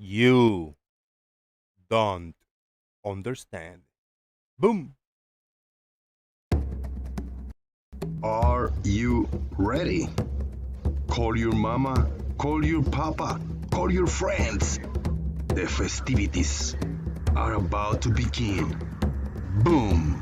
You don't understand. Boom. Are you ready? Call your mama, call your papa, call your friends. The festivities are about to begin. Boom!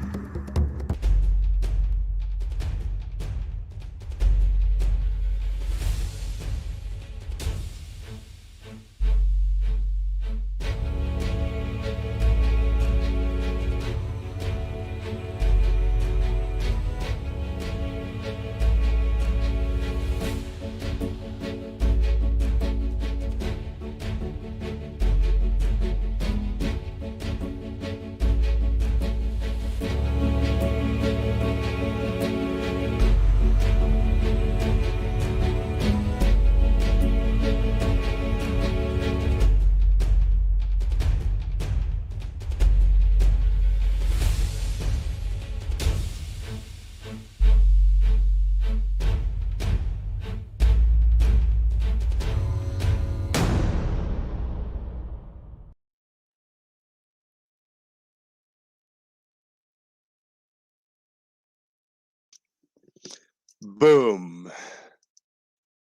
Boom.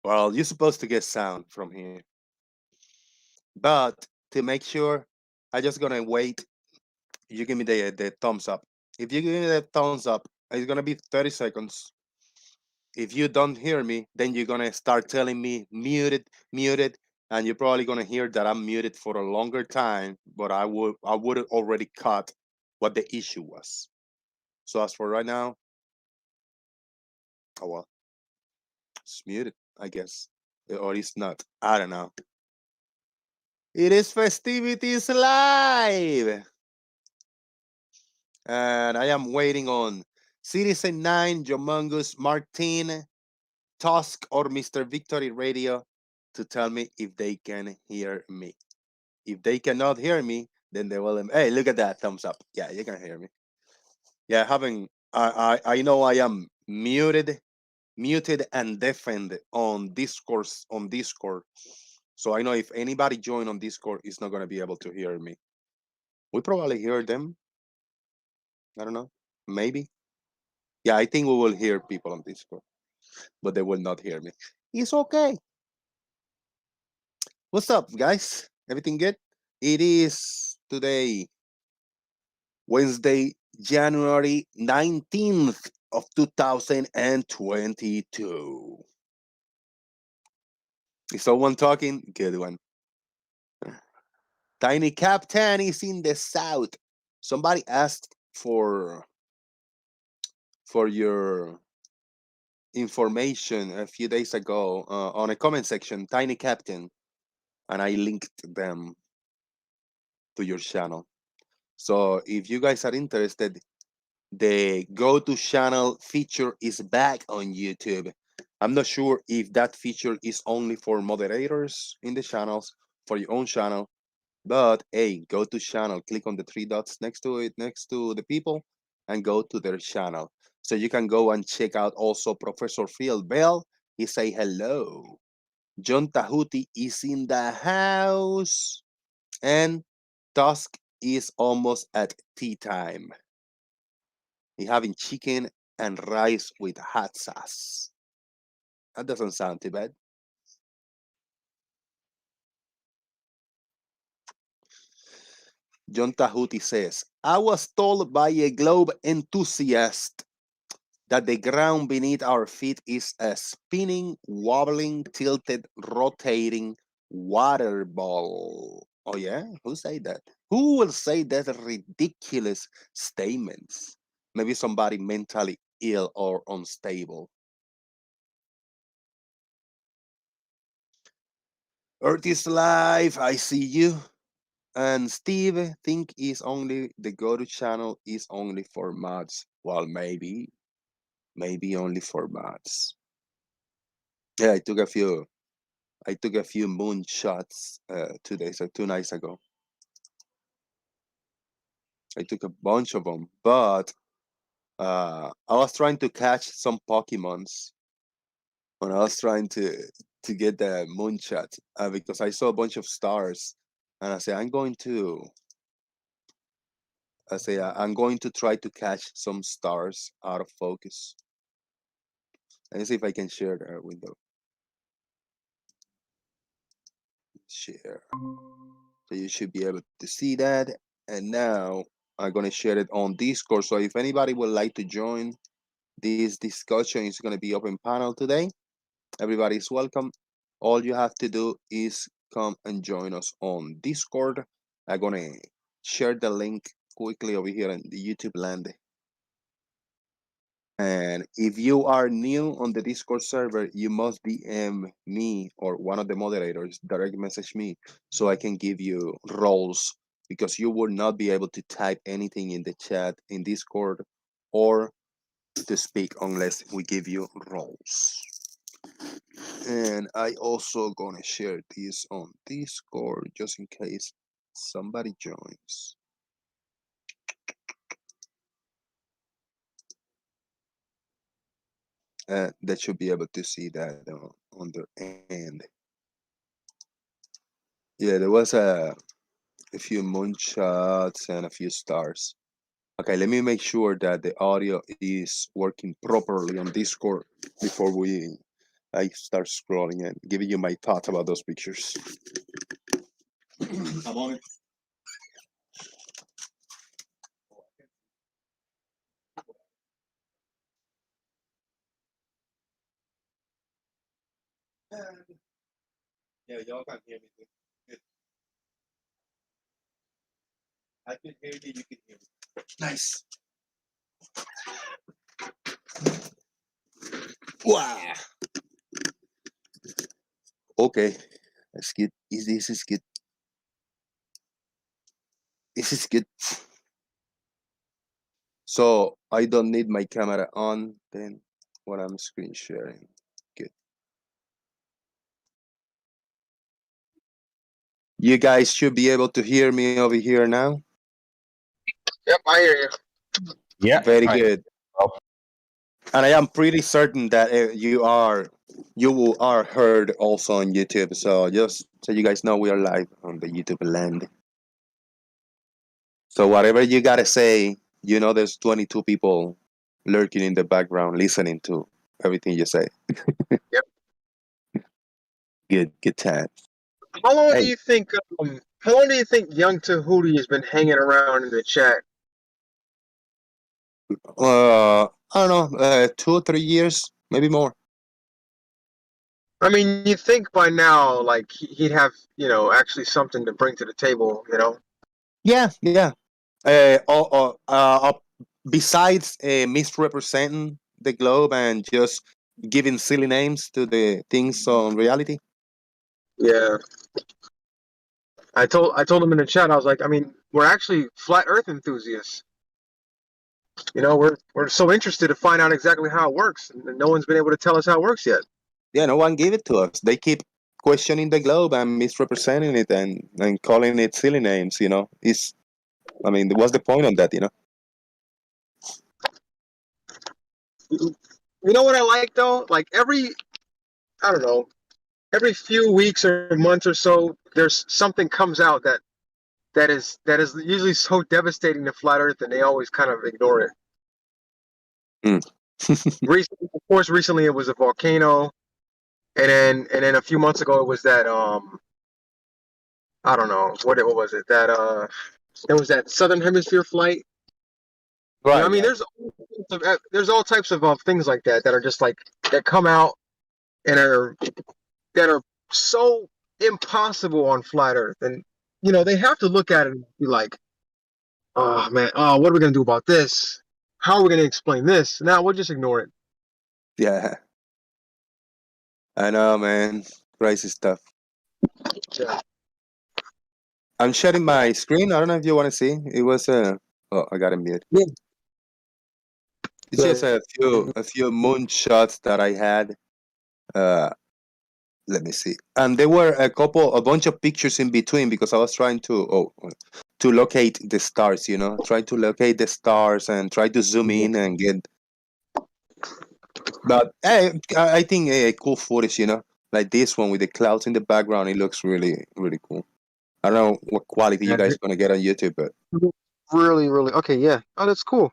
Well, you're supposed to get sound from here. But to make sure, I'm just gonna wait. You give me the thumbs up. If you give me the thumbs up, it's gonna be 30 seconds. If you don't hear me, then you're gonna start telling me muted, muted, and you're probably gonna hear that I'm muted for a longer time, but I would have already caught what the issue was. So as for right now, oh well, it's muted, I guess. Or it's not. I don't know. It is Festivities Live! And I am waiting on Citizen 9, Jomungus, Martin, Tusk, or Mr. Victory Radio to tell me if they can hear me. If they cannot hear me, then they will. Hey, look at that thumbs up. Yeah, you can hear me. Yeah, I know I am muted and deafened on Discord. So I know if anybody join on Discord, is not gonna be able to hear me. We probably hear them. I don't know. Maybe. Yeah, I think we will hear people on Discord, but they will not hear me. It's okay. What's up, guys? Everything good? It is today, Wednesday, January 19th of 2022. Is someone talking? Good one. Tiny Captain is in the south. Somebody asked for your information a few days ago on a comment section, Tiny Captain, and I linked them to your channel. So if you guys are interested, the go to channel feature is back on YouTube. I'm not sure if that feature is only for moderators in the channels, for your own channel, but hey, go to channel, click on the three dots next to it, next to the people, and go to their channel. So you can go and check out also Professor Phil Bell. He say hello. John Tahuti is in the house. And Tusk is almost at tea time. He having chicken and rice with hot sauce. That doesn't sound too bad. John Tahuti says, I was told by a globe enthusiast that the ground beneath our feet is a spinning, wobbling, tilted, rotating water ball. Oh yeah? Who say that? Who will say that ridiculous statements? Maybe somebody mentally ill or unstable. Earth is live, I see you. And Steve think is only the go-to channel is only for mods. Well, maybe only for mods. Yeah, I took a few moon shots 2 days or 2 nights ago. I took a bunch of them, but I was trying to catch some Pokemons when I was trying to get the moonshot because I saw a bunch of stars And I say I'm going to I'm going to try to catch some stars out of focus. Let me see if I can share the window. Share. So you should be able to see that. And now I'm going to share it on Discord. So if anybody would like to join this discussion, it's going to be open panel today. Everybody's welcome. All you have to do is come and join us on Discord. I'm going to share the link quickly over here in the YouTube land. And if you are new on the Discord server, you must DM me or one of the moderators, direct message me so I can give you roles, because you will not be able to type anything in the chat in Discord or to speak unless we give you roles. And I also gonna share this on Discord just in case somebody joins. That should be able to see that on the end. Yeah, there was a few moonshots and a few stars. Okay, let me make sure that the audio is working properly on Discord before I start scrolling and giving you my thoughts about those pictures. I'm on it. Yeah, y'all can hear me too. Good. I can hear you, you can hear me. Nice. Wow. Okay, that's good. This is good. This is good. So I don't need my camera on then when I'm screen sharing. Good. You guys should be able to hear me over here now. Yep, I hear you. Yeah. Very fine. good. And I am pretty certain that you are heard also on YouTube. So just so you guys know, we are live on the YouTube land. So whatever you gotta say, you know, there's 22 people lurking in the background listening to everything you say. Yep. Good time. How long Hey. do you think? How long do you think Young Tahuti has been hanging around in the chat? I don't know, 2 or 3 years, maybe more. I mean, you think by now, like he'd have, actually something to bring to the table, Yeah. Besides misrepresenting the globe and just giving silly names to the things on reality. Yeah. I told him in the chat. I was like, I mean, we're actually flat Earth enthusiasts. We're so interested to find out exactly how it works, and no one's been able to tell us how it works yet. Yeah, no one gave it to us. They keep questioning the globe and misrepresenting it and calling it silly names. What's the point on that? You know what I like though? Like I don't know, every few weeks or months or so, there's something comes out that is usually so devastating to flat Earth, and they always kind of ignore it. Recently it was a volcano, and then a few months ago it was that I don't know what was it that it was that Southern Hemisphere flight. Right. I mean, there's all types of things like that are just like that come out and that are so impossible on flat Earth, and they have to look at it and be like, oh man, what are we gonna do about this? How are we gonna explain this? Now we'll just ignore it. Yeah. I know, man. Crazy stuff. Yeah. I'm sharing my screen. I don't know if you want to see. It was I got it muted. Yeah. It's just a few moonshots that I had. Let me see. And there were a bunch of pictures in between because I was trying to locate the stars, try to locate the stars and try to zoom in and get. But I think cool footage, like this one with the clouds in the background. It looks really, really cool. I don't know what quality you Yeah, guys are gonna get on YouTube, but really, really. Okay, yeah. Oh, that's cool.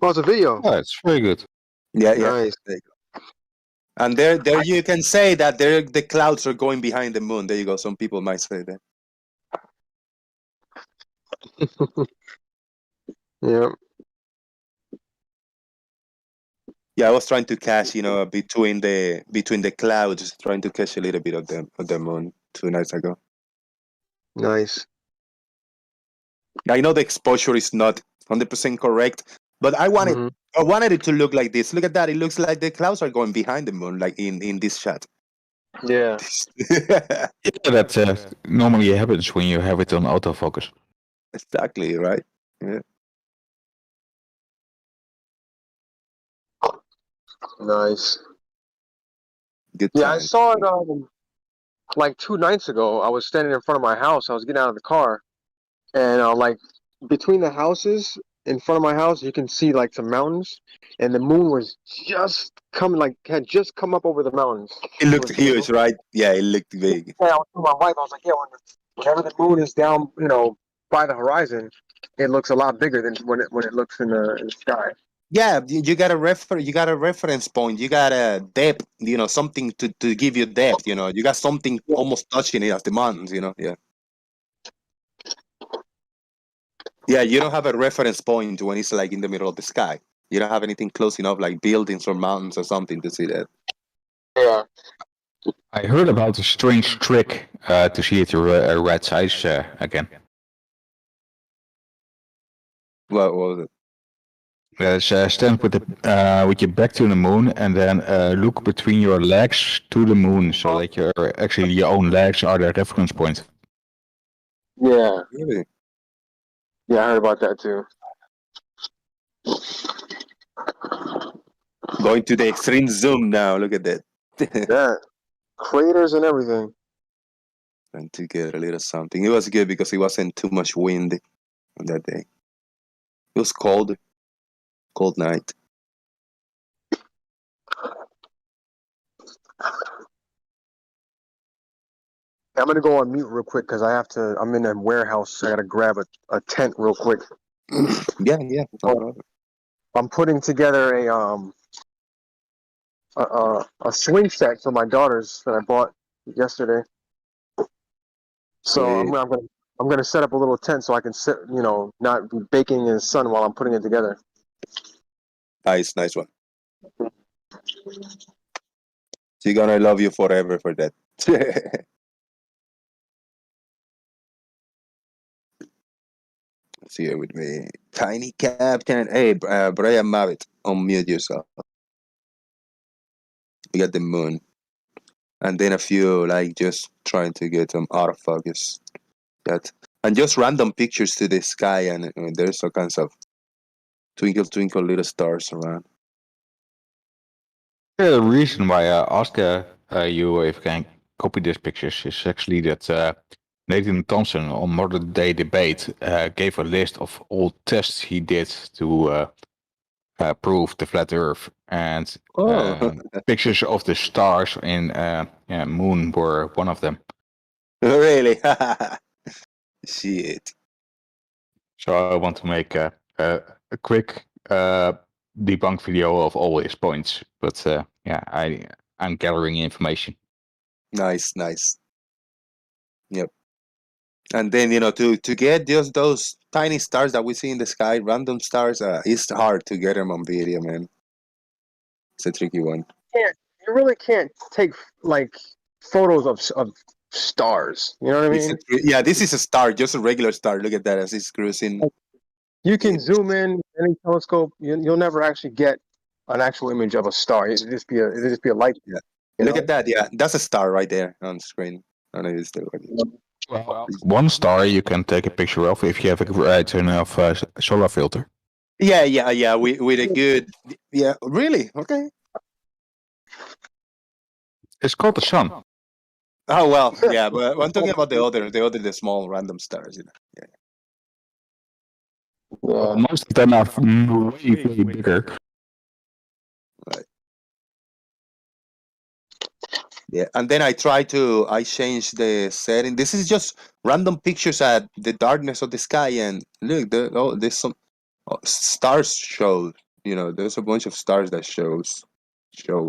Oh, it's a video. Oh, it's very good. yeah. Nice. There you go. And there you can say that there the clouds are going behind the moon. There you go. Some people might say that. Yeah. Yeah, I was trying to catch, between the clouds, trying to catch a little bit of the moon 2 nights ago. Nice. I know the exposure is not 100% correct, but I wanted it to look like this. Look at that. It looks like the clouds are going behind the moon, like in this shot. Yeah. Yeah, that normally happens when you have it on autofocus. Exactly, right? Yeah. Nice. Good Yeah, I time. saw it like 2 nights ago. I was standing in front of my house. I was getting out of the car, and like between the houses in front of my house, you can see like some mountains, and the moon was just had just come up over the mountains. It looked was- huge, right? Yeah, it looked big. Yeah, I was with my wife. I was like, yeah, whenever the moon is down, by the horizon, it looks a lot bigger than when it looks in the sky. Yeah, you got a reference point. You got a depth, something to give you depth. You got something almost touching it as the mountains. Yeah. Yeah, you don't have a reference point when it's like in the middle of the sky. You don't have anything close enough, like buildings or mountains or something, to see that. Yeah. I heard about a strange trick to see it right size again. What was it? Stand with your back to the moon and then look between your legs to the moon, so that your own legs are the reference point. Yeah. Really? Yeah, I heard about that too. Going to the extreme zoom now. Look at that. Yeah. Craters and everything. And to get a little something. It was good because it wasn't too much wind on that day. It was cold night. I'm gonna go on mute real quick because I'm in a warehouse. I gotta grab a tent real quick. Yeah. No problem. I'm putting together a swing set for my daughters that I bought yesterday. So I'm gonna set up a little tent so I can sit, not be baking in the sun while I'm putting it together. Nice one. She's gonna love you forever for that. See it with me. Tiny Captain. Hey, Brian Mavitt, unmute yourself. We got the moon. And then a few, like, just trying to get them out of focus. And just random pictures to the sky, and there's all kinds of twinkle, twinkle little stars around. Yeah, the reason why I asked you if you can copy these pictures is actually that Nathan Thompson on Modern Day Debate gave a list of all tests he did to prove the flat Earth, and pictures of the stars in Moon were one of them. Really? Shit. So I want to make a quick debunk video of all his points, but I'm gathering information. Nice. Yep. And then, to get just those tiny stars that we see in the sky, random stars, it's hard to get them on video, man. It's a tricky one. You really can't take like photos of stars. You know what I mean? Yeah, this is a star, just a regular star. Look at that as it's cruising. You can zoom in any telescope. You'll never actually get an actual image of a star. It'll just be a light. Yeah. Look at that. Yeah, that's a star right there on the screen. I don't know if it's still working. Well, one star you can take a picture of if you have a right enough solar filter. Yeah. With a good. Yeah, really? Okay. It's called the sun. Oh well, yeah, but I'm talking about the small random stars. Yeah. Most of them are way bigger. Right. Yeah, and then I change the setting. This is just random pictures at the darkness of the sky, and look, there's some stars show. You know, there's a bunch of stars that show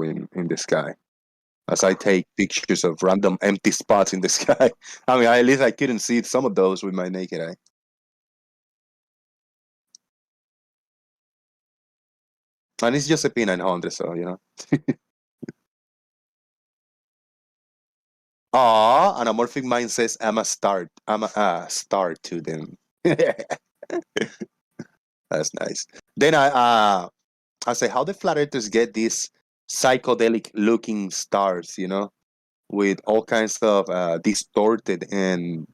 in the sky as I take pictures of random empty spots in the sky. I mean, at least I couldn't see some of those with my naked eye. And it's just a P900, so you know. Ah, anamorphic mind says I'm a star. I'm a star to them. That's nice. Then I say, how the flat earthers get these psychedelic looking stars, you know, with all kinds of distorted and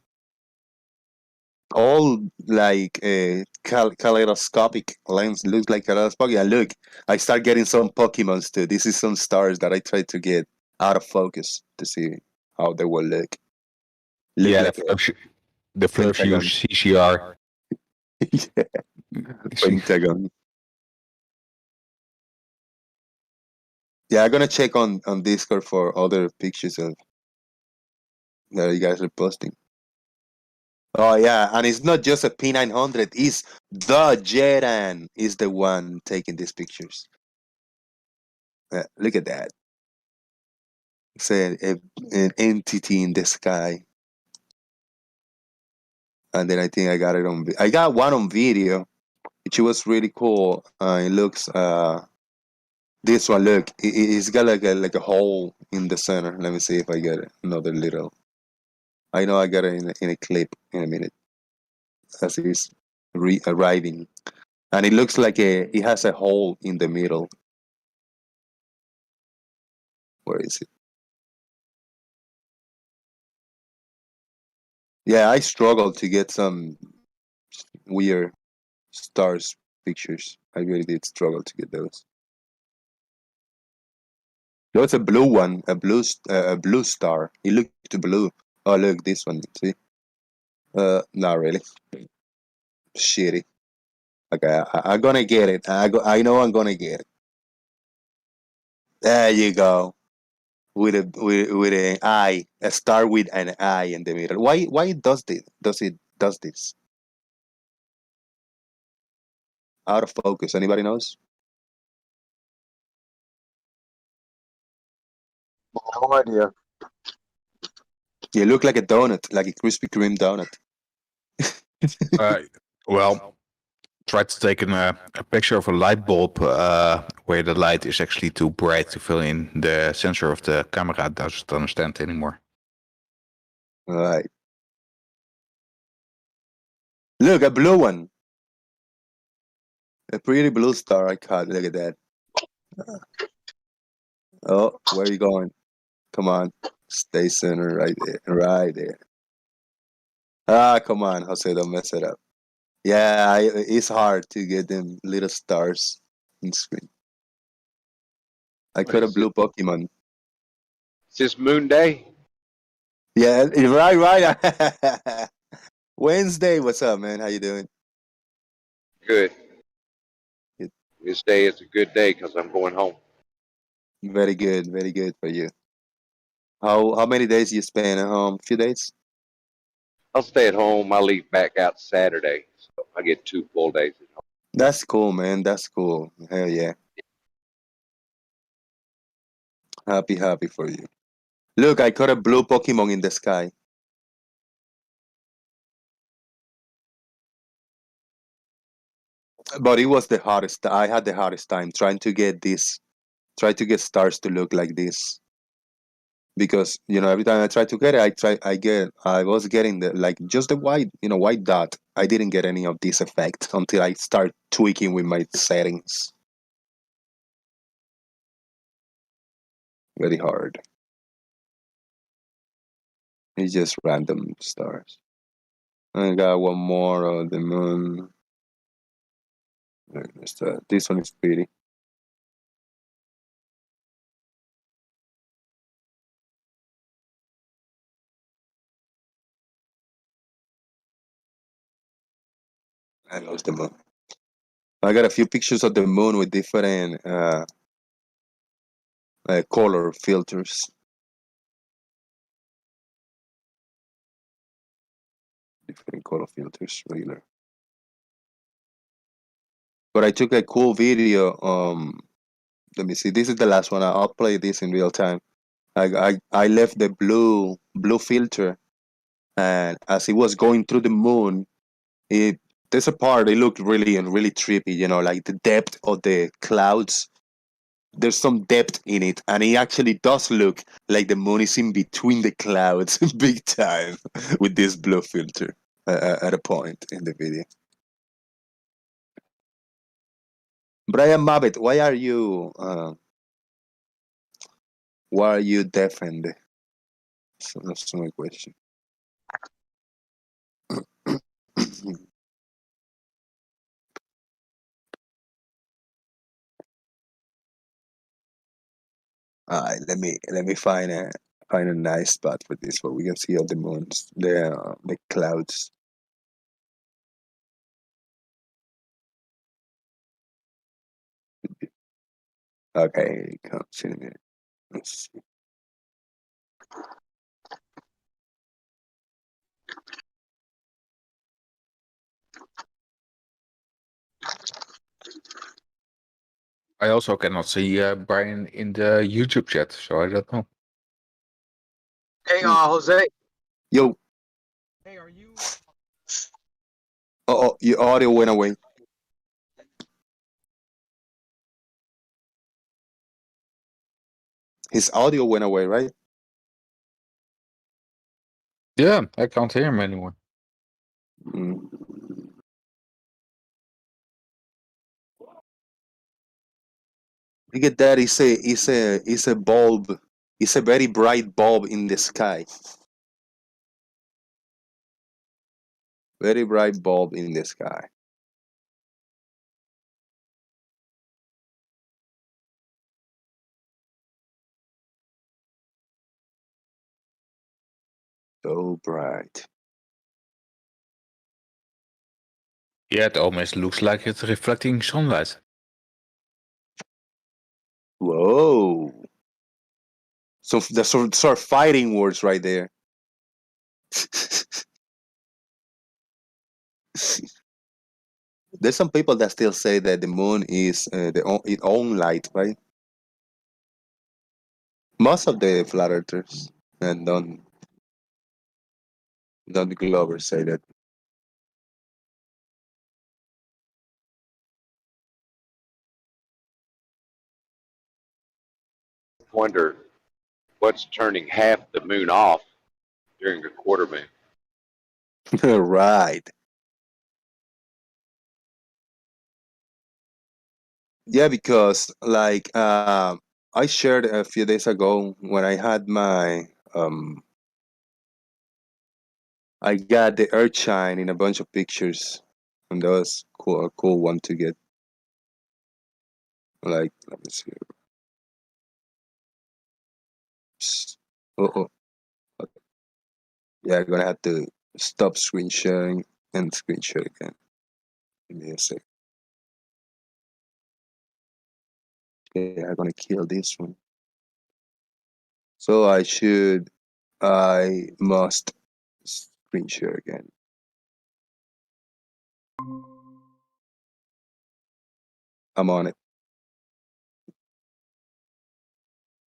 all like kaleidoscopic lens, looks like kaleidoscopic. And look, I start getting some Pokemons too. This is some stars that I try to get out of focus to see how they will look. Yeah, Like the Fluxus CCR. yeah, Pentagon. Yeah, I'm gonna check on Discord for other pictures of that you guys are posting. Oh yeah, and it's not just a P900. It's the Jeran is the one taking these pictures. Look at that. It's an entity in the sky. And then I think I got it on. I got one on video, which was really cool. It looks. This one, look, it's got like a hole in the center. Let me see if I get another little. I know I got it in a clip in a minute. As it's arriving, and it looks like it has a hole in the middle. Where is it? Yeah, I struggled to get some weird stars pictures. I really did struggle to get those. No, it's a blue one, a blue star. It looked blue. Oh, look, this one. See? Not really. Shitty. Okay, I'm gonna get it. I know I'm gonna get it. There you go. With an eye, a star with an eye in the middle. Why it does this? Does this? Out of focus. Anybody knows? No idea. You look like a donut, like a Krispy Kreme donut. Well, try to take a picture of a light bulb where the light is actually too bright to fill in. The sensor of the camera doesn't understand anymore. All right. Look, a blue one. A pretty blue star I caught. Look at that. Oh, where are you going? Come on. Stay center right there. Right there. Ah, come on, Jose, don't mess it up. Yeah, it's hard to get them little stars in screen. I caught a blue Pokemon. It's just Moon Day. Yeah, right. Wednesday, what's up, man? How you doing? Good. Good. This day is a good day because I'm going home. Very good for you. How many days you spend at home? A few days? I'll stay at home. I leave back out Saturday, so I get 2 full days at home. That's cool, man. That's cool. Hell yeah. Happy for you. Look, I caught a blue Pokemon in the sky. But it was the hardest. I had the hardest time trying to get stars to look like this. Because every time I try to get it, I was getting just the white dot. I didn't get any of this effect until I start tweaking with my settings. Very hard. It's just random stars. I got one more of the moon. This one is pretty. I lost the moon. I got a few pictures of the moon with different color filters. different color filters, regular. But I took a cool video. Let me see. This is the last one. I'll play this in real time. I left the blue filter, and as it was going through the moon, there's a part it looked really trippy. You know, like the depth of the clouds. There's some depth in it, and it actually does look like the moon is in between the clouds, big time, with this blue filter at a point in the video. Brian Mabbott, why are you deafened? So that's my question. All right, let me find a nice spot for this where we can see all the moons, the clouds. Okay, come in a minute. Let's see. I also cannot see Brian in the YouTube chat, so I don't know. Hey, Jose. Yo. Hey, are you? Oh, your audio went away. His audio went away, right? Yeah, I can't hear him anymore. Mm. Look at that! It's a bulb. It's a very bright bulb in the sky. Very bright bulb in the sky. So bright. Yeah, it almost looks like it's reflecting sunlight. Whoa. So that's sort of fighting words right there. There's some people that still say that the moon is its own light, right? Most of the flat earthers and non-Glovers say that. Wonder what's turning half the moon off during a quarter moon. Right. Yeah, because like I shared a few days ago when I had my I got the Earthshine in a bunch of pictures, and that was a cool one to get. Like, let me see. Oh, yeah, I'm gonna have to stop screen sharing and screen share again. Give me a sec. Okay, I'm gonna kill this one. So I must screen share again. I'm on it.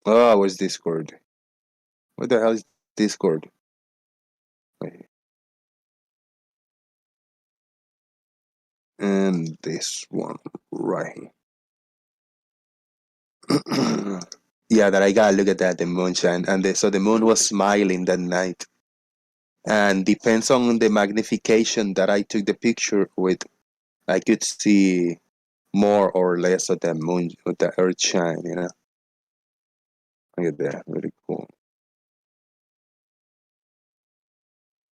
Oh, where's Discord? What the hell is Discord? Wait. And this one right here. Yeah, that I gotta look at that, the moonshine. And so the moon was smiling that night. And depends on the magnification that I took the picture with, I could see more or less of the moon, of the earth shine, you know. Look at that, really cool.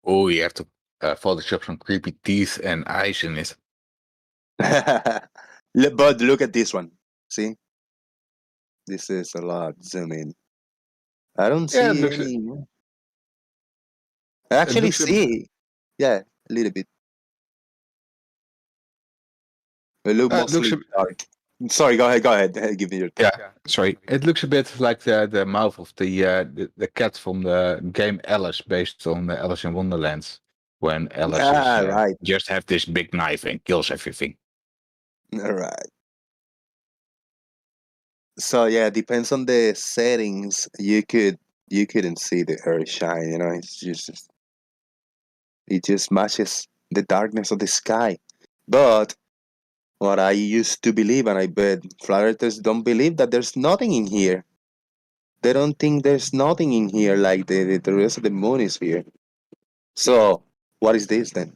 Oh, you have to Photoshop some creepy teeth and eyes in it. But look at this one. See? This is a lot. Zoom in. I don't Yeah, it see looks, any. I actually looks a- see. Yeah, a little bit. It look it looks mostly a, dark. Sorry, go ahead. Give me your thought. yeah, sorry. It looks a bit like the mouth of the cat from the game Alice, based on Alice in Wonderland, when Alice Ah, is right. just have this big knife and kills everything. All right. So yeah, depends on the settings. You couldn't see the earth shine. You know, it just matches the darkness of the sky. But what I used to believe, and I bet flat earthers don't believe, that there's nothing in here. They don't think there's nothing in here, like the rest of the moon is here. So what is this then?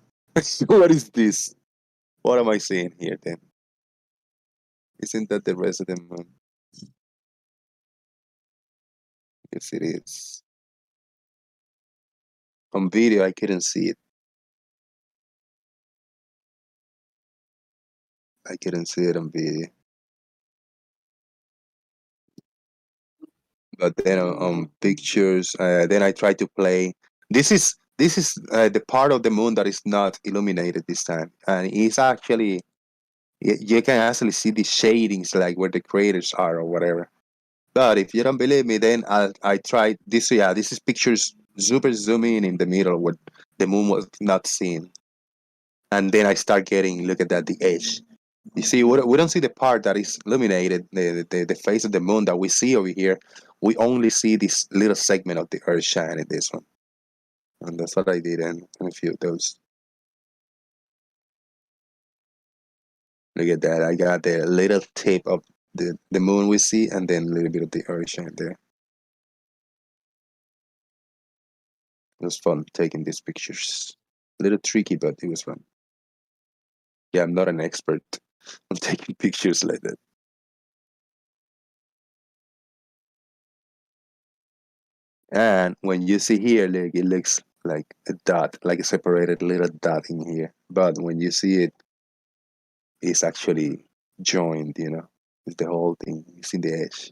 What is this? What am I seeing here then? Isn't that the rest of the moon? Yes, it is. On video, I couldn't see it. I couldn't see it on video. But then on pictures, then I tried to play. This is the part of the moon that is not illuminated this time, and it's actually you can actually see the shadings, like where the craters are or whatever. But if you don't believe me, then I tried this. Yeah, this is pictures super zooming in the middle where the moon was not seen, and then I start getting, look at that, the edge. You see, we don't see the part that is illuminated, the face of the moon that we see over here. We only see this little segment of the earth shine in this one. And that's what I did in a few of those. Look at that. I got the little tip of the moon we see, and then a little bit of the earth shine there. It was fun taking these pictures. A little tricky, but it was fun. Yeah, I'm not an expert on taking pictures like that. And when you see here, like, it looks like a dot, like a separated little dot in here. But when you see it, it's actually joined, you know. It's the whole thing. It's in the edge.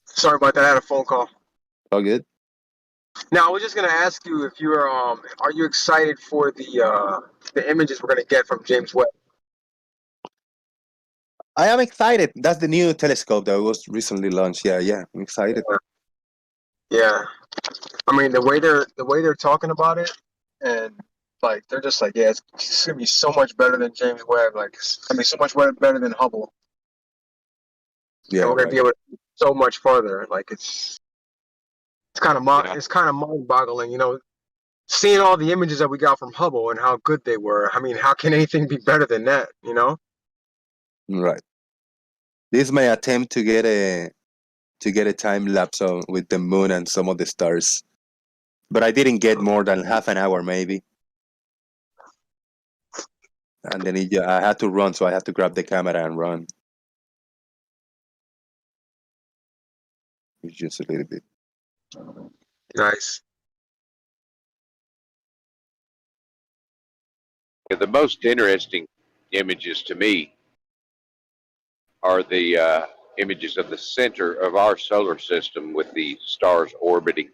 Sorry about that. I had a phone call. All good? Now, I was just gonna ask you if you're are you excited for the images we're gonna get from James Webb? I am excited. That's the new telescope that was recently launched. Yeah, I'm excited. Yeah, I mean the way they're talking about it, and like they're just like, yeah, it's gonna be so much better than James Webb. Like, I mean, so much better than Hubble. Yeah, And we're gonna right. be able to go so much farther. Like it's kind of mind-boggling, you know, seeing all the images that we got from Hubble and how good they were. I mean, how can anything be better than that? You know? Right. This is my attempt to get a time lapse with the moon and some of the stars, but I didn't get more than half an hour maybe. And then I had to run, so I had to grab the camera and run. It's just a little bit. Nice. The most interesting images to me are the images of the center of our solar system with the stars orbiting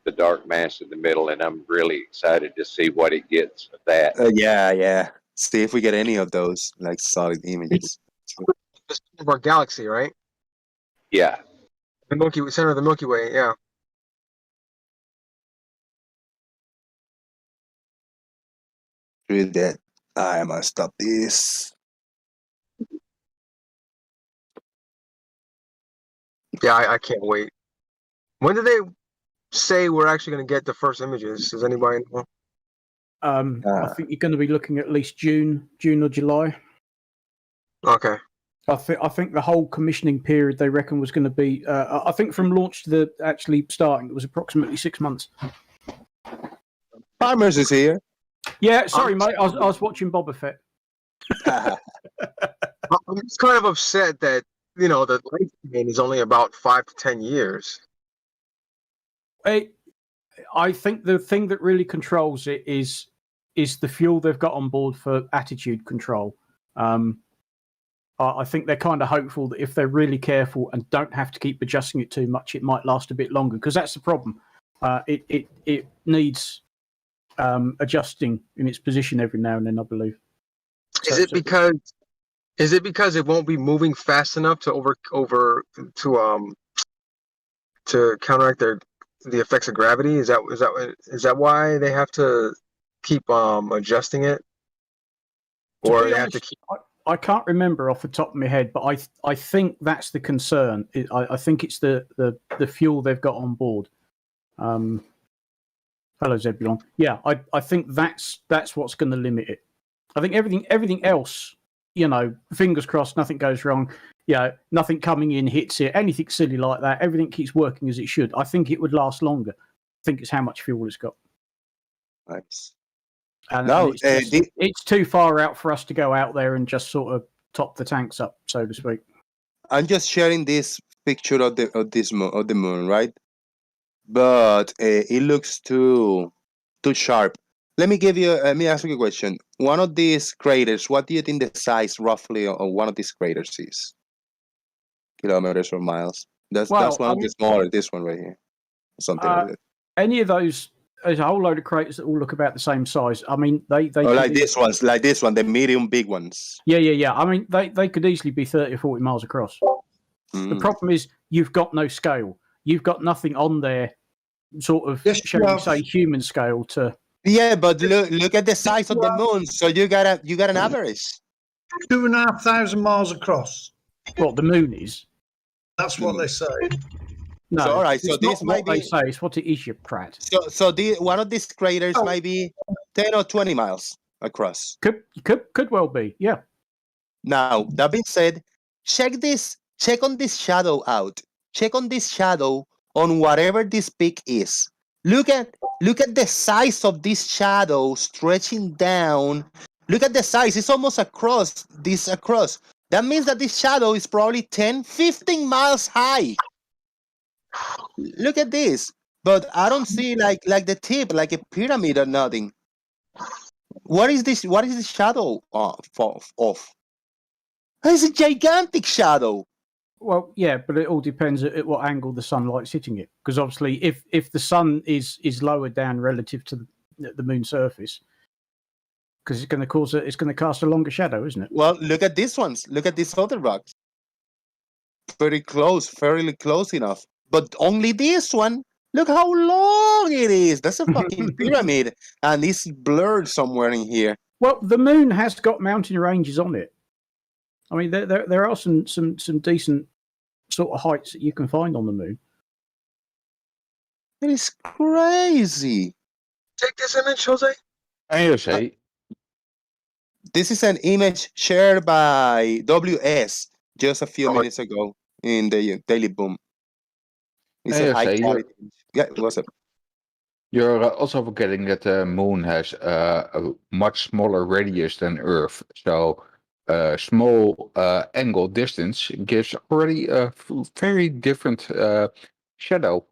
the dark mass in the middle, and I'm really excited to see what it gets of that. Yeah. See if we get any of those, like, solid images. The center of our galaxy, right? Yeah. The center of the Milky Way. Yeah. Through that, I must stop this. Yeah, I can't wait. When did they say we're actually going to get the first images? Does anybody know? I think you're going to be looking at least June or July. Okay. I think the whole commissioning period they reckon was going to be. I think from launch to the actually starting, it was approximately 6 months. Farmers is here. Yeah, sorry, mate. I was watching Boba Fett. I'm just kind of upset that, you know, the lifespan is only about 5 to 10 years. I think the thing that really controls it is the fuel they've got on board for attitude control. I think they're kind of hopeful that if they're really careful and don't have to keep adjusting it too much, it might last a bit longer, because that's the problem. It needs adjusting in its position every now and then, I believe. Is it because it won't be moving fast enough to to counteract the effects of gravity? Is that why they have to keep adjusting it, To or be they have to honest, keep? I can't remember off the top of my head, but I think that's the concern. I think it's the fuel they've got on board. Hello, Zebulon. Yeah, I think that's what's going to limit it. I think everything else, fingers crossed, nothing goes wrong. Nothing coming in hits it, anything silly like that. Everything keeps working as it should. I think it would last longer. I think it's how much fuel it's got. Nice. And No, it's too far out for us to go out there and just sort of top the tanks up, so to speak. I'm just sharing this picture of the moon, right? But it looks too sharp. Let me ask you a question. One of these craters, what do you think the size roughly of one of these craters is? Kilometers or miles? That's one of the smaller. This one right here, something like that. Any of those, there's a whole load of craters that all look about the same size. I mean, they like this one, the medium big ones. Yeah. I mean, they could easily be 30 or 40 miles across. The problem is you've got no scale. You've got nothing on there, sort of, shall we say, human scale to. Yeah, but look at the size of the moon. So you got an average. 2,500 miles across. What the moon is? That's what they say. No, so, all right. So it's this not might what be. They say it's what it is, you prat. So one of these craters might be 10 or 20 miles across. Could well be. Yeah. Now that being said, check on this shadow out. Check on this shadow on whatever this peak is. Look at the size of this shadow stretching down. Look at the size. It's almost across. That means that this shadow is probably 10, 15 miles high. Look at this. But I don't see like the tip, like a pyramid or nothing. What is this? What is the shadow of? It's a gigantic shadow. Well, yeah, but it all depends at what angle the sunlight's hitting it. Because obviously, if the sun is lower down relative to the moon's surface, because it's going to cast a longer shadow, isn't it? Well, look at these ones. Look at these other rocks. Very close, fairly close enough. But only this one. Look how long it is. That's a fucking pyramid, and it's blurred somewhere in here. Well, the moon has got mountain ranges on it. I mean, there are some decent sort of heights that you can find on the moon. It is crazy. Take this image, Jose. Hey, Jose. This is an image shared by WS just a few minutes ago in the Daily Boom. It's a high quality image. Yeah, what's up? You're also forgetting that the moon has a much smaller radius than Earth. So small angle distance gives already a very different shadow.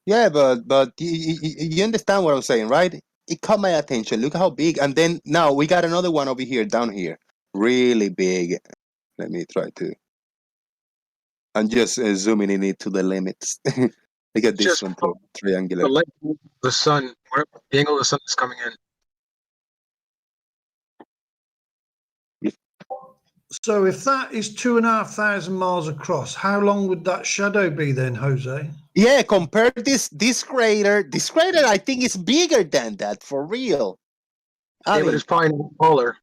Yeah, but you understand what I'm saying, right? It caught my attention. Look how big. And then now we got another one over here, down here. Really big. Let me try to. I'm just zooming in it to the limits. Look at this Just one, too. Triangular. The light, the sun, the angle the sun is coming in. So if that is 2,500 miles across, how long would that shadow be then, Jose? Yeah, compare this crater. This crater, I think, is bigger than that, for real. But it's probably polar.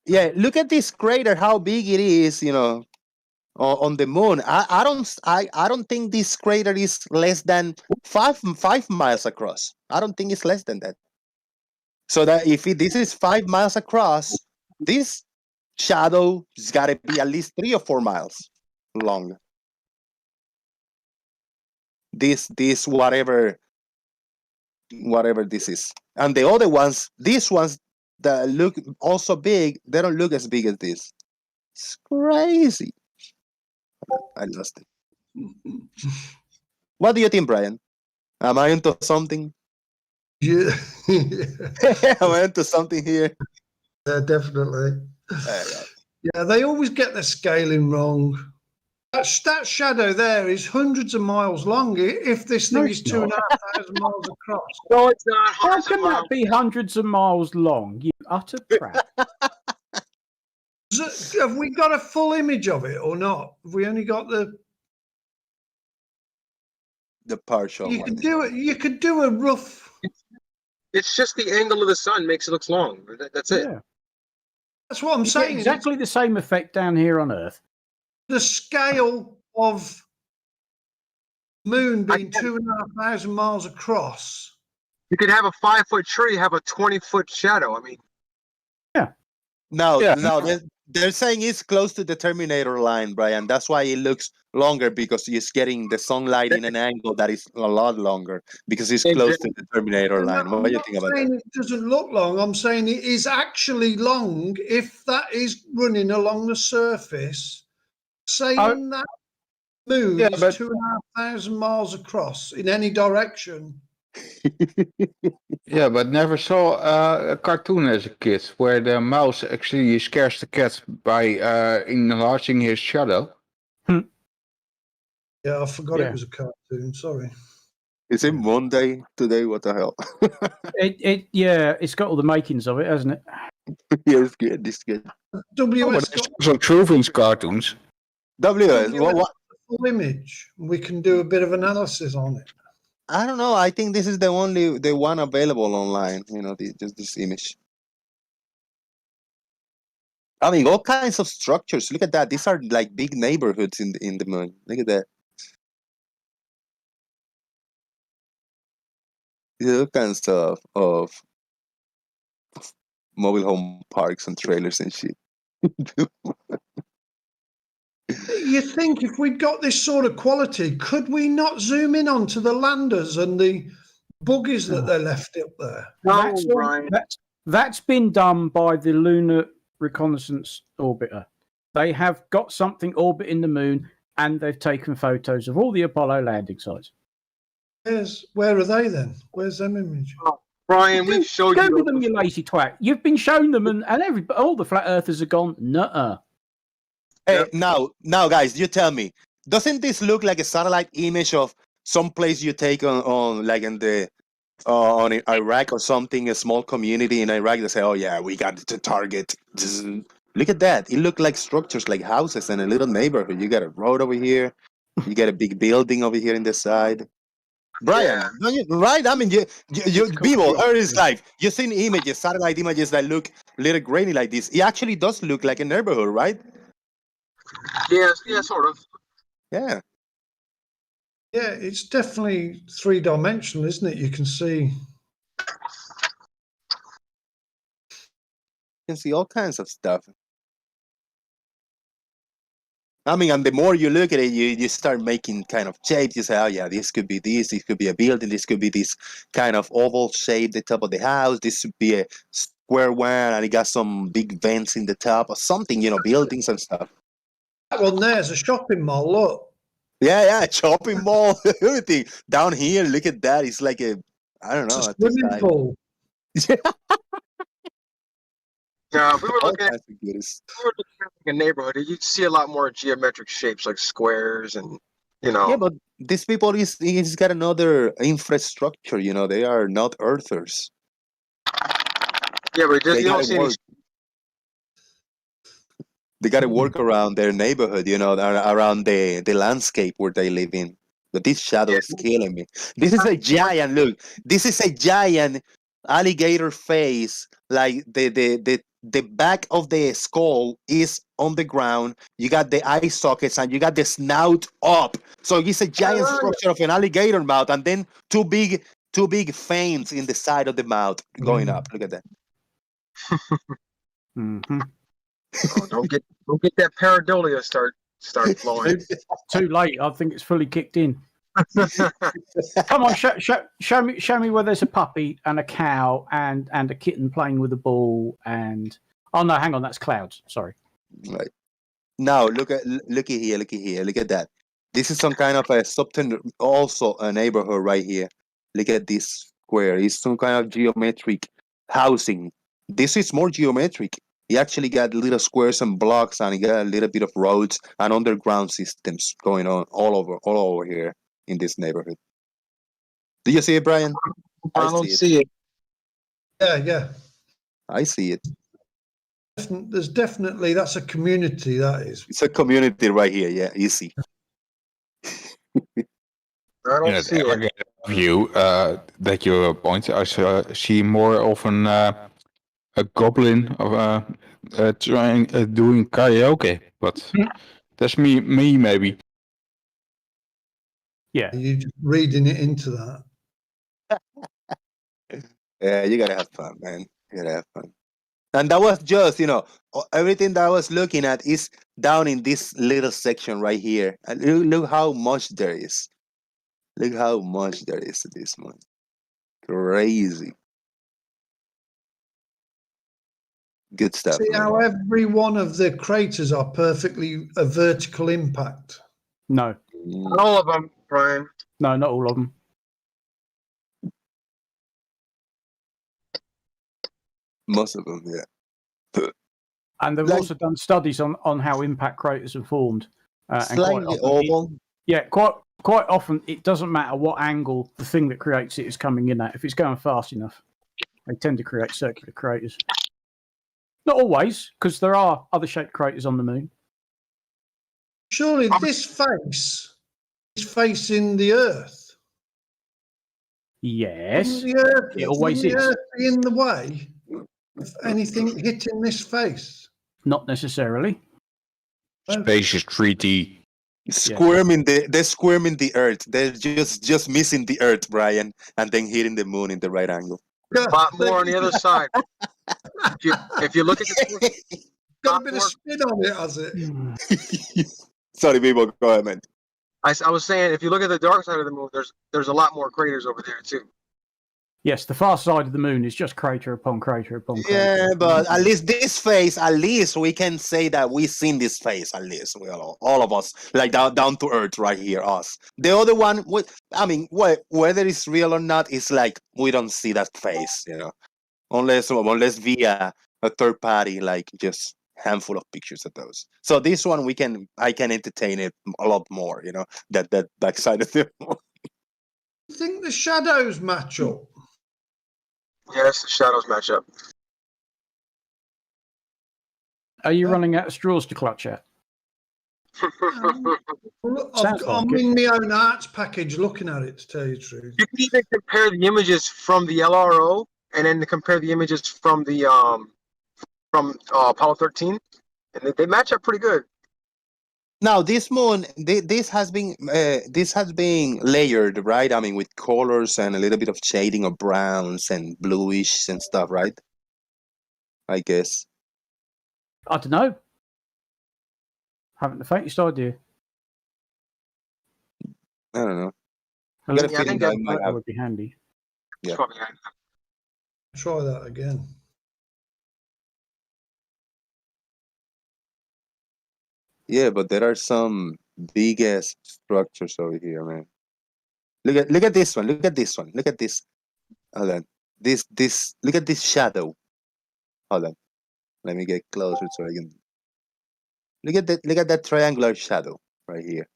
Yeah, look at this crater, how big it is, on the moon. I don't think this crater is less than 5 miles across. I don't think it's less than that. So that if this is 5 miles across, this shadow has got to be at least 3 or 4 miles long. This whatever this is, and the other ones, these ones that look also big, they don't look as big as this. It's crazy. I lost it. What do you think, Brian? Am I into something? Yeah. Am I into something here? Yeah, definitely. Yeah, they always get the scaling wrong. That shadow there is hundreds of miles long. If this thing is 2,500 miles across. No, it's not. How can that be hundreds of miles long? You utter crap. Have we got a full image of it or not? Have we only got the partial You one. could do it. You could do a rough. It's just the angle of the sun makes it look long. That's it. Yeah. That's what I'm You get saying. exactly the same effect down here on Earth. The scale of moon being 2,500 miles across. You could have a 5-foot tree have a 20-foot shadow. I mean, No, Yeah. no, they're saying it's close to the Terminator line, Brian. That's why it looks longer, because it's getting the sunlight in an angle that is a lot longer, because it's close to the Terminator line. What do you think about that? I'm not saying it doesn't look long. I'm saying it is actually long if that is running along the surface. Saying that moon Yeah, is but- 2,500 miles across in any direction. Yeah, but never saw a cartoon as a kid where the mouse actually scares the cat by enlarging his shadow. Yeah, I forgot Yeah. it was a cartoon. Sorry. Is it Monday today? What the hell? Yeah, it's got all the makings of it, hasn't it? Yeah, it's good. It's good. WS got Also Truvin's cartoons. WS, what? the full image. We can do a bit of analysis on it. I don't know. I think this is the one available online. You know, just this image. I mean, all kinds of structures. Look at that. These are like big neighborhoods in the moon. Look at that. These are all kinds of mobile home parks and trailers and shit. You think if we'd got this sort of quality, could we not zoom in onto the landers and the buggies that they left up there? That's all- that's been done by the Lunar Reconnaissance Orbiter. They have got something orbiting the moon, and they've taken photos of all the Apollo landing sites. Where are they then? Where's them image? Brian, we've showed Go you. with them, you lazy twat. You've been shown them, and all the flat earthers have gone, nuh-uh. Hey, now, guys, you tell me, doesn't this look like a satellite image of some place you take on like in the on Iraq or something, a small community in Iraq? They say, "Oh yeah, we got the target." Look at that! It looked like structures, like houses in a little neighborhood. You got a road over here, you got a big building over here in the side. Brian, don't you, right? I mean, you people, Earth is like, you've seen images, satellite images that look a little grainy like this. It actually does look like a neighborhood, right? Yeah, sort of. Yeah. Yeah, it's definitely three-dimensional, isn't it? You can see. You can see all kinds of stuff. I mean, and the more you look at it, you start making kind of shapes. You say, oh yeah, this could be this could be a building, this could be this kind of oval shape, the top of the house, this should be a square one, and it got some big vents in the top or something, you know, buildings and stuff. That one there's a shopping mall, look. Yeah, shopping mall, everything. Down here, look at that. It's like I don't know. It's a swimming pool. Yeah, we were All looking at kinds of goodies. a neighborhood. You'd see a lot more geometric shapes like squares and, you know. Yeah, but these people is got another infrastructure, you know, they are not earthers. Yeah, but They you don't gotta see any. work. They got to work around their neighborhood, you know, around the landscape where they live in. But this shadow is killing me. This is a giant, look, this is a giant alligator face. Like the back of the skull is on the ground. You got the eye sockets and you got the snout up. So it's a giant structure of an alligator mouth, and then two big fangs in the side of the mouth going up. Look at that. Mm-hmm. Oh, don't get that pareidolia start flowing. Too late. I think it's fully kicked in. Come on, show me where there's a puppy and a cow and a kitten playing with a ball and oh no, hang on, that's clouds. Sorry. Right. Now looky here, look at that. This is some kind of a also a neighborhood right here. Look at this square. It's some kind of geometric housing. This is more geometric. You actually got little squares and blocks, and you got a little bit of roads and underground systems going on all over here in this neighborhood. Do you see it, Brian? I don't see it. Yeah. I see it. There's definitely, that's a community, that is. It's a community right here. Yeah, easy. I don't In that see it. aggregate view that you point, I see more often a goblin of trying doing karaoke, but that's me maybe. Yeah. You're just reading it into that. Yeah, you gotta have fun, man. You gotta have fun. And that was just, everything that I was looking at is down in this little section right here. And look how much there is. Look how much there is to this one. Crazy. Good stuff. See man. how every one of the craters are perfectly a vertical impact. No. Not all of them, Brian. No, not all of them. Most of them, yeah. And they've Like- also done studies on how impact craters are formed. And Slightly often oval. quite often it doesn't matter what angle the thing that creates it is coming in at. If it's going fast enough, they tend to create circular craters. Not always, because there are other shaped craters on the moon. Surely this face is facing the Earth. Yes. Wouldn't the Earth, It always wouldn't the is. Earth be in the way of anything hitting this face? Not necessarily. Space is 3D. Squirming they're squirming the earth. They're just missing the earth, Brian, and then hitting the moon in the right angle. A lot more on the other side. If you look at the Got a bit of spin on it, has it? Sorry, people, go ahead, man. I was saying, if you look at the dark side of the moon, there's a lot more craters over there too. Yes, the far side of the moon is just crater upon crater upon crater. Yeah, but at least this face, at least we can say that we've seen this face. At least we all of us, like down to earth, right here, us. The other one, I mean, whether it's real or not, it's like we don't see that face, unless via a third party, like just handful of pictures of those. So this one, I can entertain it a lot more, that back side of the moon. You think the shadows match up? Yes, the shadows match up. Are you running out of straws to clutch at? Well, Sounds like I'm it. in my own arts package looking at it, to tell you the truth. You can even compare the images from the LRO and then compare the images from the Apollo 13, and they match up pretty good. Now this moon, this has been layered, right? I mean, with colors and a little bit of shading of browns and bluish and stuff, right? I guess. I don't know. Haven't the faintest idea. I don't know. I got a feeling that might have- would be handy. Yeah. Probably. Try that again. Yeah, but there are some big ass structures over here, man. Look at this one. Look at this one. Look at this. Hold on. This. Look at this shadow. Hold on. Let me get closer so I can. Look at that triangular shadow right here.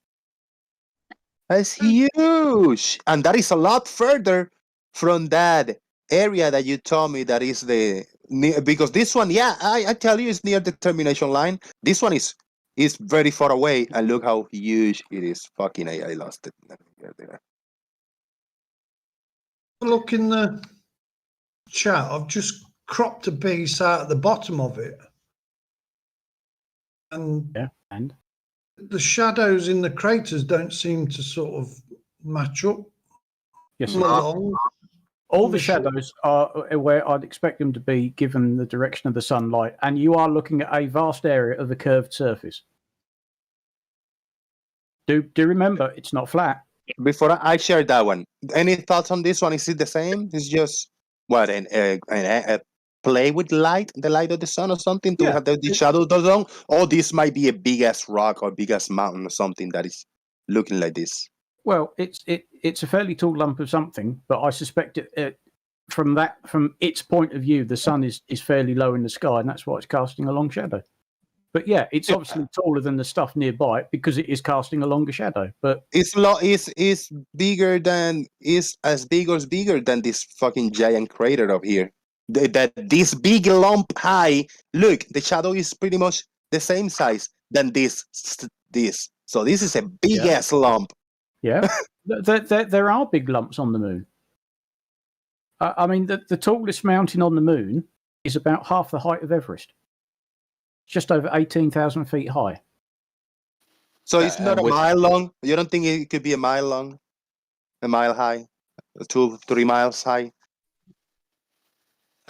That's huge, and that is a lot further from that area that you told me that is because this one, yeah, I tell you, it's near the termination line. This one is very far away, and look how huge it is. Fucking I lost it. Let me get there. Look in the chat. I've just cropped a piece out at the bottom of it. And Yeah, and the shadows in the craters don't seem to sort of match up yes, along. all the shadows are where I'd expect them to be given the direction of the sunlight, and you are looking at a vast area of a curved surface. Do remember, it's not flat. Before I share that one, any thoughts on this one? Is it the same? It's just what a play with light, the light of the sun or something to Yeah. have the shadow goes on? Or this might be a big ass rock or big ass mountain or something that is looking like this. Well, it's a fairly tall lump of something, but I suspect from its point of view, the sun is fairly low in the sky, and that's why it's casting a long shadow. But yeah, it's obviously taller than the stuff nearby it because it is casting a longer shadow. But It's bigger than is as big or bigger than this fucking giant crater up here. that this big lump high, look, the shadow is pretty much the same size than this. So this is a big ass lump. Yeah, there are big lumps on the moon. I mean, the tallest mountain on the moon is about half the height of Everest. It's just over 18,000 feet high. So it's not a mile long? You don't think it could be a mile long? A mile high? 2-3 miles high?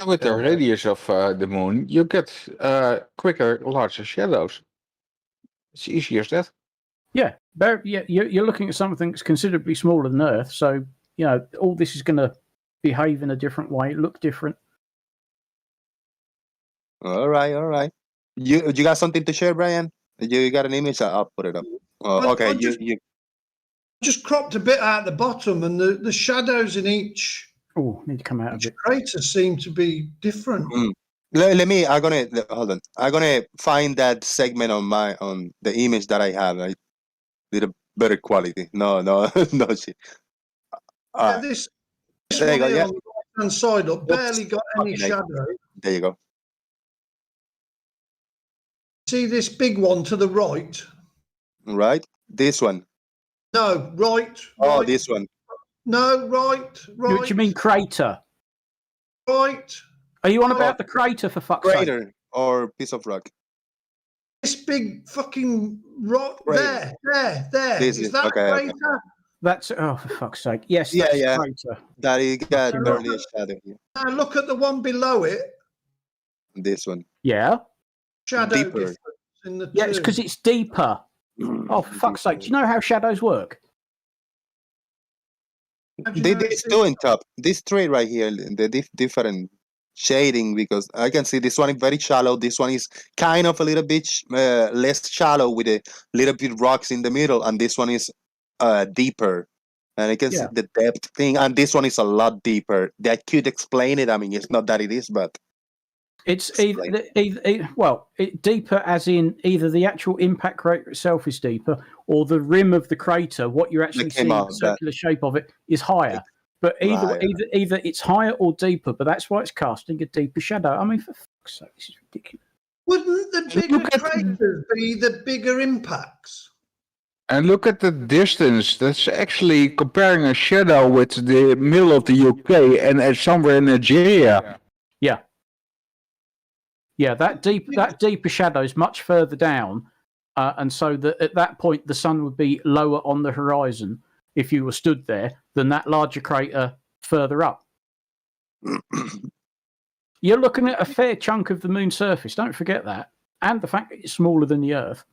With the radius of the moon, you get quicker, larger shadows. It's easy as that. Yeah, you're looking at something that's considerably smaller than Earth, so all this is going to behave in a different way, look different. All right. You got something to share, Brian? You got an image? I'll put it up. Okay, you just cropped a bit out the bottom, and the shadows in each. Oh, need to come out a bit. Crater seem to be different. Let me. Hold on. I'm gonna find that segment on the image that I have. I did a better quality. No shit. This there you go. Yeah. On the right-hand side up, barely got any shadow. There you go. See this big one to the right? Right. This one. No, right. Oh, this one. No, right. What do you mean crater? Right. Are you on about the crater, for fuck's sake? Crater or piece of rock? This big fucking rock there. Is that okay, crater? Okay. That's for fuck's sake. Yes, yeah. crater. That is got barely a shadow here. Now look at the one below it. This one. Yeah. Shadow deeper. difference in the Yeah, two. it's because it's deeper. Oh, for fuck's sake. Do you know how shadows work? These two in top. These three right here, the different shading, because I can see this one is very shallow. This one is kind of a little bit less shallow with a little bit rocks in the middle, and this one is deeper. And I can see the depth thing, and this one is a lot deeper. That could explain it. I mean, it's not that it is, but it's deeper as in either the actual impact crater itself is deeper, or the rim of the crater, what you're actually seeing, the circular shape of it, is higher. But either it's higher or deeper, but that's why it's casting a deeper shadow. I mean, for fuck's sake, this is ridiculous. Wouldn't the bigger craters be the bigger impacts? And look at the distance. That's actually comparing a shadow with the middle of the UK and somewhere in Nigeria. Yeah. Yeah, that deeper shadow is much further down, and so that at that point the sun would be lower on the horizon if you were stood there than that larger crater further up. You're looking at a fair chunk of the moon's surface. Don't forget that, and the fact that it's smaller than the Earth.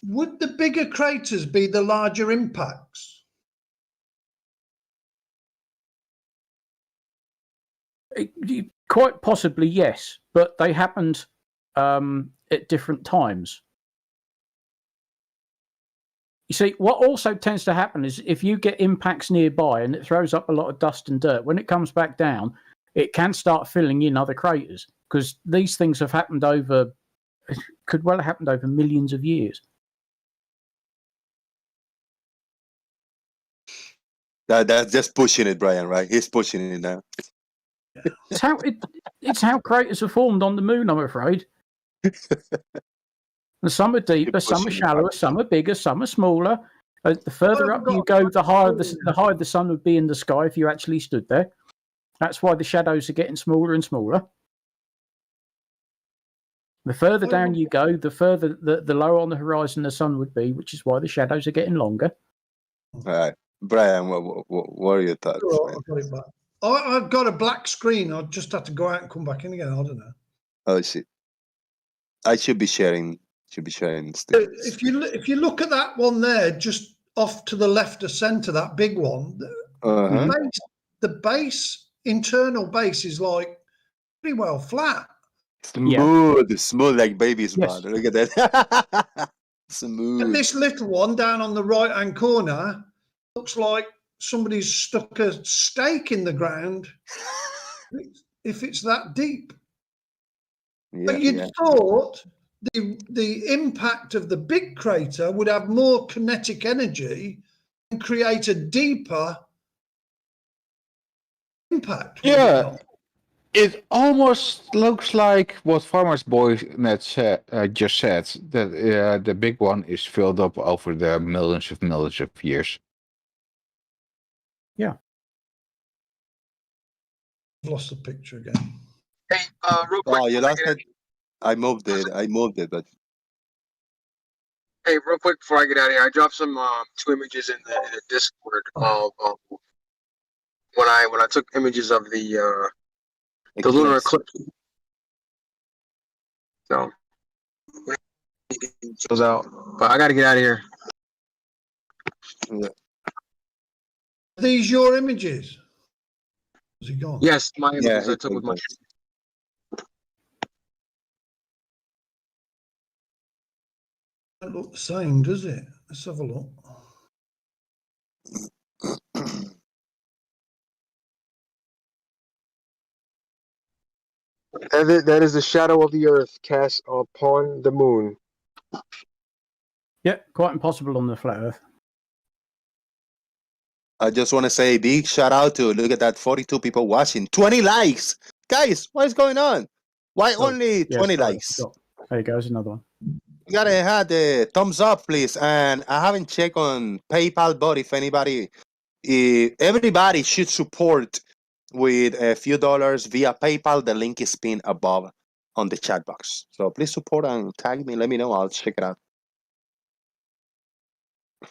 Would the bigger craters be the larger impacts? Quite possibly, yes, but they happened at different times. You see, what also tends to happen is if you get impacts nearby and it throws up a lot of dust and dirt, when it comes back down, it can start filling in other craters, because these things have happened could well have happened over millions of years. That's just pushing it, Brian, right? He's pushing it now. It's how craters are formed on the moon, I'm afraid. And some are deeper, some are shallower, some are bigger, some are smaller. The further up you go, the higher the sun would be in the sky if you actually stood there. That's why the shadows are getting smaller and smaller. The further down you go, the lower on the horizon the sun would be, which is why the shadows are getting longer. All right, Brian, what are your thoughts? I've got a black screen. I'll just have to go out and come back in again. I don't know. Oh shit! I should be sharing. If you look at that one there, just off to the left of center, that big one, the internal base is like pretty well flat. Smooth like baby's blood. Look at that. Smooth. And this little one down on the right-hand corner looks like somebody's stuck a stake in the ground. If it's that deep. But you'd thought the impact of the big crater would have more kinetic energy and create a deeper impact. Yeah. It almost looks like what Farmer's Boy just said, that the big one is filled up over the millions of years. Yeah. I've lost the picture again. Hey, real quick. Oh, you before I lost get- it? I moved it, but Hey, real quick before I get out of here, I dropped some 2 images in the Discord of when I took images of the lunar eclipse. So those out, but I got to get out of here. Yeah. Are these your images? Is he gone? Yes, my Yeah, images I he took with my. Don't look the same, does it? Let's have a look. That is the shadow of the Earth cast upon the moon. Yeah, quite impossible on the flat Earth. I just want to say big shout out to, look at that, 42 people watching, 20 likes. Guys, what is going on? Why Oh, only yeah, 20 sorry, I likes? forgot. There you go, there's another one. You gotta have the thumbs up, please. And I haven't checked on PayPal, but if anybody, everybody should support with a few dollars via PayPal. The link is pinned above on the chat box. So please support and tag me. Let me know. I'll check it out.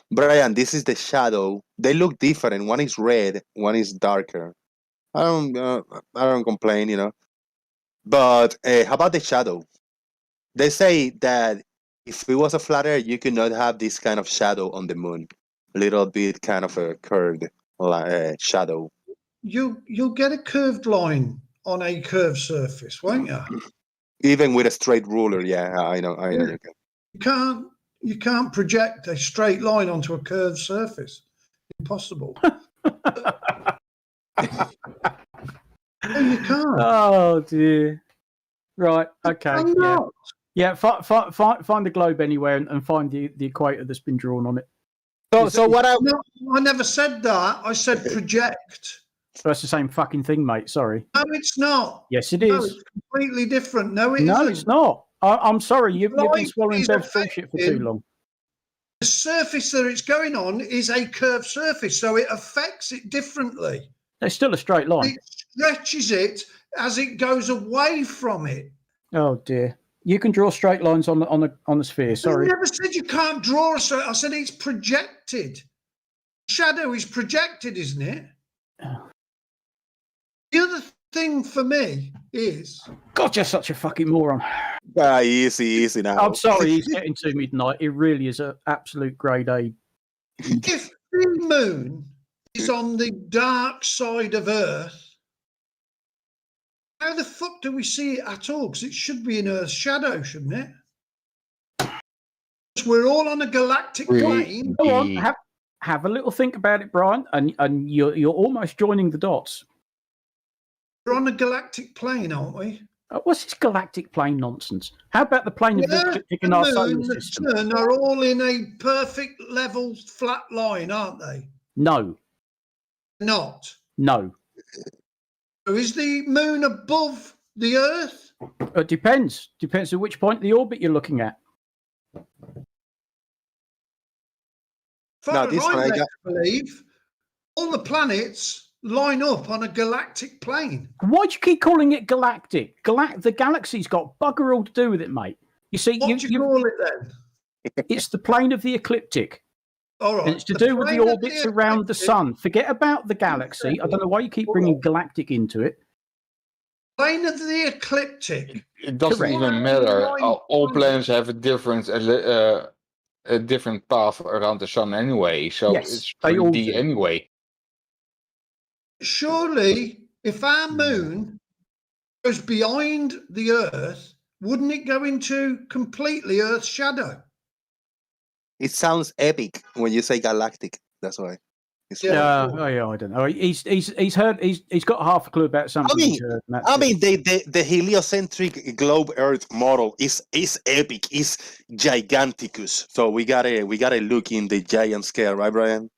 Brian, this is the shadow. They look different. One is red, one is darker. I don't complain, you know. But how about the shadow? They say that if it was a flat Earth, you could not have this kind of shadow on the moon. A little bit kind of a curved shadow. You'll get a curved line on a curved surface, won't you? Even with a straight ruler, yeah, I know. You can. You can't project a straight line onto a curved surface. Impossible. No, you can't. Oh dear. Right. Okay. I'm Yeah. not. Yeah. Find the globe anywhere and find the equator that's been drawn on it. So what I No, I never said that. I said project. That's the same fucking thing, mate. Sorry. No, it's not. Yes, it No, is. it's completely different. No, it No, isn't. it's not. I'm sorry. You've been Light swallowing is Bev's bullshit for too affecting- long. The surface that it's going on is a curved surface, so it affects it differently. It's still a straight line. It stretches it as it goes away from it. Oh dear. You can draw straight lines on the sphere. Sorry. I never said you can't draw a straight. I said it's projected. Shadow is projected, isn't it? Oh. The other thing for me is God, you're such a fucking moron. easy now. I'm sorry, he's getting to me tonight. It really is an absolute grade A. if the moon is on the dark side of Earth, how the fuck do we see it at all? Because it should be in Earth's shadow, shouldn't it? We're all on a galactic plane. Go on, have a little think about it, Brian, and you're almost joining the dots. We're on a galactic plane, aren't we? What's this galactic plane nonsense? How about the plane of the ecliptic in our solar The system? sun are all in a perfect level flat line, aren't they? No, Not. no. So is the moon above the Earth? It depends. Depends at which point of the orbit you're looking at. Far Now, as this I'm one I led got- to believe, all the planets line up on a galactic plane. Why do you keep calling it galactic? The galaxy's got bugger all to do with it, mate. You see, What do you call it then? it's the plane of the ecliptic. All right. And it's to do with the plane of orbits around the ecliptic- sun. Forget about the galaxy. I don't know why you keep bringing galactic into it. Plane of the ecliptic. It doesn't Correct. even matter. Line All one. planets have a different path around the sun anyway, so Yes, it's they all 3D do. anyway. Surely, if our moon goes behind the Earth, wouldn't it go into completely Earth's shadow? It sounds epic when you say galactic. That's why. It's Yeah. Yeah, I don't know. He's heard. He's got half a clue about something. I mean- he's heard, and that's I it. mean, the heliocentric globe Earth model is epic. It's giganticus. So we gotta look in the giant scale, right, Brian?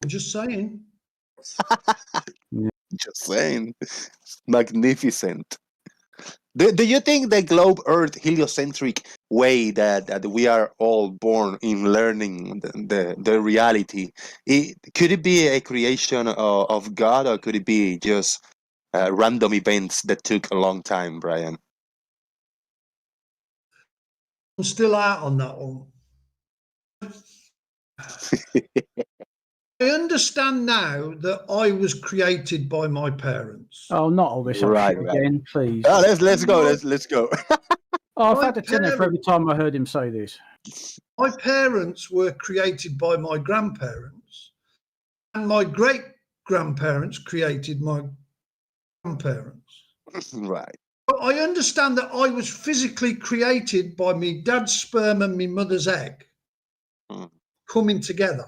I'm just saying. Just saying. Magnificent. Do you think the globe Earth heliocentric way that we are all born in learning the reality, could it be a creation of God, or could it be just random events that took a long time, Brian? I'm still out on that one. I understand now that I was created by my parents. Oh, not all this Right, shit again, please. Oh, let's go. Let's go. Oh, I've My had a tenner for every time I heard him say this. My parents were created by my grandparents, and my great grandparents created my grandparents. Right. But I understand that I was physically created by me dad's sperm and my mother's egg coming together.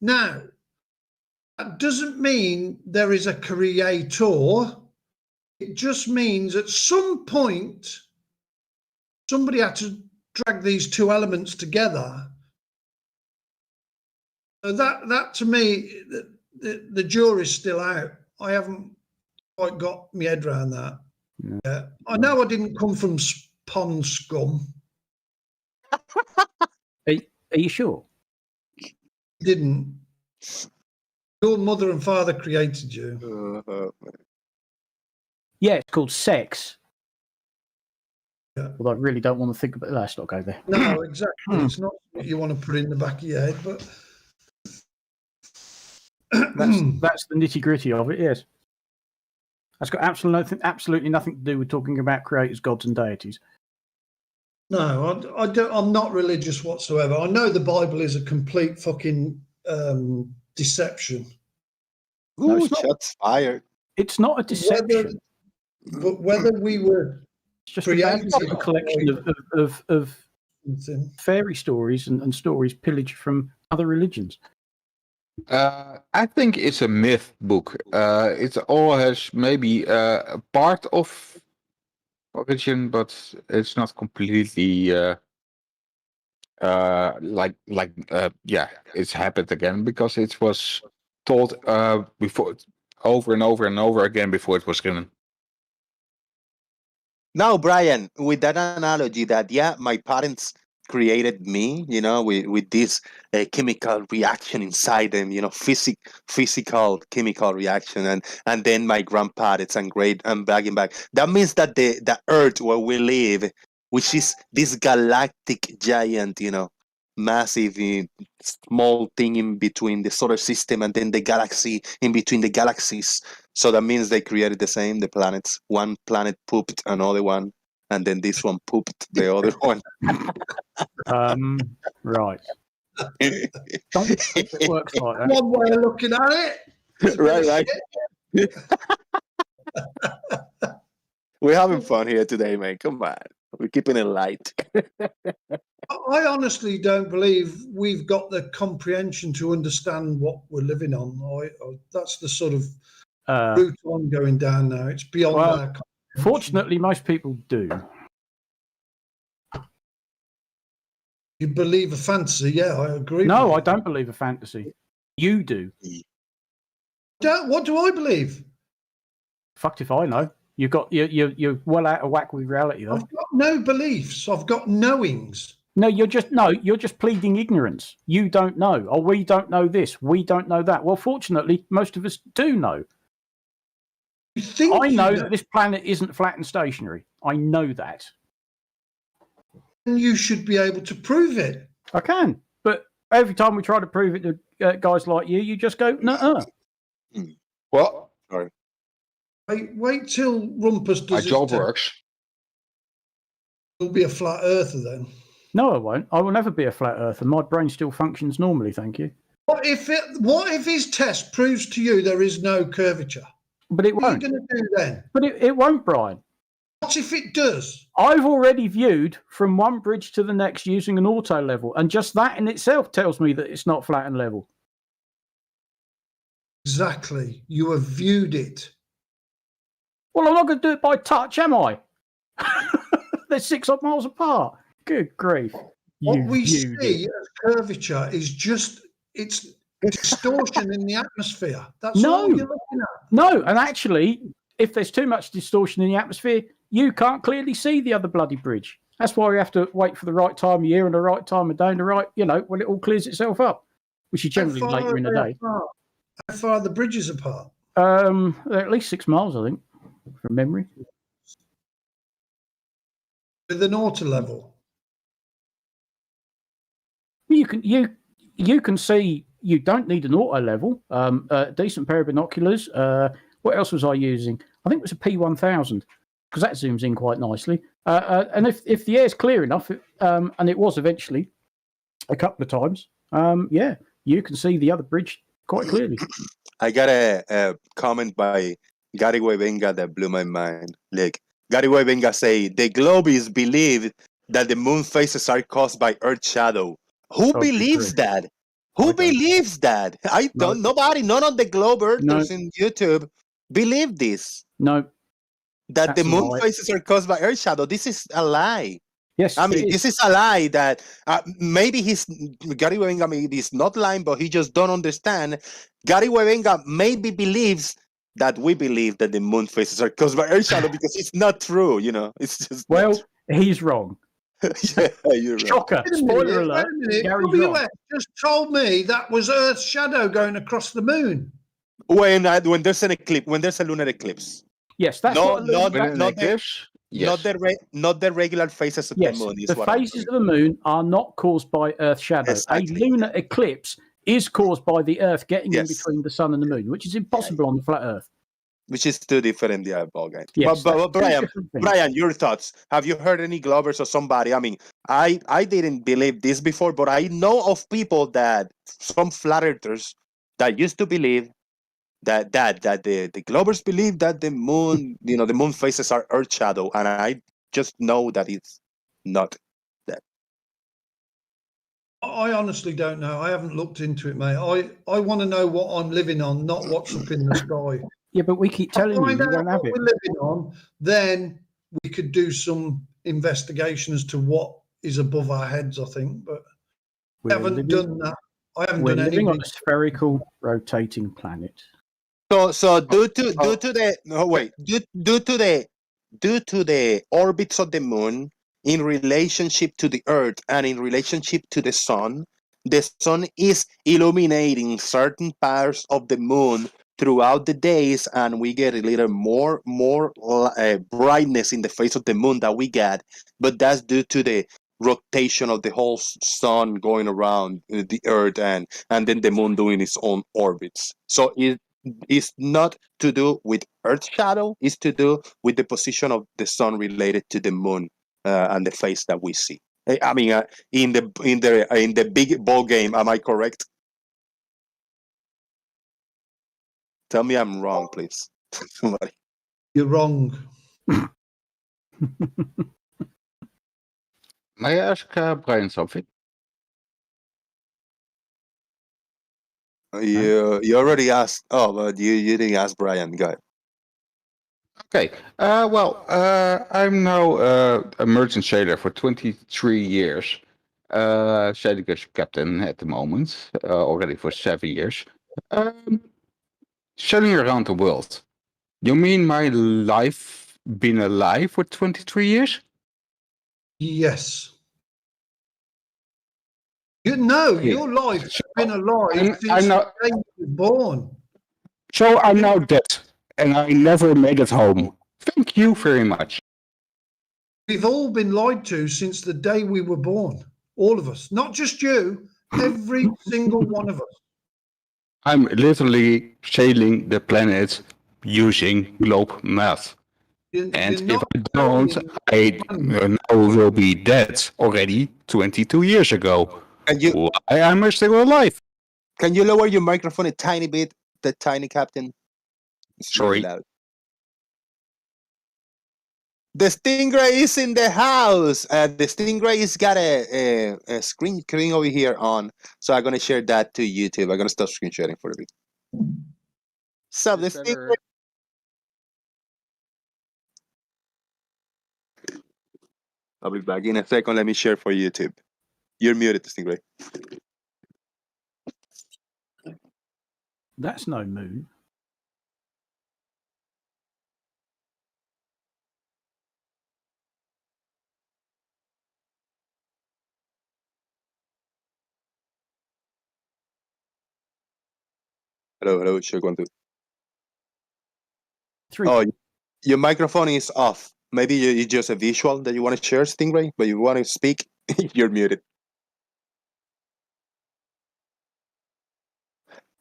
Now, that doesn't mean there is a creator. It just means at some point somebody had to drag these two elements together. That to me, the jury's still out. I haven't quite got my head around that. No. Yeah. I know I didn't come from pond scum. Are you sure? Didn't. Your mother and father created you. Yeah, it's called sex. Yeah. Well, I really don't want to think about it. Let's not go there. No, exactly. It's not what you want to put in the back of your head, but That's the nitty gritty of it. Yes, that's got absolutely nothing to do with talking about creators, gods, and deities. no, I don't. I'm not religious whatsoever. I know the Bible is a complete fucking deception. No, Ooh, it's not. shots fired. It's not a deception. But whether we were It's just created a collection of something. fairy stories and stories pillaged from other religions. I think it's a myth book. It all has maybe a part of origin, but it's not completely it's happened again because it was told before over and over and over again before it was written. Now, Brian, with that analogy that, my parents created me, with this chemical reaction inside them, physical chemical reaction, and then my grandparents and bragging back. That means that the Earth where we live, which is this galactic giant, massive small thing in between the solar system and then the galaxy in between the galaxies. So that means they created the planets. One planet pooped another one, and then this one pooped the other one. Right. Don't think it works like that. One way of looking at it. Right. We're having fun here today, man. Come on. We're keeping it light. I honestly don't believe we've got the comprehension to understand what we're living on. That's the sort of route I'm going down now. It's beyond our comprehension. Fortunately, most people do. You believe a fantasy? Yeah, I agree. No, I don't believe a fantasy. You do. What do I believe? Fucked if I know. You're well out of whack with reality, though. I've got no beliefs. I've got knowings. No, you're just pleading ignorance. You don't know. Oh, we don't know this. We don't know that. Well, fortunately, most of us do know. I know that this planet isn't flat and stationary. I know that. And you should be able to prove it. I can, but every time we try to prove it to guys like you just go, nuh-uh. Well, sorry. Wait till Rumpus does my his job test. works. You'll be a flat earther then. No, I won't. I will never be a flat earther. My brain still functions normally, thank you. What if his test proves to you there is no curvature? But it What are you won't. going to do then? But it won't, Brian. What if it does? I've already viewed from one bridge to the next using an auto level, and just that in itself tells me that it's not flat and level. Exactly. You have viewed it. Well, I'm not going to do it by touch, am I? They're 6 odd miles apart. Good grief. What we see as curvature is just it's distortion in the atmosphere. That's all you're looking at. No, and actually, if there's too much distortion in the atmosphere, you can't clearly see the other bloody bridge. That's why we have to wait for the right time of year and the right time of day and the right, when it all clears itself up, which is generally later in the day. How far are the bridges apart? They're at least 6 miles, I think, from memory. With an auto level? You can see. You don't need an auto level. A decent pair of binoculars. What else was I using? I think it was a P1000 because that zooms in quite nicely. And if the air's clear enough, and it was eventually a couple of times, you can see the other bridge quite clearly. I got a comment by Gary Webenga that blew my mind. Like, Gary Webenga say, the globies believe that the moon phases are caused by Earth shadow. Who believes that? Who believes that? I don't. Nobody. None of the globe earthers in YouTube believe this. No. That the moon phases are caused by Earth shadow. This is a lie. Yes, I mean, this is a lie that maybe Gary Webenga maybe is not lying, but he just don't understand. Gary Webenga maybe believes that we believe that the moon phases are caused by Earth shadow because it's not true. It's just he's wrong. Yeah, you're Shocker! right. Spoiler alert. WF just told me that was Earth's shadow going across the moon. When there's an eclipse, when there's a lunar eclipse. Yes, that's not an eclipse. Yes. Not the regular phases of the moon. The phases of the moon are not caused by Earth shadow. Exactly. A lunar eclipse is caused by the Earth getting in between the sun and the moon, which is impossible on the flat Earth. Which is two different ballgames. Yes, but Brian, your thoughts? Have you heard any Glovers or somebody? I mean, I didn't believe this before, but I know of people some flat earthers that used to believe that the Glovers believe that the moon, the moon phases are Earth shadow, and I just know that it's not that. I honestly don't know. I haven't looked into it, mate. I want to know what I'm living on, not what's up in the sky. Yeah, but we keep telling you don't have it. We're living on, then we could do some investigation as to what is above our heads, I think. But we haven't done that. I haven't done anything. We're living on a spherical rotating planet. So due to the orbits of the moon in relationship to the Earth and in relationship to the sun is illuminating certain parts of the moon throughout the days, and we get a little more brightness in the face of the moon that we get, but that's due to the rotation of the whole sun going around the Earth and then the moon doing its own orbits. So it is not to do with Earth shadow, it's to do with the position of the sun related to the moon and the phase that we see. I mean, in the big ball game, am I correct? Tell me I'm wrong, please. Somebody. You're wrong. May I ask Brian something? You already asked. Oh, but you didn't ask Brian. Go ahead. Okay. I'm now a merchant sailor for 23 years. Sailing as captain at the moment, already for 7 years. Sailing around the world. You mean my life been alive for 23 years? Yes. Your life's been alive since the day you were born. So I'm now dead, and I never made it home. Thank you very much. We've all been lied to since the day we were born. All of us. Not just you. Every single one of us. I'm literally sailing the planet using globe math. And if I don't, I now will be dead already 22 years ago. Why am I still alive? Can you lower your microphone a tiny bit, the tiny captain? It's Sorry. Really loud. The Stingray is in the house. The Stingray has got a screen over here on. So I'm going to share that to YouTube. I'm going to stop screen sharing for a bit. So the Stingray. I'll be back in a second. Let me share for YouTube. You're muted, Stingray. That's no moon. Hello. Check 1, 2. 3. Oh, your microphone is off. Maybe it's just a visual that you want to share, Stingray, but you want to speak, you're muted.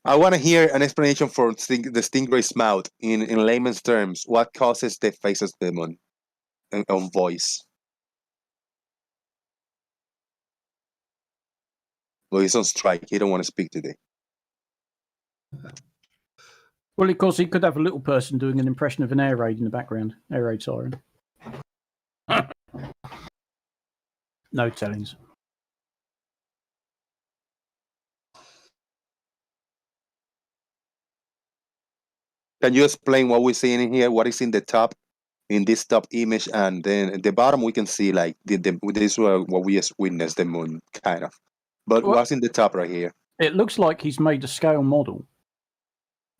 I want to hear an explanation for the Stingray's mouth in layman's terms. What causes the faces of the moon on voice? Well, he's on strike. He don't want to speak today. Well, of course, he could have a little person doing an impression of an air raid in the background. Air raid siren. No tellings. Can you explain what we're seeing in here? What is in the top, in this top image, and then at the bottom we can see like this what we witnessed the moon kind of. But what's in the top right here? It looks like he's made a scale model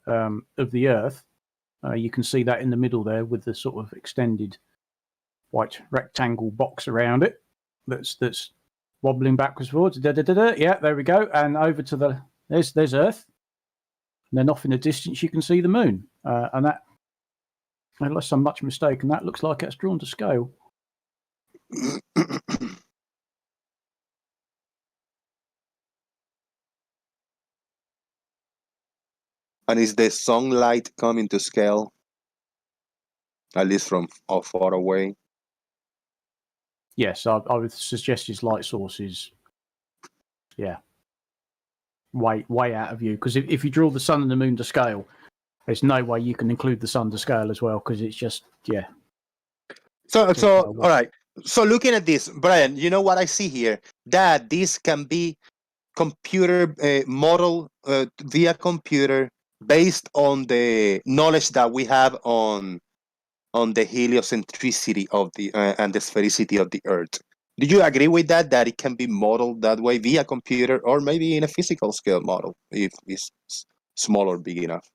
of the Earth. You can see that in the middle there with the sort of extended white rectangle box around it. That's wobbling backwards forwards. Yeah, there we go. And over to the there's Earth. And then off in the distance, you can see the moon. And that, unless I'm much mistaken, that looks like it's drawn to scale. And is the sunlight coming to scale? At least from far away? Yes, I would suggest his light source is, yeah, way out of view. Because if you draw the sun and the moon to scale, there's no way you can include the sun to scale as well, because it's just, yeah. So all right. So looking at this, Brian, you know what I see here? That this can be computer model via computer based on the knowledge that we have on the heliocentricity of the and the sphericity of the Earth. Do you agree with that? That it can be modeled that way via computer, or maybe in a physical scale model if it's small or big enough?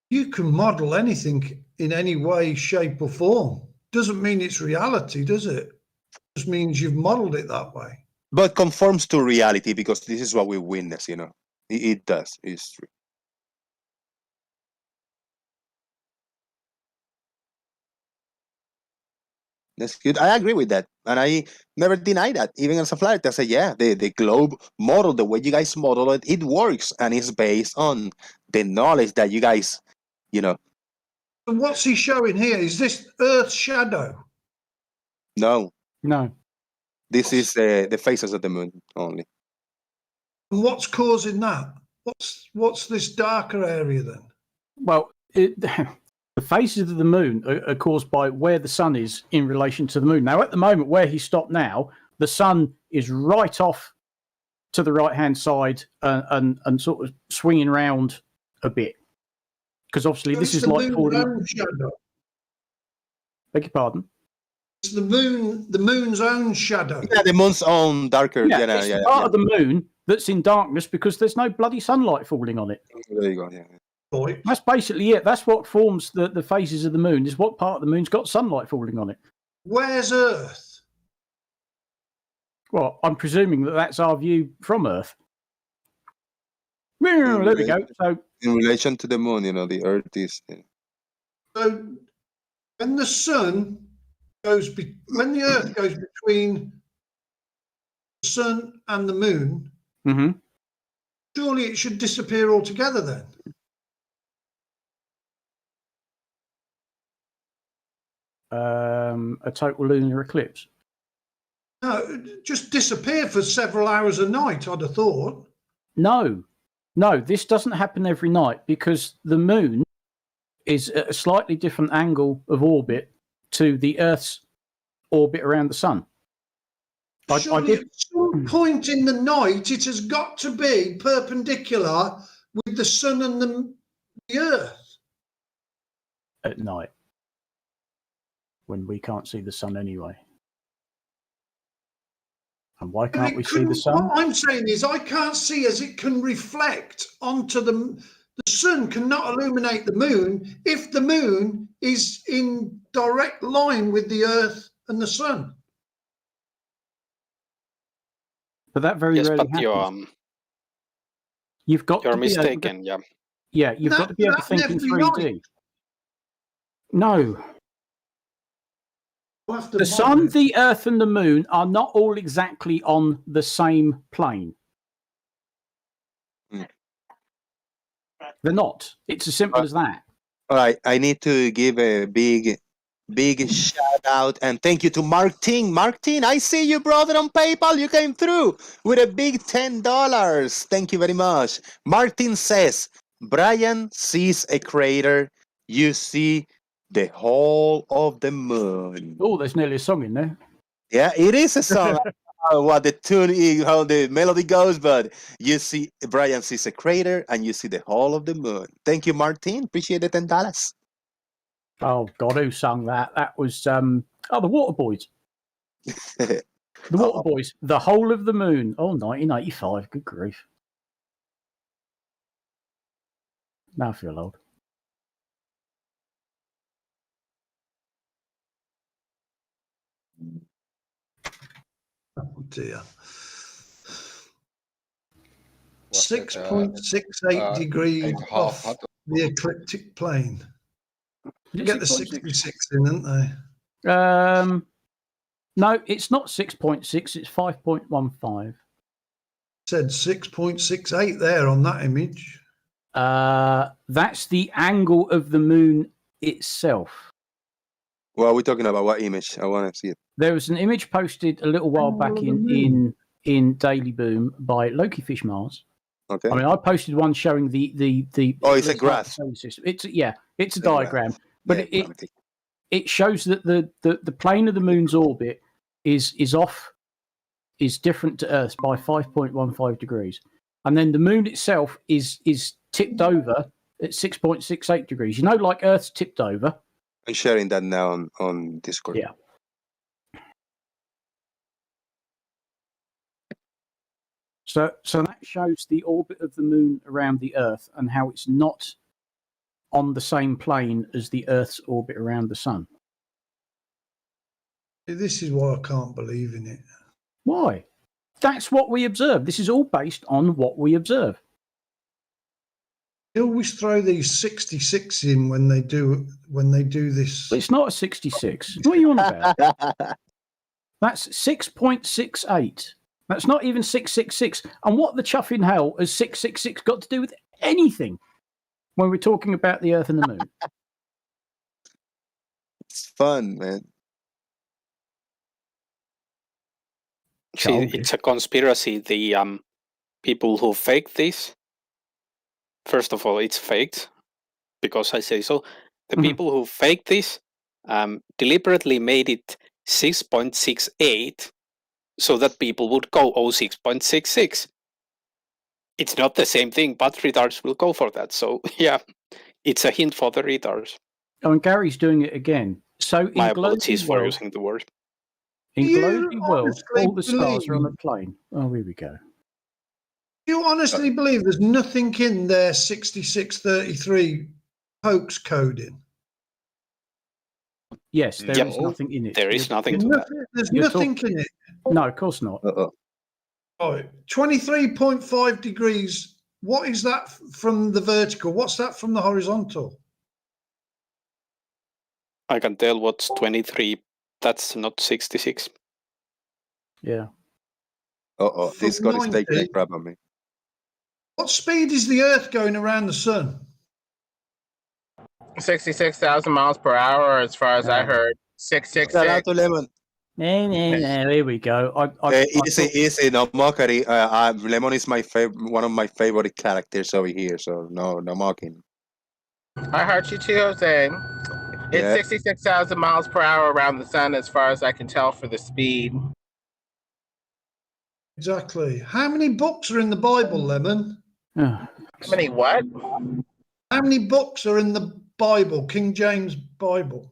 You can model anything in any way, shape, or form. Doesn't mean it's reality, does it? Just means you've modeled it that way. But conforms to reality because this is what we witness. You know, it does. It's true. That's good. I agree with that. And I never deny that. Even as a flight, I say, yeah, the globe model, the way you guys model it, it works. And it's based on the knowledge that you guys, you know. And what's he showing here? Is this Earth's shadow? No. This is the faces of the moon only. And what's causing that? What's this darker area then? Well, the faces of the moon are caused by where the sun is in relation to the moon. Now, at the moment, where he stopped now, the sun is right off to the right-hand side and sort of swinging round a bit. Because obviously So this it's is the like moon's own shadow. Beg your pardon? It's the moon's own shadow. Yeah, the moon's own darker. Yeah, it's part of the moon that's in darkness because there's no bloody sunlight falling on it. There you go. Yeah. Boy. That's basically it. That's what forms the phases of the moon, is what part of the moon's got sunlight falling on it. Where's Earth? Well, I'm presuming that's our view from Earth. There we go. So, in relation to the moon, you know, the Earth is. Yeah. So when the sun when the Earth goes between the sun and the moon, surely it should disappear altogether then. A total lunar eclipse. No, just disappear for several hours a night, I'd have thought. No, this doesn't happen every night because the moon is at a slightly different angle of orbit to the Earth's orbit around the sun. Surely at some point in the night, it has got to be perpendicular with the sun and the Earth. At night, when we can't see the sun anyway. And why can't we see the sun? What I'm saying is I can't see as it can reflect onto the sun cannot illuminate the moon if the moon is in direct line with the Earth and the sun. But that very rarely happens. You've got You're to be able to, mistaken. Yeah. yeah, you've got to be able to think in 3D. No. The sun, the earth, and the moon are not all exactly on the same plane. They're not. It's as simple as that. All right, I need to give a big shout out and thank you to Martin. Martin, I see you, brother, on PayPal. You came through with a big $10. Thank you very much. Martin says, Brian sees a crater. You see the whole of the moon. Oh, there's nearly a song in there. Yeah, it is a song. What the tune is, how the melody goes, but you see, Brian sees a crater and you see the whole of the moon. Thank you, Martin. Appreciate the $10. Oh God, who sung that? That was the Water Boys. The Water Boys. The whole of the moon. Oh, 1985. Good grief. Now I feel old. Oh dear. 6.68 degrees off the ecliptic plane. You get the 66 in, aren't they? No, it's not 6.6. It's 5.15. Said 6.68 there on that image. That's the angle of the moon itself. Well, we're talking about what image? I want to see it. There was an image posted a little while back in Daily Boom by Loki Fish Mars. Okay. I mean, I posted one showing the. Oh, it's a graph. It's a diagram, but it shows that the plane of the moon's orbit is different to Earth's by 5.15 degrees, and then the moon itself is tipped over at 6.68 degrees. You know, like Earth's tipped over. I'm sharing that now on Discord. Yeah. So that shows the orbit of the moon around the Earth and how it's not on the same plane as the Earth's orbit around the sun. This is why I can't believe in it. Why? That's what we observe. This is all based on what we observe. They always throw these 66 in when they do this. It's not a 66. What are you on about? That's 6.68. That's not even 666. And what the chuff in hell has 666 got to do with anything when we're talking about the Earth and the Moon? It's fun, man. See, it's a conspiracy. The people who fake this, first of all, it's faked because I say so. The people who fake this deliberately made it 6.68 so that people would go, 6.66. It's not the same thing, but retards will go for that. So, yeah, it's a hint for the retards. Oh, and Gary's doing it again. So, my apologies for using the word. In Global World, all the stars are on a plane. Oh, here we go. Do you honestly believe there's nothing in their 6633 hoax coding? Yes, there is nothing in it. There is nothing to that. There's nothing in it. No, of course not. Right, 23.5 degrees. What is that from the vertical? What's that from the horizontal? I can tell what's 23. That's not 66. Yeah. This got to take a grab on me. What speed is the Earth going around the sun? 66,000 miles per hour, as far as I heard. 666. Shout out to Lemon. No, here we go. Easy, no mockery. Lemon is one of my favorite characters over here, so no mocking. I heard you too, Jose. It's 66,000 miles per hour around the sun, as far as I can tell, for the speed. Exactly. How many books are in the Bible, Lemon? How many what? How many books are in the Bible, King James Bible?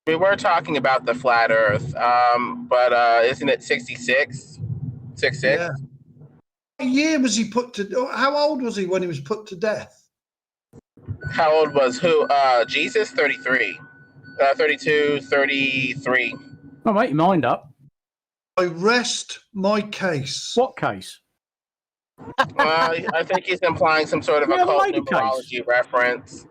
We were talking about the flat Earth, but isn't it 66? 66? Yeah. What year was he put to? How old was he when he was put to death? How old was who? Jesus? 33. 32, 33. Well, make your mind up. I rest my case. What case? I think he's implying some sort of We haven't occult made a case. numerology reference.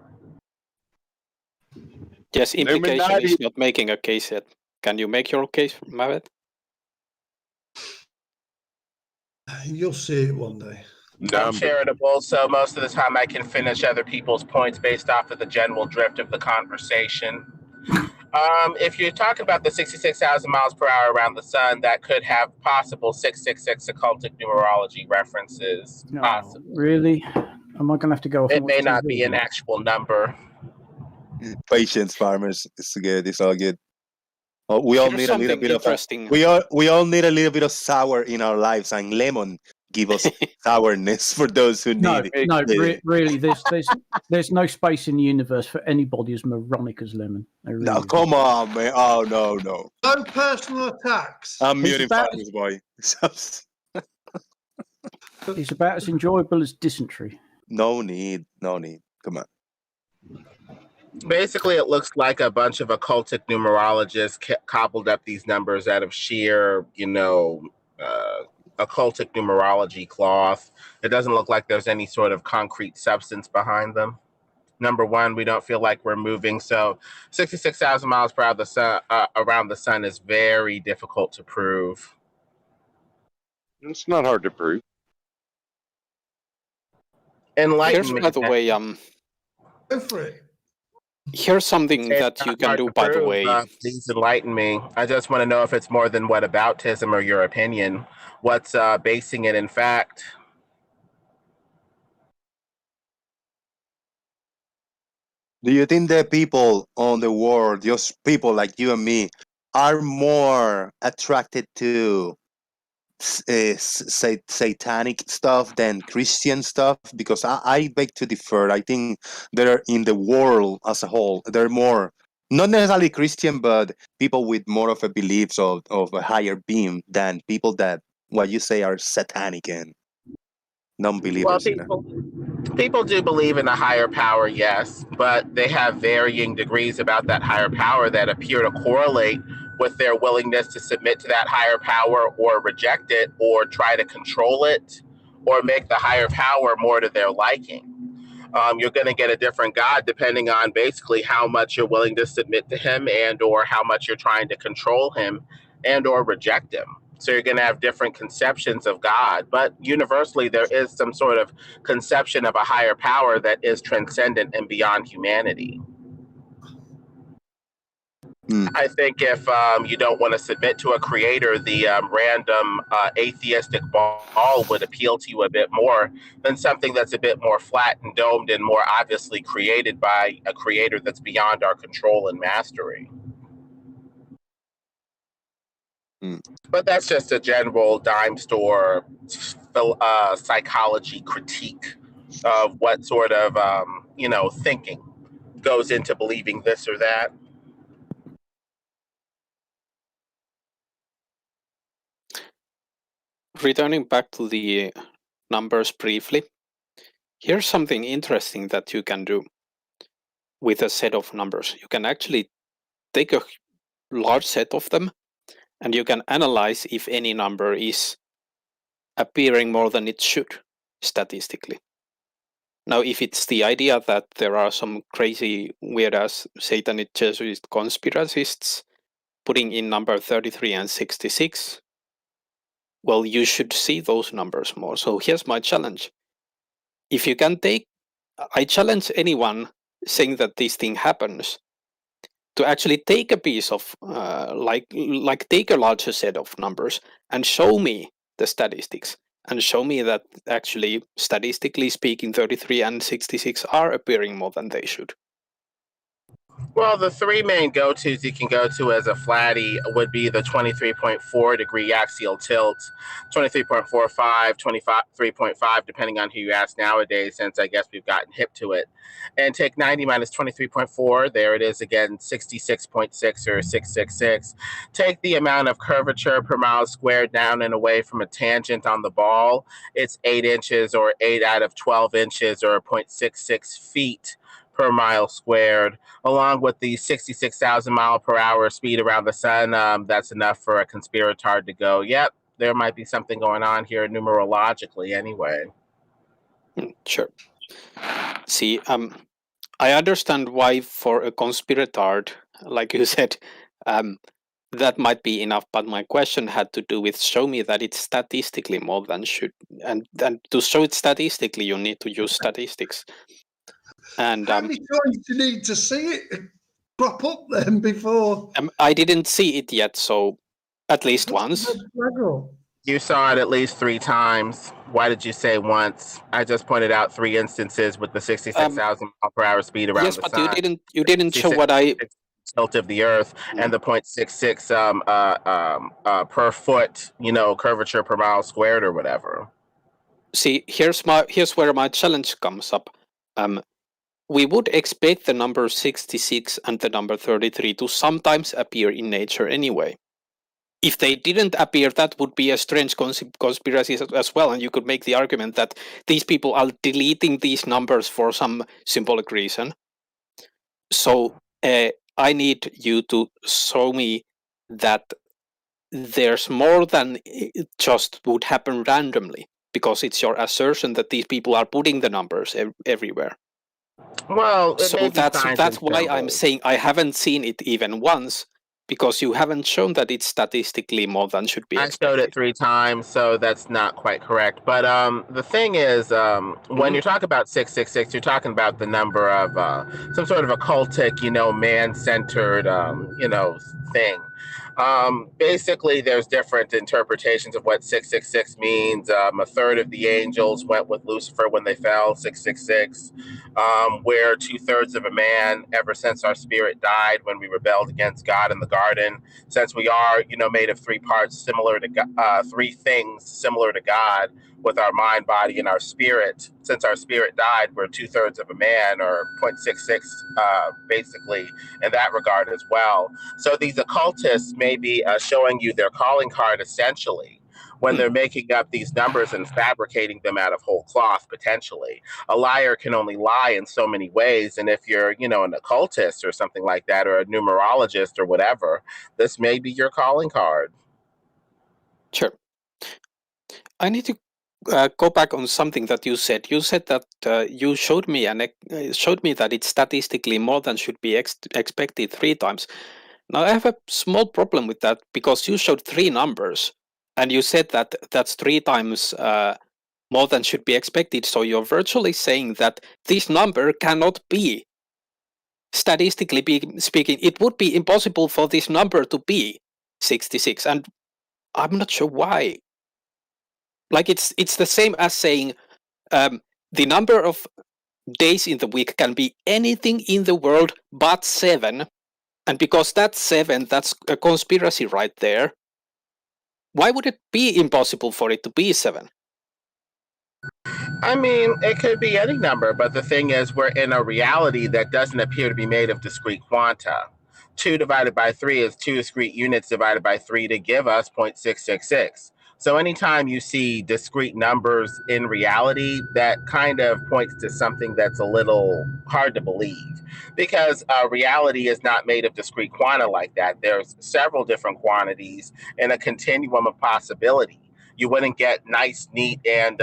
Yes, implication Illuminati. is not making a case yet. Can you make your case, Mavet? You'll see it one day. I'm charitable, so most of the time I can finish other people's points based off of the general drift of the conversation. If you're talking about the 66,000 miles per hour around the sun, that could have possible 666 occultic numerology references. Possible. Really? Am I going to have to go off? It and may watch not TV? be an actual number. Patience, farmers. It's good. It's all good. Oh, we all Here's need a little something bit interesting. we all need a little bit of sour in our lives, and lemon give us sourness for those who No, need it. no, Yeah. really, there's no space in the universe for anybody as moronic as Lemon. There really No, isn't. come on, man. Oh no. No personal attacks. I'm He's muting about- farmers, boy. It's about as enjoyable as dysentery. No need. Come on. Basically, it looks like a bunch of occultic numerologists cobbled up these numbers out of sheer, occultic numerology cloth. It doesn't look like there's any sort of concrete substance behind them. Number one, we don't feel like we're moving. So 66,000 miles per hour around the sun is very difficult to prove. It's not hard to prove. Enlighten me. Here's, by the way, Go for it. here's something It's that you not can hard do, to by the prove. way. Please enlighten me. I just want to know if it's more than whataboutism or your opinion. What's basing it in fact? Do you think that people on the world, just people like you and me, are more attracted to satanic stuff than Christian stuff? Because I beg to differ. I think they're in the world as a whole. They're more, not necessarily Christian, but people with more of a beliefs of a higher being than people that what you say are satanic and non-believers. Well, people do believe in a higher power, yes, but they have varying degrees about that higher power that appear to correlate with their willingness to submit to that higher power or reject it or try to control it or make the higher power more to their liking. You're going to get a different God depending on basically how much you're willing to submit to him and or how much you're trying to control him and or reject him. So you're going to have different conceptions of God, but universally there is some sort of conception of a higher power that is transcendent and beyond humanity. I think if you don't want to submit to a creator, the random atheistic ball would appeal to you a bit more than something that's a bit more flat and domed and more obviously created by a creator that's beyond our control and mastery. But that's just a general dime store psychology critique of what sort of, thinking goes into believing this or that. Returning back to the numbers briefly, here's something interesting that you can do with a set of numbers. You can actually take a large set of them and you can analyze if any number is appearing more than it should statistically. Now, if it's the idea that there are some crazy, weird-ass satanic Jesuit conspiracists putting in number 33 and 66, well, you should see those numbers more. So here's my challenge. If you can I challenge anyone saying that this thing happens to actually take a piece of, take a larger set of numbers and show me the statistics and show me that actually, statistically speaking, 33 and 66 are appearing more than they should. Well, the three main go-tos you can go to as a flatty would be the 23.4 degree axial tilt, 23.45, 23.5, depending on who you ask nowadays, since I guess we've gotten hip to it. And take 90 minus 23.4, there it is again, 66.6 or 666. Take the amount of curvature per mile squared down and away from a tangent on the ball. It's 8 inches or 8 out of 12 inches or 0.66 feet per mile squared, along with the 66,000 mile per hour speed around the sun. That's enough for a conspirator to go, yep, there might be something going on here numerologically anyway. Sure. See, I understand why for a conspirator, like you said, that might be enough. But my question had to do with show me that it's statistically more than should, and to show it statistically, you need to use statistics. And how many times do you need to see it crop up then before? I didn't see it yet, so at least once. You saw it at least 3 times. Why did you say once? I just pointed out 3 instances with the 66,000 mile per hour speed around yes, the but sun. you didn't show what I tilt of the Earth and the 0.66 per foot, curvature per mile squared or whatever. See, here's where my challenge comes up. We would expect the number 66 and the number 33 to sometimes appear in nature anyway. If they didn't appear, that would be a strange conspiracy as well, and you could make the argument that these people are deleting these numbers for some symbolic reason. So I need you to show me that there's more than it just would happen randomly, because it's your assertion that these people are putting the numbers everywhere. Well, so that's why I'm saying I haven't seen it even once, because you haven't shown that it's statistically more than should be expected. I showed it 3 times, so that's not quite correct. But the thing is, when you talk about 666, you're talking about the number of some sort of occultic, man-centered, thing. Basically, there's different interpretations of what 666 means. A third of the angels went with Lucifer when they fell, 666. We're 2/3 of a man ever since our spirit died when we rebelled against God in the garden. Since we are, made of 3 parts similar to 3 things similar to God with our mind, body, and our spirit. Since our spirit died, we're 2/3 of a man, or 0.66, basically, in that regard as well. So these occultists may be showing you their calling card essentially when they're making up these numbers and fabricating them out of whole cloth, potentially. A liar can only lie in so many ways. And if you're, an occultist or something like that, or a numerologist or whatever, this may be your calling card. Sure. I need to go back on something that you said. You said that you showed me that it's statistically more than should be expected 3 times. Now I have a small problem with that, because you showed 3 numbers, and you said that that's 3 times more than should be expected. So you're virtually saying that this number cannot be, statistically speaking, it would be impossible for this number to be 66, and I'm not sure why. Like it's the same as saying the number of days in the week can be anything in the world but 7, and because that's 7, that's a conspiracy right there. Why would it be impossible for it to be 7? I mean, it could be any number, but the thing is, we're in a reality that doesn't appear to be made of discrete quanta. 2 divided by 3 is 2 discrete units divided by 3 to give us 0.666. So anytime you see discrete numbers in reality, that kind of points to something that's a little hard to believe, because reality is not made of discrete quanta like that. There's several different quantities in a continuum of possibility. You wouldn't get nice, neat, and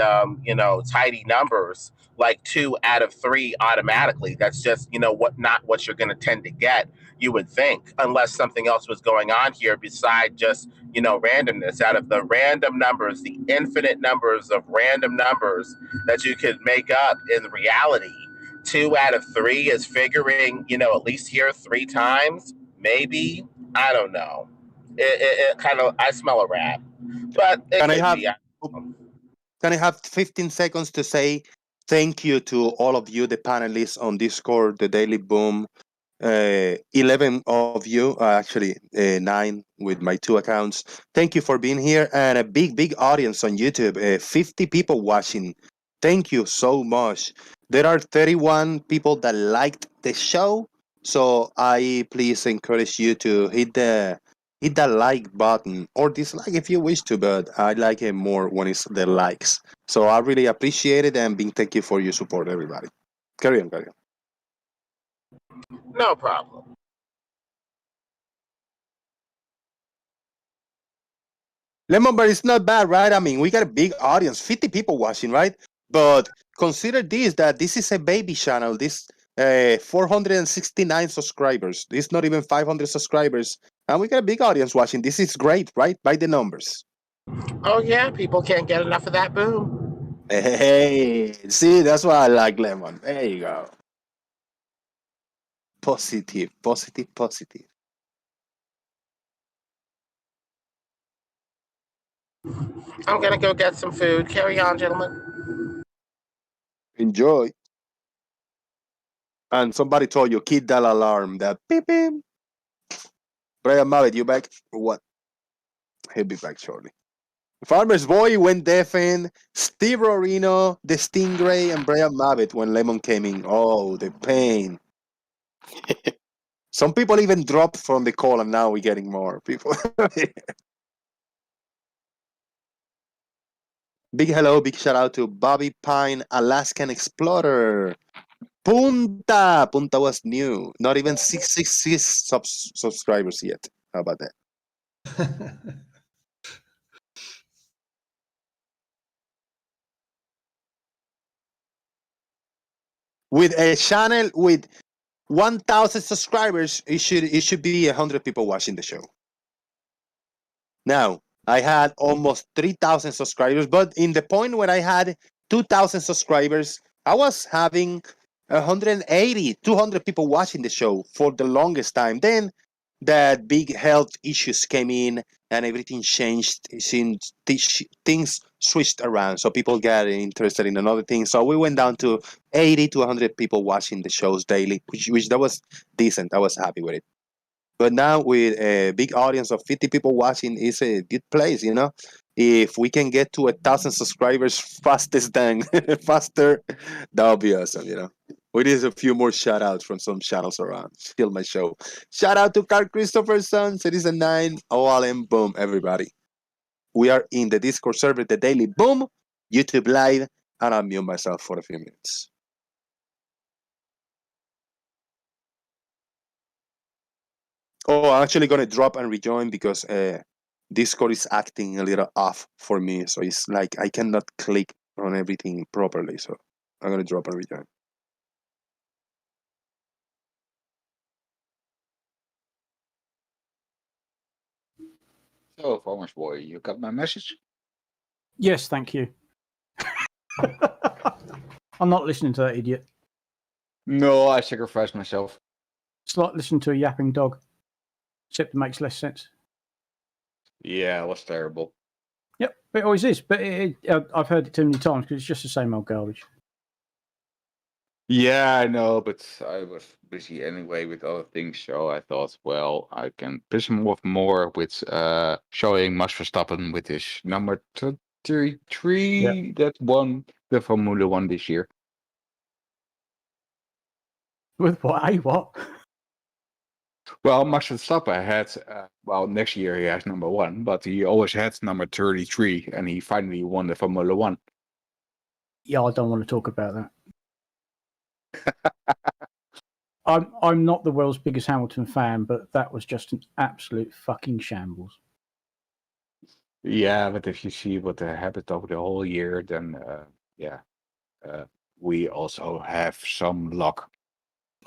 tidy numbers like 2 out of 3 automatically. That's just not what you're going to tend to get, you would think, unless something else was going on here beside just randomness. Out of the random numbers, the infinite numbers of random numbers that you could make up in reality, 2 out of 3 is figuring at least here 3 times, maybe. I don't know. It kind of, I smell a rat. But can I have 15 seconds to say thank you to all of you, the panelists on Discord, the Daily Boom, 11 of you, actually 9 with my 2 accounts. Thank you for being here, and a big audience on YouTube, 50 people watching. Thank you so much. There are 31 people that liked the show, so I please encourage you to hit that like button, or dislike if you wish to, but I like it more when it's the likes. So I really appreciate it, and thank you for your support, everybody. Carry on. No problem. Lemon, but it's not bad, right? I mean, we got a big audience, 50 people watching, right? But consider that this is a baby channel. This 469 subscribers. This not even 500 subscribers. And we got a big audience watching. This is great, right? By the numbers. Oh yeah, people can't get enough of that boom. Hey, see, that's why I like Lemon. There you go. Positive, positive, positive. I'm gonna go get some food. Carry on, gentlemen. Enjoy. And somebody told you, keep that alarm, that beep beep. Brian Mallet, you back? Or what? He'll be back shortly. Farmer's Boy went deafened. Steve Rorino, the Stingray, and Brian Mavitt when Lemon came in. Oh, the pain. Some people even dropped from the call, and now we're getting more people. Big hello, big shout out to Bobby Pine, Alaskan Explorer. Punta! Punta was new. Not even 666 subscribers yet. How about that? With a channel with 1,000 subscribers, it should be 100 people watching the show. Now, I had almost 3,000 subscribers, but in the point where I had 2,000 subscribers, I was having 180, 200 people watching the show for the longest time. Then that big health issues came in and everything changed since things switched around. So people got interested in another thing. So we went down to 80 to 100 people watching the shows daily, which that was decent. I was happy with it. But now with a big audience of 50 people watching, it's a good place, you know. If we can get to 1,000 subscribers faster, that would be awesome, you know. We need a few more shout outs from some channels around. Still my show. Shout out to Carl Christopherson, Citizen 9, OLM, boom, everybody. We are in the Discord server, the Daily Boom, YouTube Live, and I'll mute myself for a few minutes. Oh, I'm actually going to drop and rejoin because Discord is acting a little off for me. So it's like I cannot click on everything properly. So I'm going to drop and rejoin. So, Farmer's Boy, you got my message? Yes, thank you. I'm not listening to that idiot. No, I sacrificed myself. It's like listening to a yapping dog, except it makes less sense. Yeah, it was terrible. Yep, it always is. But I've heard it too many times because it's just the same old garbage. Yeah, I know, but I was busy anyway with other things, so I thought, well, I can piss him off more with showing Max Verstappen with his number 33 that won the Formula 1 this year. With what? What? Well, Max Verstappen had, next year he has number 1, but he always had number 33, and he finally won the Formula 1. Yeah, I don't want to talk about that. I'm not the world's biggest Hamilton fan, but that was just an absolute fucking shambles. Yeah, but if you see what happened over the whole year, then we also have some luck.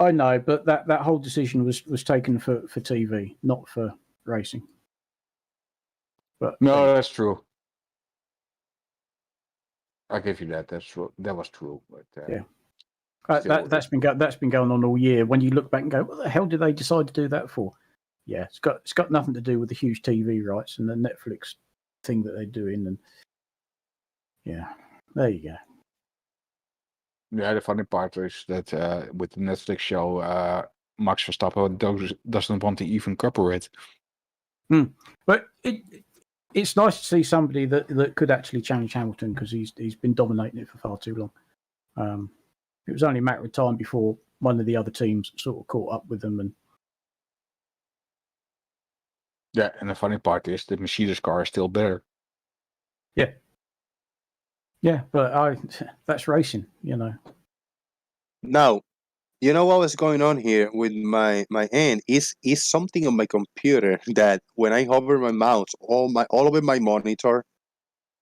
I know, but that whole decision was taken for TV, not for racing. But no, that's true. I'll give you that. That's true. That was true. But yeah. That's been going on all year. When you look back and go, what the hell did they decide to do that for? Yeah, it's got nothing to do with the huge TV rights and the Netflix thing that they're doing. And yeah, there you go. Yeah, the funny part is that with the Netflix show, Max Verstappen doesn't want to even cover it. But it's nice to see somebody that could actually challenge Hamilton because he's been dominating it for far too long. It was only a matter of time before one of the other teams sort of caught up with them. And yeah, and the funny part is the Mercedes car is still better. Yeah. Yeah, but that's racing, you know. Now, You know what was going on here with my hand is something on my computer that when I hover my mouse all over my monitor,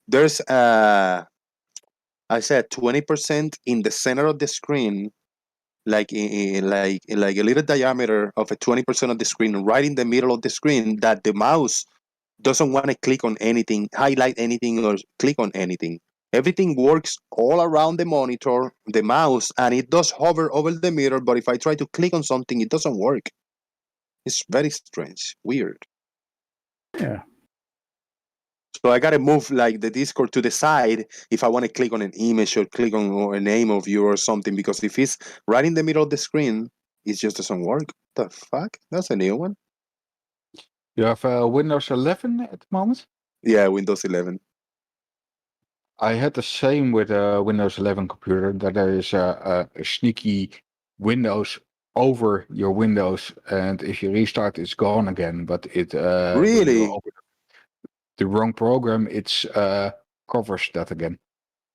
there's I said 20% in the center of the screen, like like a little diameter of a 20% of the screen, right in the middle of the screen, that the mouse doesn't want to click on anything, highlight anything, or click on anything. Everything works all around the monitor, the mouse, and it does hover over the mirror. But if I try to click on something, it doesn't work. It's very strange, weird. Yeah. So I gotta move like the Discord to the side if I want to click on an image or click on a name of you or something. Because if it's right in the middle of the screen, it just doesn't work. The fuck? That's a new one. You have Windows 11 at the moment? Yeah, Windows 11. I had the same with a Windows 11 computer, that there is a sneaky Windows over your Windows, and if you restart, it's gone again. But it when you Really? open the wrong program, it's covers that again.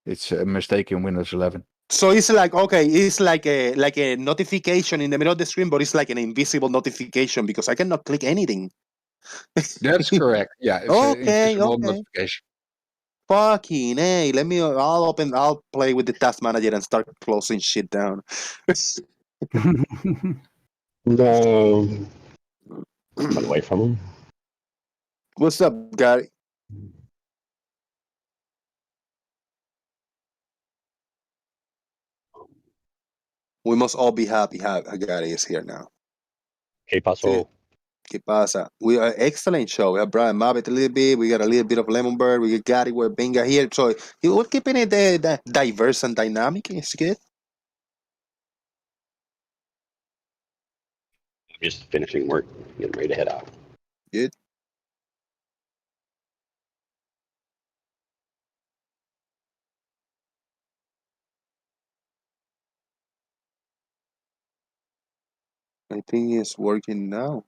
It's a mistake in Windows 11. So it's like, okay, it's like a notification in the middle of the screen, but it's like an invisible notification because I cannot click anything. That's correct. Yeah, it's an Okay, invisible okay. notification. Fucking hey, I'll play with the task manager and start closing shit down. No. Run away from him. What's up, Gary? We must all be happy Gary is here now. ¿Qué pasó? ¿Qué pasa? We are excellent show. We have Brian Mabbott a little bit. We got a little bit of Lemonbird. We got Gary with Binga here. So we're keeping it diverse and dynamic. It's good. I'm just finishing work, getting ready to head out. Good. I think it's working now.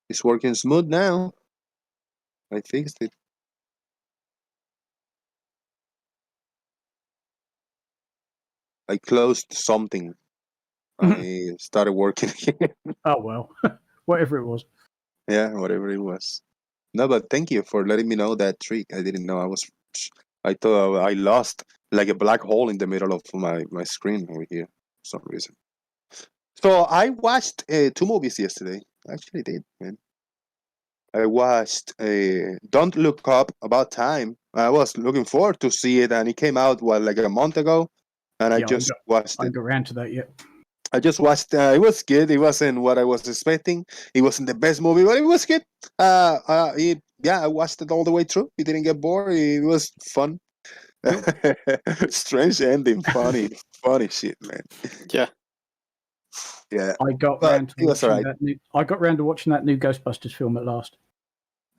It's working smooth now. I fixed it. I closed something. I started working again. Oh well, whatever it was. Yeah, whatever it was. No, but thank you for letting me know that trick. I didn't know. I thought I lost like a black hole in the middle of my screen over here for some reason. So I watched 2 movies yesterday. I actually did, man. I watched Don't Look Up, About Time. I was looking forward to see it, and it came out like a month ago, and I just watched I it. didn't go around to that yet. I just watched. It was good. It wasn't what I was expecting. It wasn't the best movie, but it was good. I watched it all the way through. It didn't get bored. It was fun. Strange ending, funny shit, man. Yeah. Yeah. I got But round to it was watching alright. that new. I got round to watching that new Ghostbusters film at last.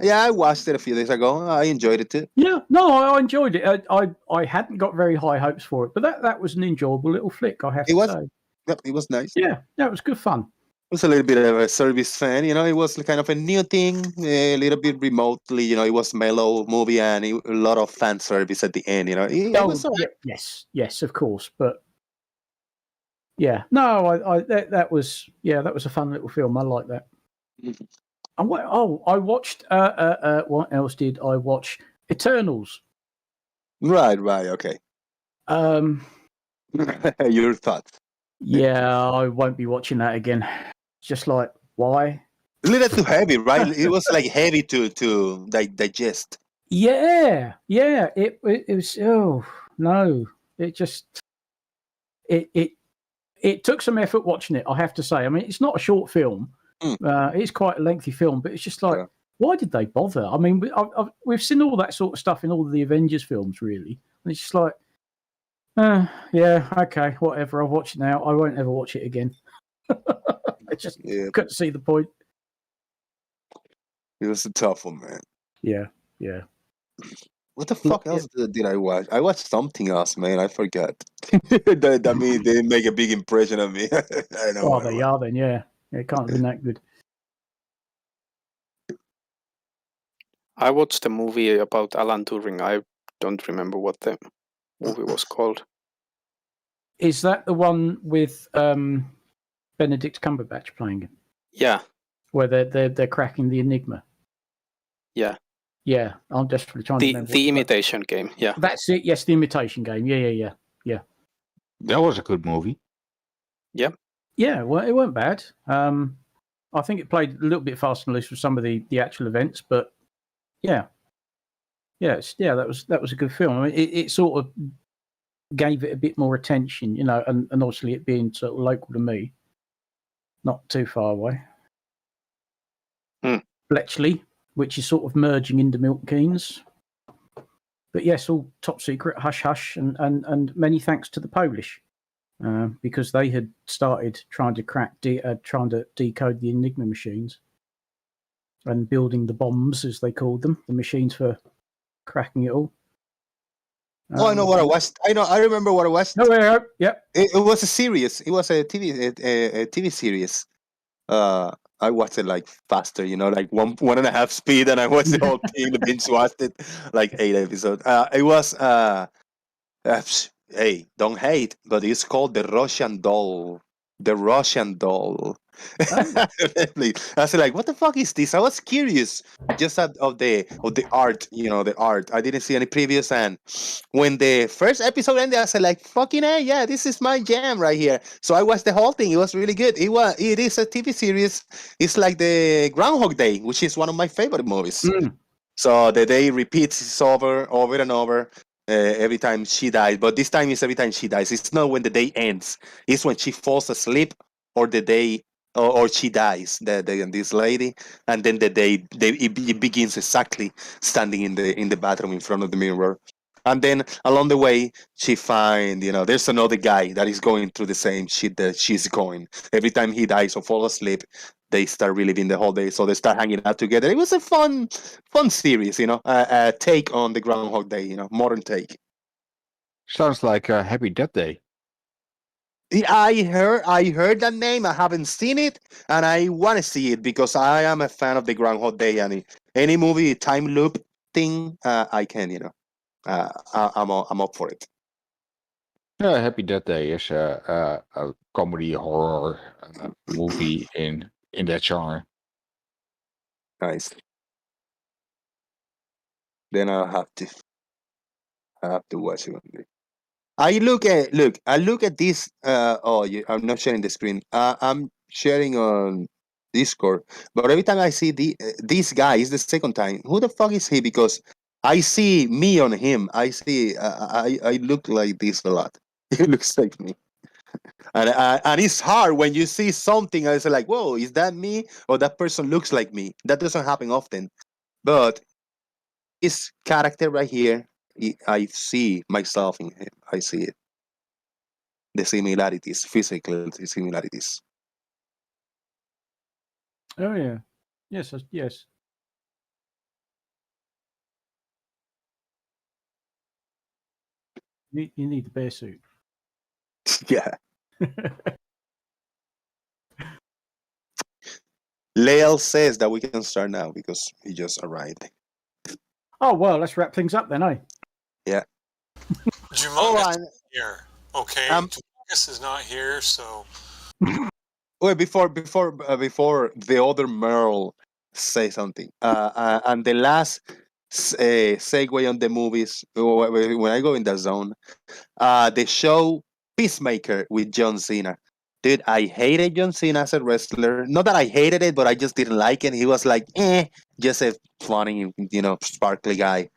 Yeah, I watched it a few days ago. I enjoyed it too. Yeah, no, I enjoyed it. I hadn't got very high hopes for it, but that was an enjoyable little flick, I have to say. Yep, it was nice. Yeah, it was good fun. I was a little bit of a service fan, it was kind of a new thing, a little bit remotely, it was mellow movie and a lot of fan service at the end, it was all right. Yes, of course, but yeah, no, that was a fun little film. I like that. I watched. What else did I watch? Eternals. Right, okay. Your thoughts? Yeah, I won't be watching that again. Just like, why? A little too heavy, right? It was like heavy to digest. Yeah. It was. Oh no! It just it took some effort watching it. I have to say. I mean, it's not a short film. It's quite a lengthy film, but it's just like, why did they bother? I mean, we've seen all that sort of stuff in all of the Avengers films, really, and it's just like, yeah, okay, whatever. I'll watch it now. I won't ever watch it again. I just couldn't see the point. It was a tough one, man. Yeah. What the fuck else did I watch? I watched something else, man. I forgot. that means they didn't make a big impression on me. I know. Oh, they are then, yeah. It can't have been that good. I watched a movie about Alan Turing. I don't remember what the movie was called. Is that the one with Benedict Cumberbatch playing it? Yeah. Where they're cracking the Enigma. Yeah. Yeah, I'm desperately trying to remember. The imitation game. Yeah. That's it. Yes, the imitation game. Yeah. That was a good movie. Yeah. Yeah, well, it weren't bad. I think it played a little bit fast and loose with some of the actual events, but yeah, that was a good film. I mean, it sort of gave it a bit more attention, you know, and obviously it being sort of local to me, not too far away. Bletchley, which is sort of merging into Milton Keynes. But yes, all top secret, hush hush, and many thanks to the Polish. Because they had started trying to trying to decode the Enigma machines and building the bombs, as they called them, the machines for cracking it all. I know what I watched. I remember what I watched. No, yeah. It was a series. It was a TV series. I watched it like faster, like 1.5 speed, and I watched the whole thing. The binge watched it like 8 episodes. It was hey, don't hate, but it's called the Russian Doll. The Russian Doll. I was like, what the fuck is this? I was curious just of the art, the art. I didn't see any previews, and when the first episode ended, I said like, fucking hey, yeah, this is my jam right here. So I watched the whole thing. It was really good. It is a TV series. It's like the Groundhog Day, which is one of my favorite movies. So the day repeats over and over. Every time she dies, but this time it's every time she dies. It's not when the day ends. It's when she falls asleep, or the day, or she dies. This lady, and then it begins exactly standing in the bathroom in front of the mirror, and then along the way she find there's another guy that is going through the same shit that she's going. Every time he dies or falls asleep, they start reliving the whole day, so they start hanging out together. It was a fun series, a take on the Groundhog Day, modern take. Sounds like a Happy Death Day. I heard that name. I haven't seen it, and I want to see it because I am a fan of the Groundhog Day. And any movie time loop thing, I can, I'm up for it. Yeah, Happy Death Day is a comedy horror movie in that genre. Nice. Then I have to watch it one day. I look at this. I'm not sharing the screen. I'm sharing on Discord. But every time I see this guy, is the second time. Who the fuck is he? Because I see me on him. I see. I look like this a lot. He looks like me. And it's hard when you see something and it's like, whoa, is that me? Or that person looks like me. That doesn't happen often. But this character right here, I see myself in him. I see it. The similarities, physical similarities. Oh yeah, yes. You need the bear suit. Yeah. Lael says that we can start now because he just arrived. Oh well, let's wrap things up then, eh? Yeah. Humongous here. Okay. Humongous is not here, so. Wait, before the other Merle say something. And the last segue on the movies, when I go in the zone, the show Peacemaker with John Cena. Dude, I hated John Cena as a wrestler. Not that I hated it, but I just didn't like it. He was like, just a funny, sparkly guy.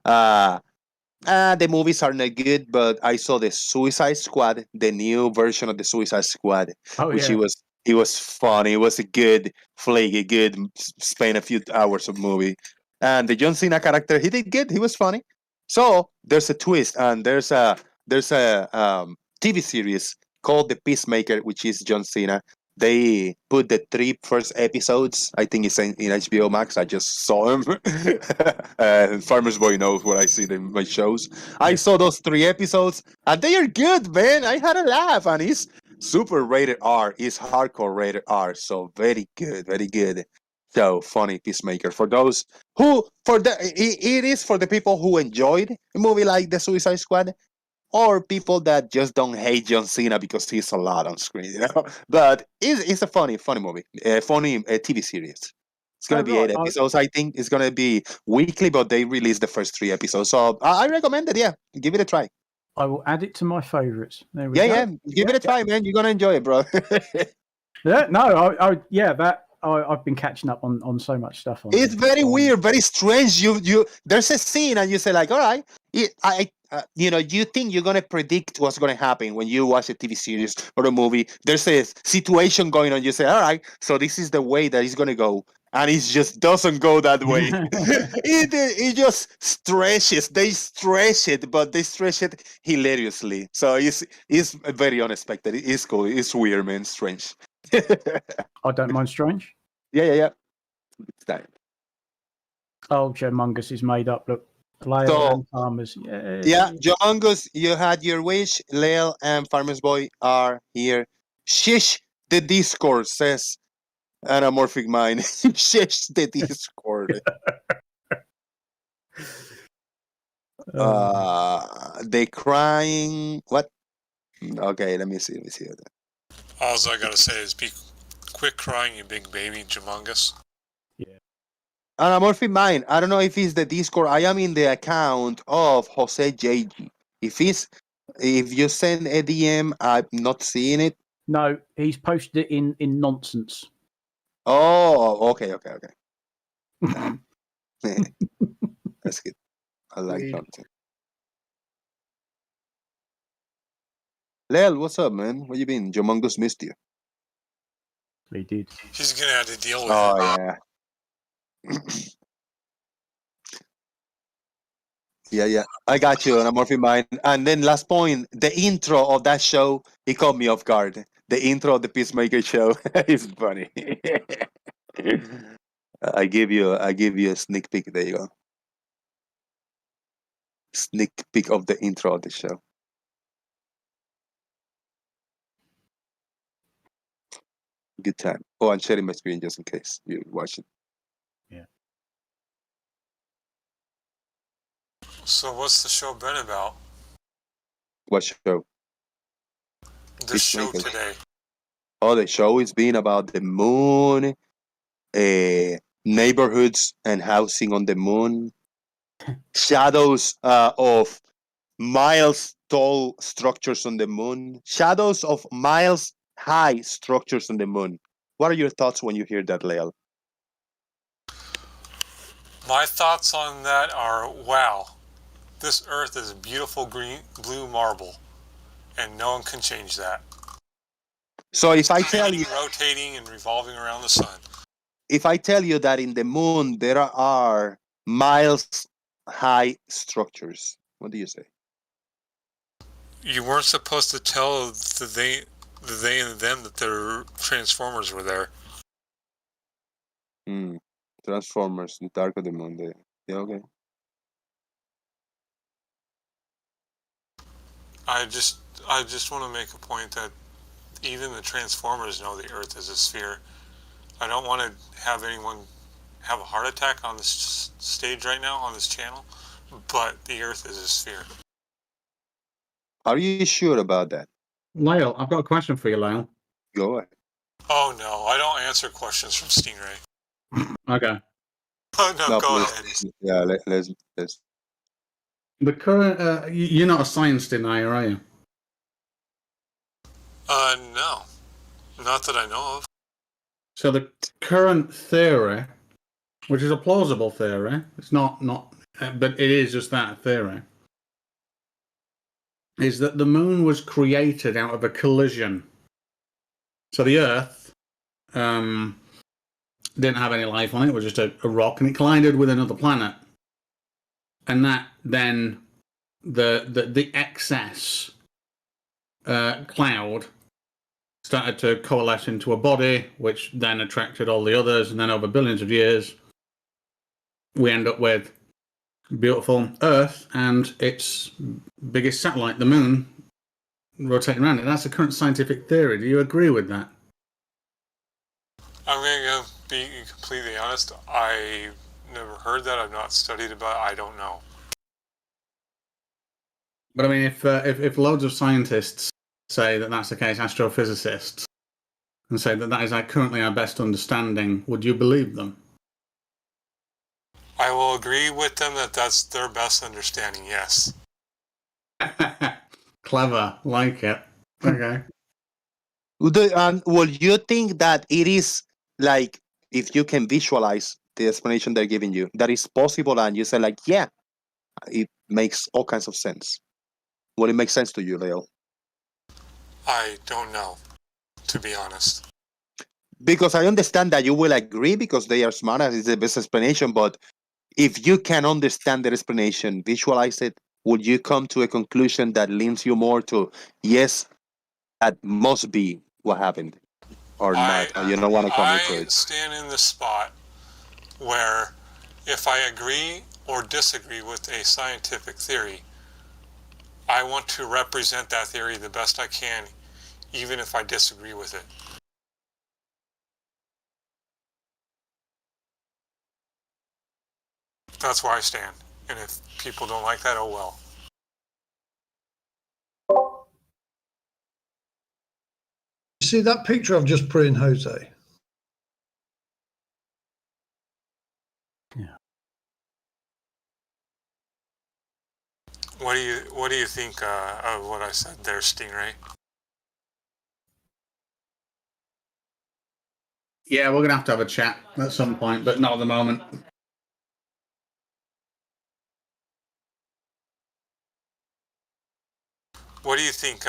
The movies are not good, but I saw the Suicide Squad, the new version of the Suicide Squad, which it was funny. It was a good flick, a good spend a few hours of movie. And the John Cena character, he did good. He was funny. So there's a twist, and there's a TV series called The Peacemaker, which is John Cena. They put the 3 first episodes. I think it's in HBO Max. I just saw them. Farmer's Boy knows what I see in my shows. I saw those 3 episodes, and they are good, man. I had a laugh, and it's super rated R. It's hardcore rated R. So very good, very good. So funny, Peacemaker. For those who, it is for the people who enjoyed a movie like The Suicide Squad. or people that just don't hate John Cena because he's a lot on screen, you know. But it's a funny movie, funny TV series. It's gonna be 8 episodes. I think it's gonna be weekly, but they released the first 3 episodes, so I recommend it. Yeah, give it a try. I will add it to my favorites. There we go. Yeah, give it a try, man. You're gonna enjoy it, bro. I've been catching up on so much stuff. It's very weird, very strange. You there's a scene and you say like, all right, you think you're gonna predict what's gonna happen when you watch a TV series or a movie. There's a situation going on. You say, all right, so this is the way that it's gonna go, and it just doesn't go that way. it just stretches. They stretch it, but they stretch it hilariously. So it's very unexpected. It's cool. It's weird, man. Strange. I don't mind strange. Yeah. It's time. Oh, Jomungus is made up. Look, Lael and Farmers. Yeah, Jomungus, you had your wish. Lael and Farmers Boy are here. Shish the Discord, says Anamorphic Mind. Shish the Discord. They crying. What? Okay, let me see. All I gotta say is quit crying, you big baby, Jumungus. Yeah. Anamorphic Mind. I don't know if it's the Discord. I am in the account of Jose JG. If you send a DM, I'm not seeing it. No, he's posted it in nonsense. Oh, okay. That's good. I like content. Lel, what's up, man? Where you been? Jomungus missed you. He did. He's gonna have to deal with it. Oh, yeah. Yeah. I got you, Anamorphic Mind. And then last point, the intro of that show, it caught me off guard. The intro of the Peacemaker show is funny. I give you a sneak peek. There you go. Sneak peek of the intro of the show. Good time. Oh, I'm sharing my screen just in case you're watching. Yeah. So what's the show been about? What show? This show today. Oh, the show is being about the moon, neighborhoods and housing on the moon, shadows of miles tall structures on the moon, shadows of miles high structures on the moon. What are your thoughts when you hear that, Lael? My thoughts on that are, wow, this Earth is a beautiful blue marble, and no one can change that. So if I tell you, rotating and revolving around the sun. If I tell you that in the moon there are miles high structures, what do you say? You weren't supposed to tell the they and them that their transformers were there. Transformers, the dark of the moon. Yeah, okay. I just want to make a point that even the Transformers know the Earth is a sphere. I don't want to have anyone have a heart attack on this stage right now on this channel, but the Earth is a sphere. Are you sure about that? Lael, I've got a question for you, Lael. Go ahead. Oh no, I don't answer questions from Stingray. Okay. No, go ahead. Yeah, let's. The current, you're not a science denier, are you? No, not that I know of. So the current theory, which is a plausible theory, it's not, but it is just that theory, is that the moon was created out of a collision. So the Earth didn't have any life on it; it was just a rock, and it collided with another planet, and that then the excess cloud started to coalesce into a body, which then attracted all the others, and then over billions of years, we end up with beautiful Earth and its biggest satellite, the Moon, rotating around it. That's the current scientific theory. Do you agree with that? I'm going to be completely honest. I've never heard that. I've not studied about it. I don't know. But I mean, if loads of scientists say that that's the case, astrophysicists, and say that that is currently our best understanding, would you believe them? I will agree with them that that's their best understanding, yes. Clever, like it. Okay. Well, you think that it is like, if you can visualize the explanation they're giving you, that is possible, and you say like, yeah, it makes all kinds of sense. Well, it makes sense to you, Leo? I don't know, to be honest. Because I understand that you will agree because they are smart and it's the best explanation, but if you can understand their explanation, visualize it, would you come to a conclusion that leans you more to, yes, that must be what happened, or not? Or you don't want to comment to I it? stand in the spot where if I agree or disagree with a scientific theory, I want to represent that theory the best I can, even if I disagree with it. That's where I stand. And if people don't like that, oh well. You see that picture I've just put in, Jose? What do you think of what I said there, Stingray? Yeah, we're going to have a chat at some point, but not at the moment. What do you think,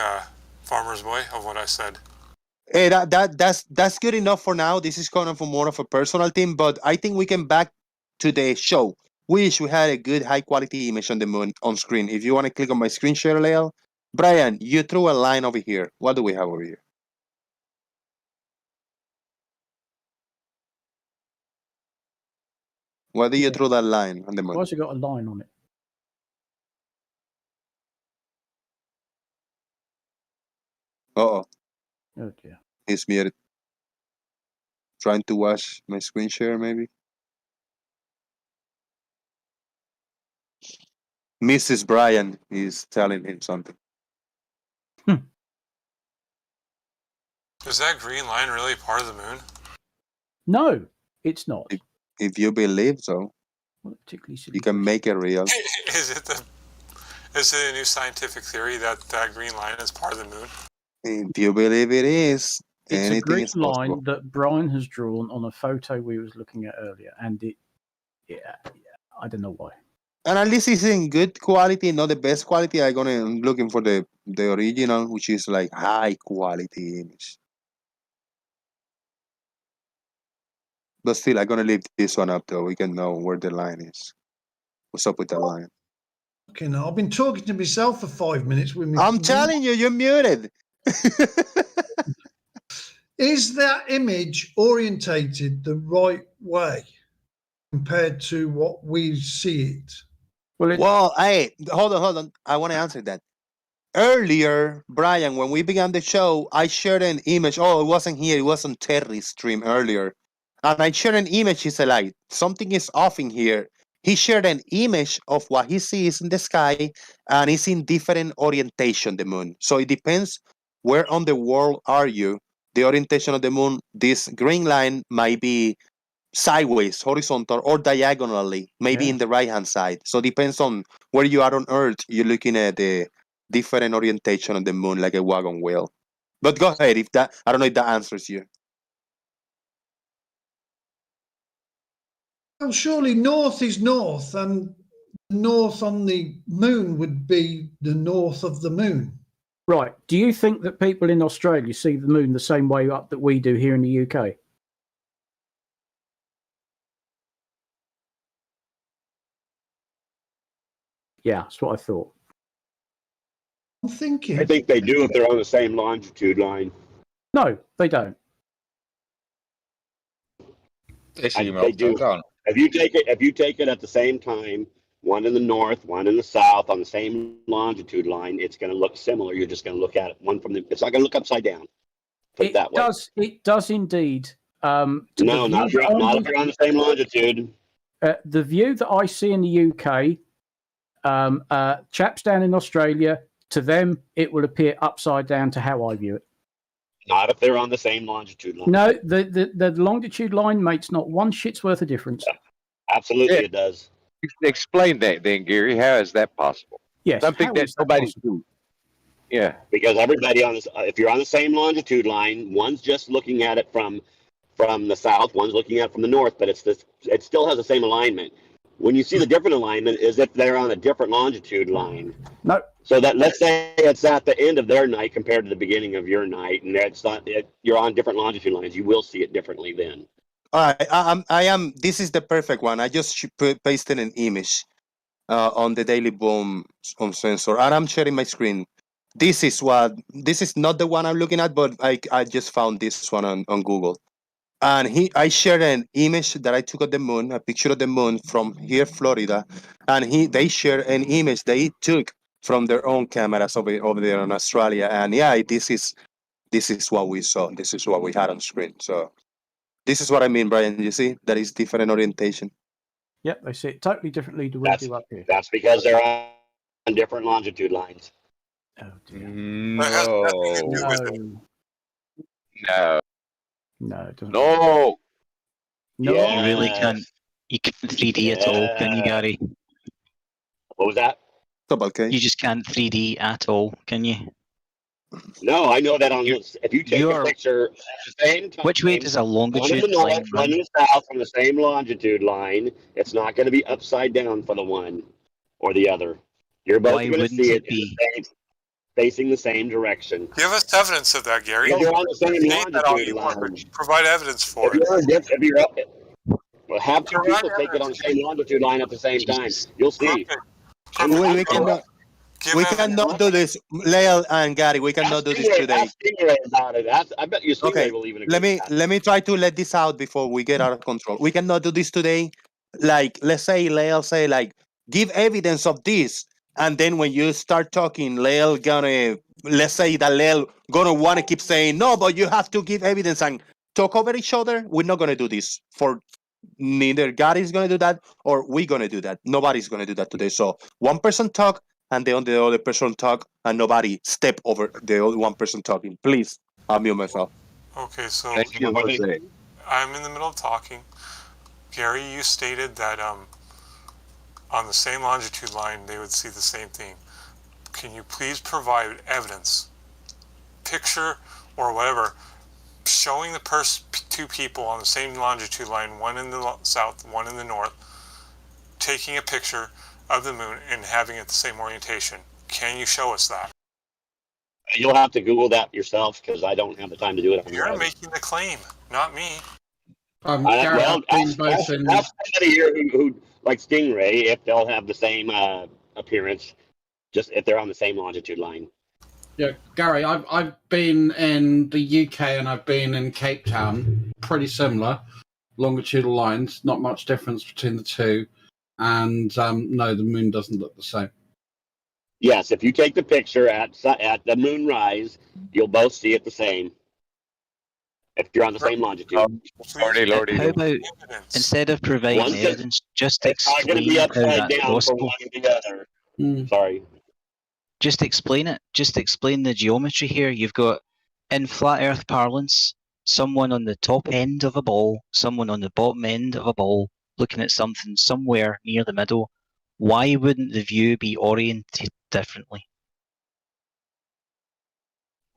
Farmer's Boy, of what I said? Hey, that's good enough for now. This is kind of more of a personal thing, but I think we can back to the show. Wish we had a good high quality image on the moon on screen. If you want to click on my screen share, Leo, Brian, you threw a line over here. What do we have over here? Why do you throw that line on the moon? Why's it got a line on it? Uh-oh. Oh dear. He's muted. Trying to watch my screen share, maybe? Mrs. Brian is telling him something. Is that green line really part of the moon? No, it's not. If you believe so, you can make it real. Is it a new scientific theory that that green line is part of the moon? If you believe it is, It's anything a green is possible. line that Brian has drawn on a photo we was looking at earlier, and I don't know why. And at least it's in good quality, not the best quality. I'm looking for the original, which is like high quality image. But still, I'm gonna leave this one up though. We can know where the line is. What's up with that line? Okay, now I've been talking to myself for 5 minutes with me. I'm telling you, you're muted. Is that image orientated the right way compared to what we see it? Well, hey, hold on. I want to answer that. Earlier, Brian, when we began the show, I shared an image. Oh, it wasn't here. It was on Terry's stream earlier. And I shared an image. He said, like, something is off in here. He shared an image of what he sees in the sky, and it's in different orientation, the moon. So it depends where on the world are you. The orientation of the moon, this green line might be sideways, horizontal, or diagonally, maybe in the right-hand side. So it depends on where you are on Earth. You're looking at the different orientation of the moon, like a wagon wheel. But go ahead. I don't know if that answers you. Well, surely north is north, and north on the moon would be the north of the moon. Right. Do you think that people in Australia see the moon the same way up that we do here in the UK? Yeah, that's what I thought. I'm thinking. I think they do if they're on the same longitude line. No, they don't. They do. If you take it at the same time, one in the north, one in the south, on the same longitude line, it's going to look similar. You're just going to look at it one from the. It's not going to look upside down. Put it that way. It does indeed. No, not if you're on the same longitude. The view that I see in the UK Chaps down in Australia, to them, it will appear upside down to how I view it. Not if they're on the same longitude line. No, the longitude line makes not one shit's worth of difference. Absolutely, Yeah. it does. Explain that then, Gary. How is that possible? Yes, Something how that is that nobody's possible? doing. Yeah. Because everybody on this, if you're on the same longitude line, one's just looking at it from the south, one's looking at it from the north, but it still has the same alignment. When you see the different alignment is if they're on a different longitude line. No. So that let's say it's at the end of their night compared to the beginning of your night, and you're on different longitude lines. You will see it differently then. All right, I am. This is the perfect one. I just pasted an image on the Daily Boom on sensor, and I'm sharing my screen. This is not the one I'm looking at, but I just found this one on Google. And I shared an image that I took of the moon, a picture of the moon from here, Florida, and they shared an image they took from their own cameras over there in Australia. And yeah, this is what we saw. This is what we had on screen. So this is what I mean, Brian. You see, that is different orientation. Yep, they see it totally differently to we do up here. That's because they're on different longitude lines. Oh dear. No. No, it doesn't. No. No. You really can't. You can't 3D at all, can you, Gary? What was that? You just can't 3D at all, can you? No, I know that if you take a picture at the same time. Which way does a longitude one in the line north, one in the south from the same longitude line, it's not going to be upside down for the one or the other. You're both going to see it facing the same direction. Give us evidence of that, Gary. If you're on the same State that all you longitude want, line. provide evidence for it. Well, have two people take it on the same longitude line at the same time. You'll see. We cannot do this, Lael and Gary. We cannot do this today. I bet you Stingray will even agree. Let me try to let this out before we get out of control. We cannot do this today. Like, let's say Lael say like, give evidence of this, and then when you start talking, Lael let's say that Lael gonna want to keep saying no, but you have to give evidence and talk over each other. We're not gonna do this. For neither Gary's gonna do that or we're gonna do that. Nobody's gonna do that today. So one person talk, and then the other person talk, and nobody step over the other one person talking. Please, I'll mute myself. Okay, so Thank you, Jose. I'm in the middle of talking. Gary, you stated that on the same longitude line, they would see the same thing. Can you please provide evidence, picture or whatever, showing the two people on the same longitude line, one in the south, one in the north, taking a picture of the moon and having it the same orientation? Can you show us that? You'll have to Google that yourself because I don't have the time to do it. You're making the claim, not me. Gary, ask somebody here who like Stingray if they'll have the same appearance, just if they're on the same longitude line. Yeah, Gary, I've been in the UK and I've been in Cape Town. Pretty similar longitudinal lines, not much difference between the two. And no, the moon doesn't look the same. Yes, if you take the picture at the moonrise, you'll both see it the same. If you're on the same longitude. Lordy. How about instead of providing evidence, just explain how that's possible? Sorry. Just explain it. Just explain the geometry here. You've got, in flat Earth parlance, someone on the top end of a ball, someone on the bottom end of a ball, looking at something somewhere near the middle. Why wouldn't the view be oriented differently?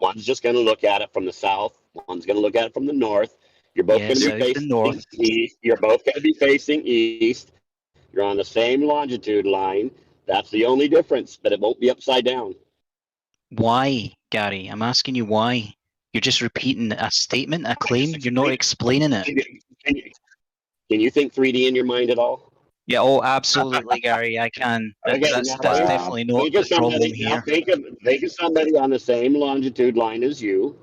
One's just going to look at it from the south. One's going to look at it from the north. You're both going to be facing north. East. You're both going to be facing east. You're on the same longitude line. That's the only difference, but it won't be upside down. Why, Gary? I'm asking you why. You're just repeating a statement, a claim. You're not explaining it. Can you think 3D in your mind at all? Yeah, oh, absolutely, Gary. I can. That's definitely not the problem here. Think of somebody on the same longitude line as you,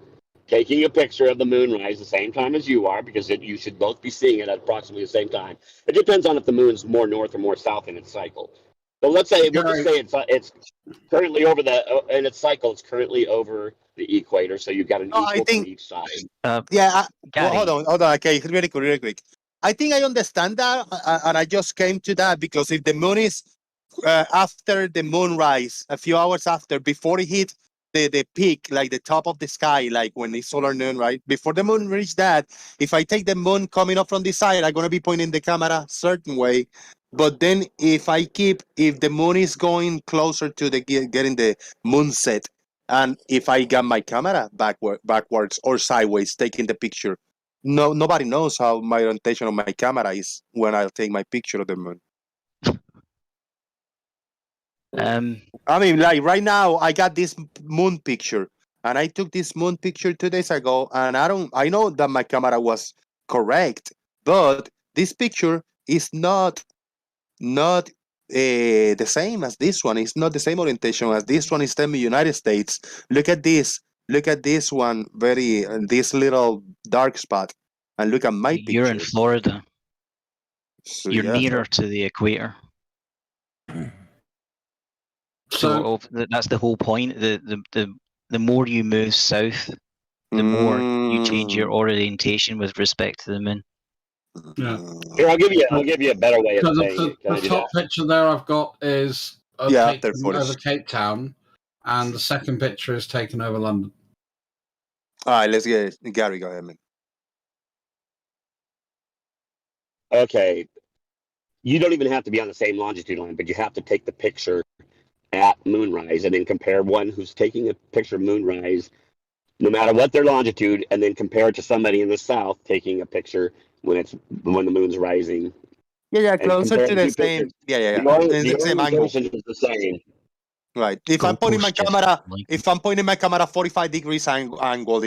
taking a picture of the moonrise the same time as you are, because you should both be seeing it at approximately the same time. It depends on if the moon's more north or more south in its cycle. So let's say it's currently over in its cycle. It's currently over the equator, so you've got an equal from each side. Hold on. Okay, really quick. I think I understand that, and I just came to that because if the moon is after the moonrise, a few hours after, before it hit the peak, like the top of the sky, like when it's solar noon, right? Before the moon reached that, if I take the moon coming up from this side, I'm gonna be pointing the camera certain way. But then if the moon is going closer to the getting the moon set, and if I got my camera backwards or sideways taking the picture, nobody knows how my orientation of my camera is when I take my picture of the moon. I mean, like right now, I got this moon picture, and I took this moon picture 2 days ago, and I know that my camera was correct, but this picture is not the same as this one. It's not the same orientation as this one. Is telling me United States. Look at this. Look at this one. This little dark spot, and look at my picture. You're in Florida. So, You're yeah, nearer to the equator. So that's the whole point. The more you move south, the more you change your orientation with respect to the moon. Yeah. Here, I'll give you a better way of So saying it. Can I the do top that? picture there I've got is taken over Cape Town, and the second picture is taken over London. All right, let's get it. Gary, go ahead, man. Okay. You don't even have to be on the same longitude line, but you have to take the picture at moonrise and then compare one who's taking a picture of moonrise, no matter what their longitude, and then compare it to somebody in the south taking a picture when the moon's rising. Yeah, closer to the same. Yeah. The same angle. orientation is the same. Right. If I'm pointing my camera 45 degrees angle,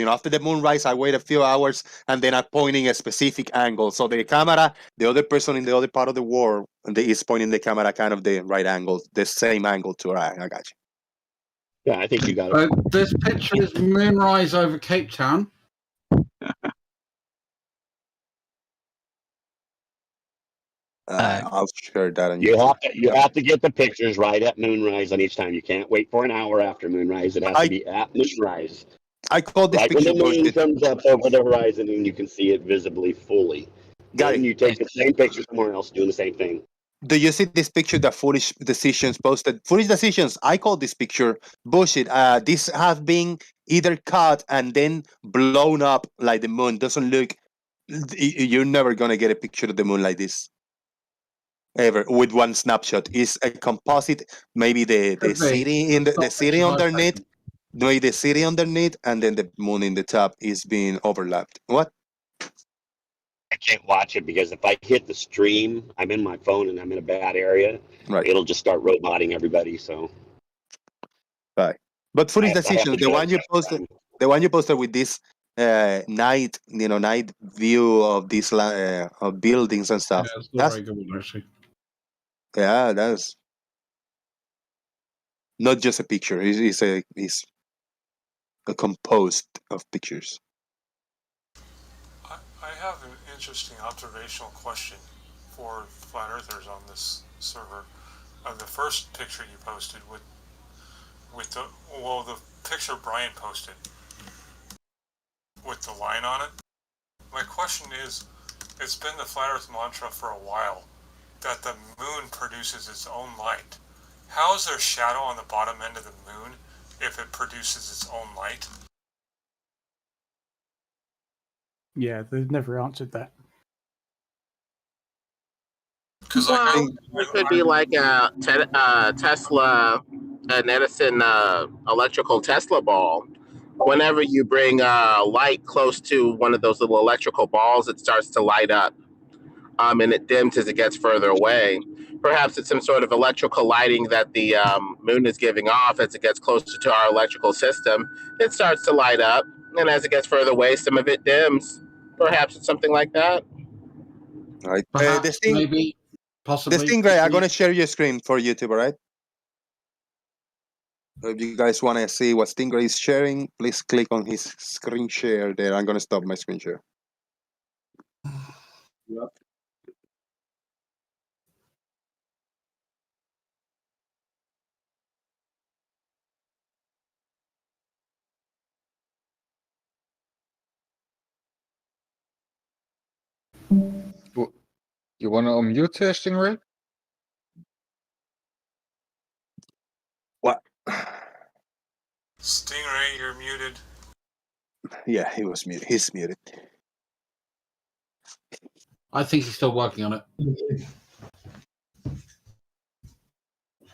after the moonrise, I wait a few hours and then I'm pointing a specific angle. So the camera, the other person in the other part of the world, is pointing the camera kind of the right angle, the same angle to I got you. Yeah, I think you got it. This picture is moonrise over Cape Town. I'll share that on you have to get the pictures right at moonrise on each time. You can't wait for an hour after moonrise. It has to be at moonrise. I call this right picture when the moon comes up over the horizon and you can see it visibly fully. Then you take the same picture somewhere else doing the same thing. Do you see this picture that Foolish Decisions posted? Foolish Decisions, I call this picture bullshit. This has been either cut and then blown up like the moon. Doesn't look. You're never gonna get a picture of the moon like this. Ever with one snapshot. It's a composite. Maybe the city in the city underneath. Maybe the city underneath, and then the moon in the top is being overlapped. What? I can't watch it because if I hit the stream, I'm in my phone and I'm in a bad area. Right. It'll just start roboting everybody. So. Right. But Foolish Decisions, the one you posted with this night view of these of buildings and stuff. Yeah, it's not very good one, actually. Yeah, that's not just a picture. It's a composed of pictures. I have an interesting observational question for flat earthers on this server. The first picture you posted with the picture Brian posted with the line on it. My question is, it's been the flat earth mantra for a while that the moon produces its own light. How is there shadow on the bottom end of the moon if it produces its own light? Yeah, they've never answered that. Well, it could be like a Tesla, an Edison electrical Tesla ball. Whenever you bring light close to one of those little electrical balls, it starts to light up, and it dims as it gets further away. Perhaps it's some sort of electrical lighting that the moon is giving off as it gets closer to our electrical system. It starts to light up, and as it gets further away, some of it dims. Perhaps it's something like that. Right. Maybe, possibly. The Stingray, I'm going to share your screen for YouTube, all right? If you guys want to see what Stingray is sharing, please click on his screen share there. I'm going to stop my screen share. Yep. You want to unmute Stingray? Stingray, you're muted. Yeah, he was muted. He's muted. I think he's still working on it.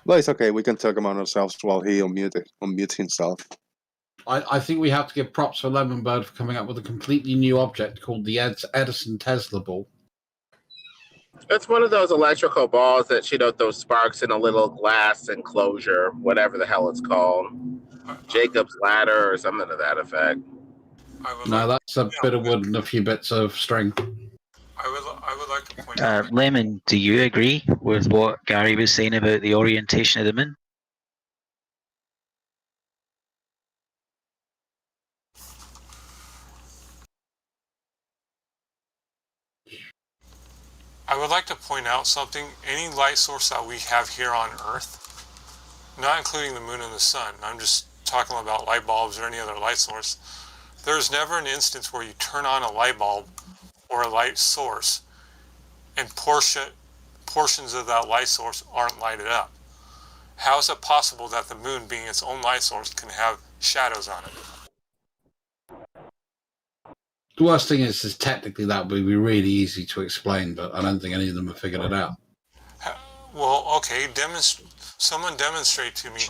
Well, it's okay. We can talk among ourselves while he unmutes himself. I think we have to give props for Lemonbird for coming up with a completely new object called the Edison Tesla ball. It's one of those electrical balls that shoot out those sparks in a little glass enclosure, whatever the hell it's called. Jacob's ladder or something to that effect. No, that's a bit of wood and a few bits of string. I would like to point out. Lemon, do you agree with what Gary was saying about the orientation of the moon? I would like to point out something. Any light source that we have here on Earth, not including the moon and the sun, I'm just talking about light bulbs or any other light source, there's never an instance where you turn on a light bulb or a light source and portions of that light source aren't lighted up. How is it possible that the moon, being its own light source, can have shadows on it? The worst thing is technically that would be really easy to explain, but I don't think any of them have figured it out. Well, okay, someone demonstrate to me.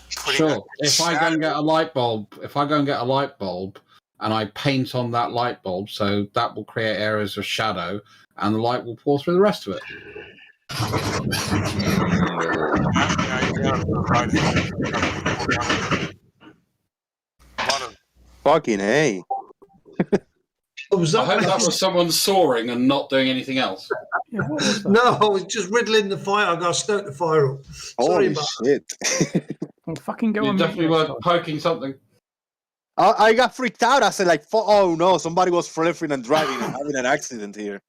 Sure. If I go and get a light bulb, and I paint on that light bulb, so that will create areas of shadow, and the light will pour through the rest of it. Fucking hey. I hope that was someone soaring and not doing anything else. Yeah, what was that? No, I was just riddling the fire. I got to stoke the fire up. Sorry about shit. Well, fucking go You on. definitely were poking something. I got freaked out. I said, like, oh no, somebody was flipping and driving and having an accident here.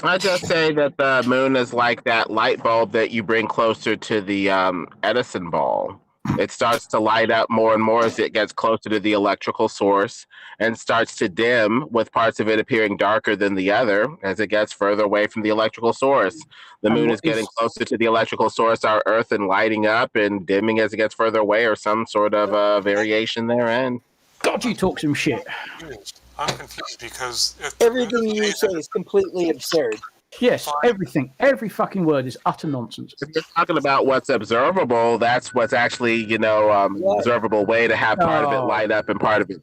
I just say that the moon is like that light bulb that you bring closer to the Edison ball. It starts to light up more and more as it gets closer to the electrical source and starts to dim, with parts of it appearing darker than the other as it gets further away from the electrical source. The moon is getting closer to the electrical source, our Earth, and lighting up and dimming as it gets further away, or some sort of variation therein. God, you talk some shit. I'm confused because everything you say is completely absurd. Yes, everything. Every fucking word is utter nonsense. If you're talking about what's observable, that's what's actually, observable way to have part of it light up and part of it.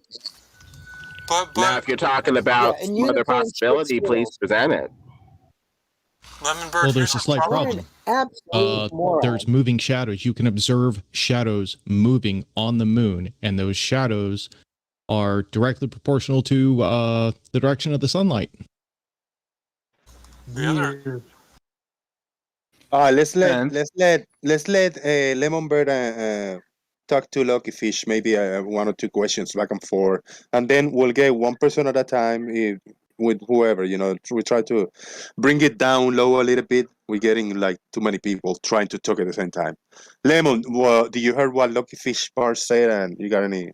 But now, if you're talking about some other possibility, please present it. Lemonbird, well, there's a slight problem. There's moving shadows. You can observe shadows moving on the moon, and those shadows are directly proportional to the direction of the sunlight. The other. Let's let Lemonbird talk to Lucky Fish. Maybe one or two questions back and forth, and then we'll get one person at a time with whoever. We try to bring it down low a little bit. We're getting like too many people trying to talk at the same time. Lemon, do you heard what Lucky Fish Bar said, and you got any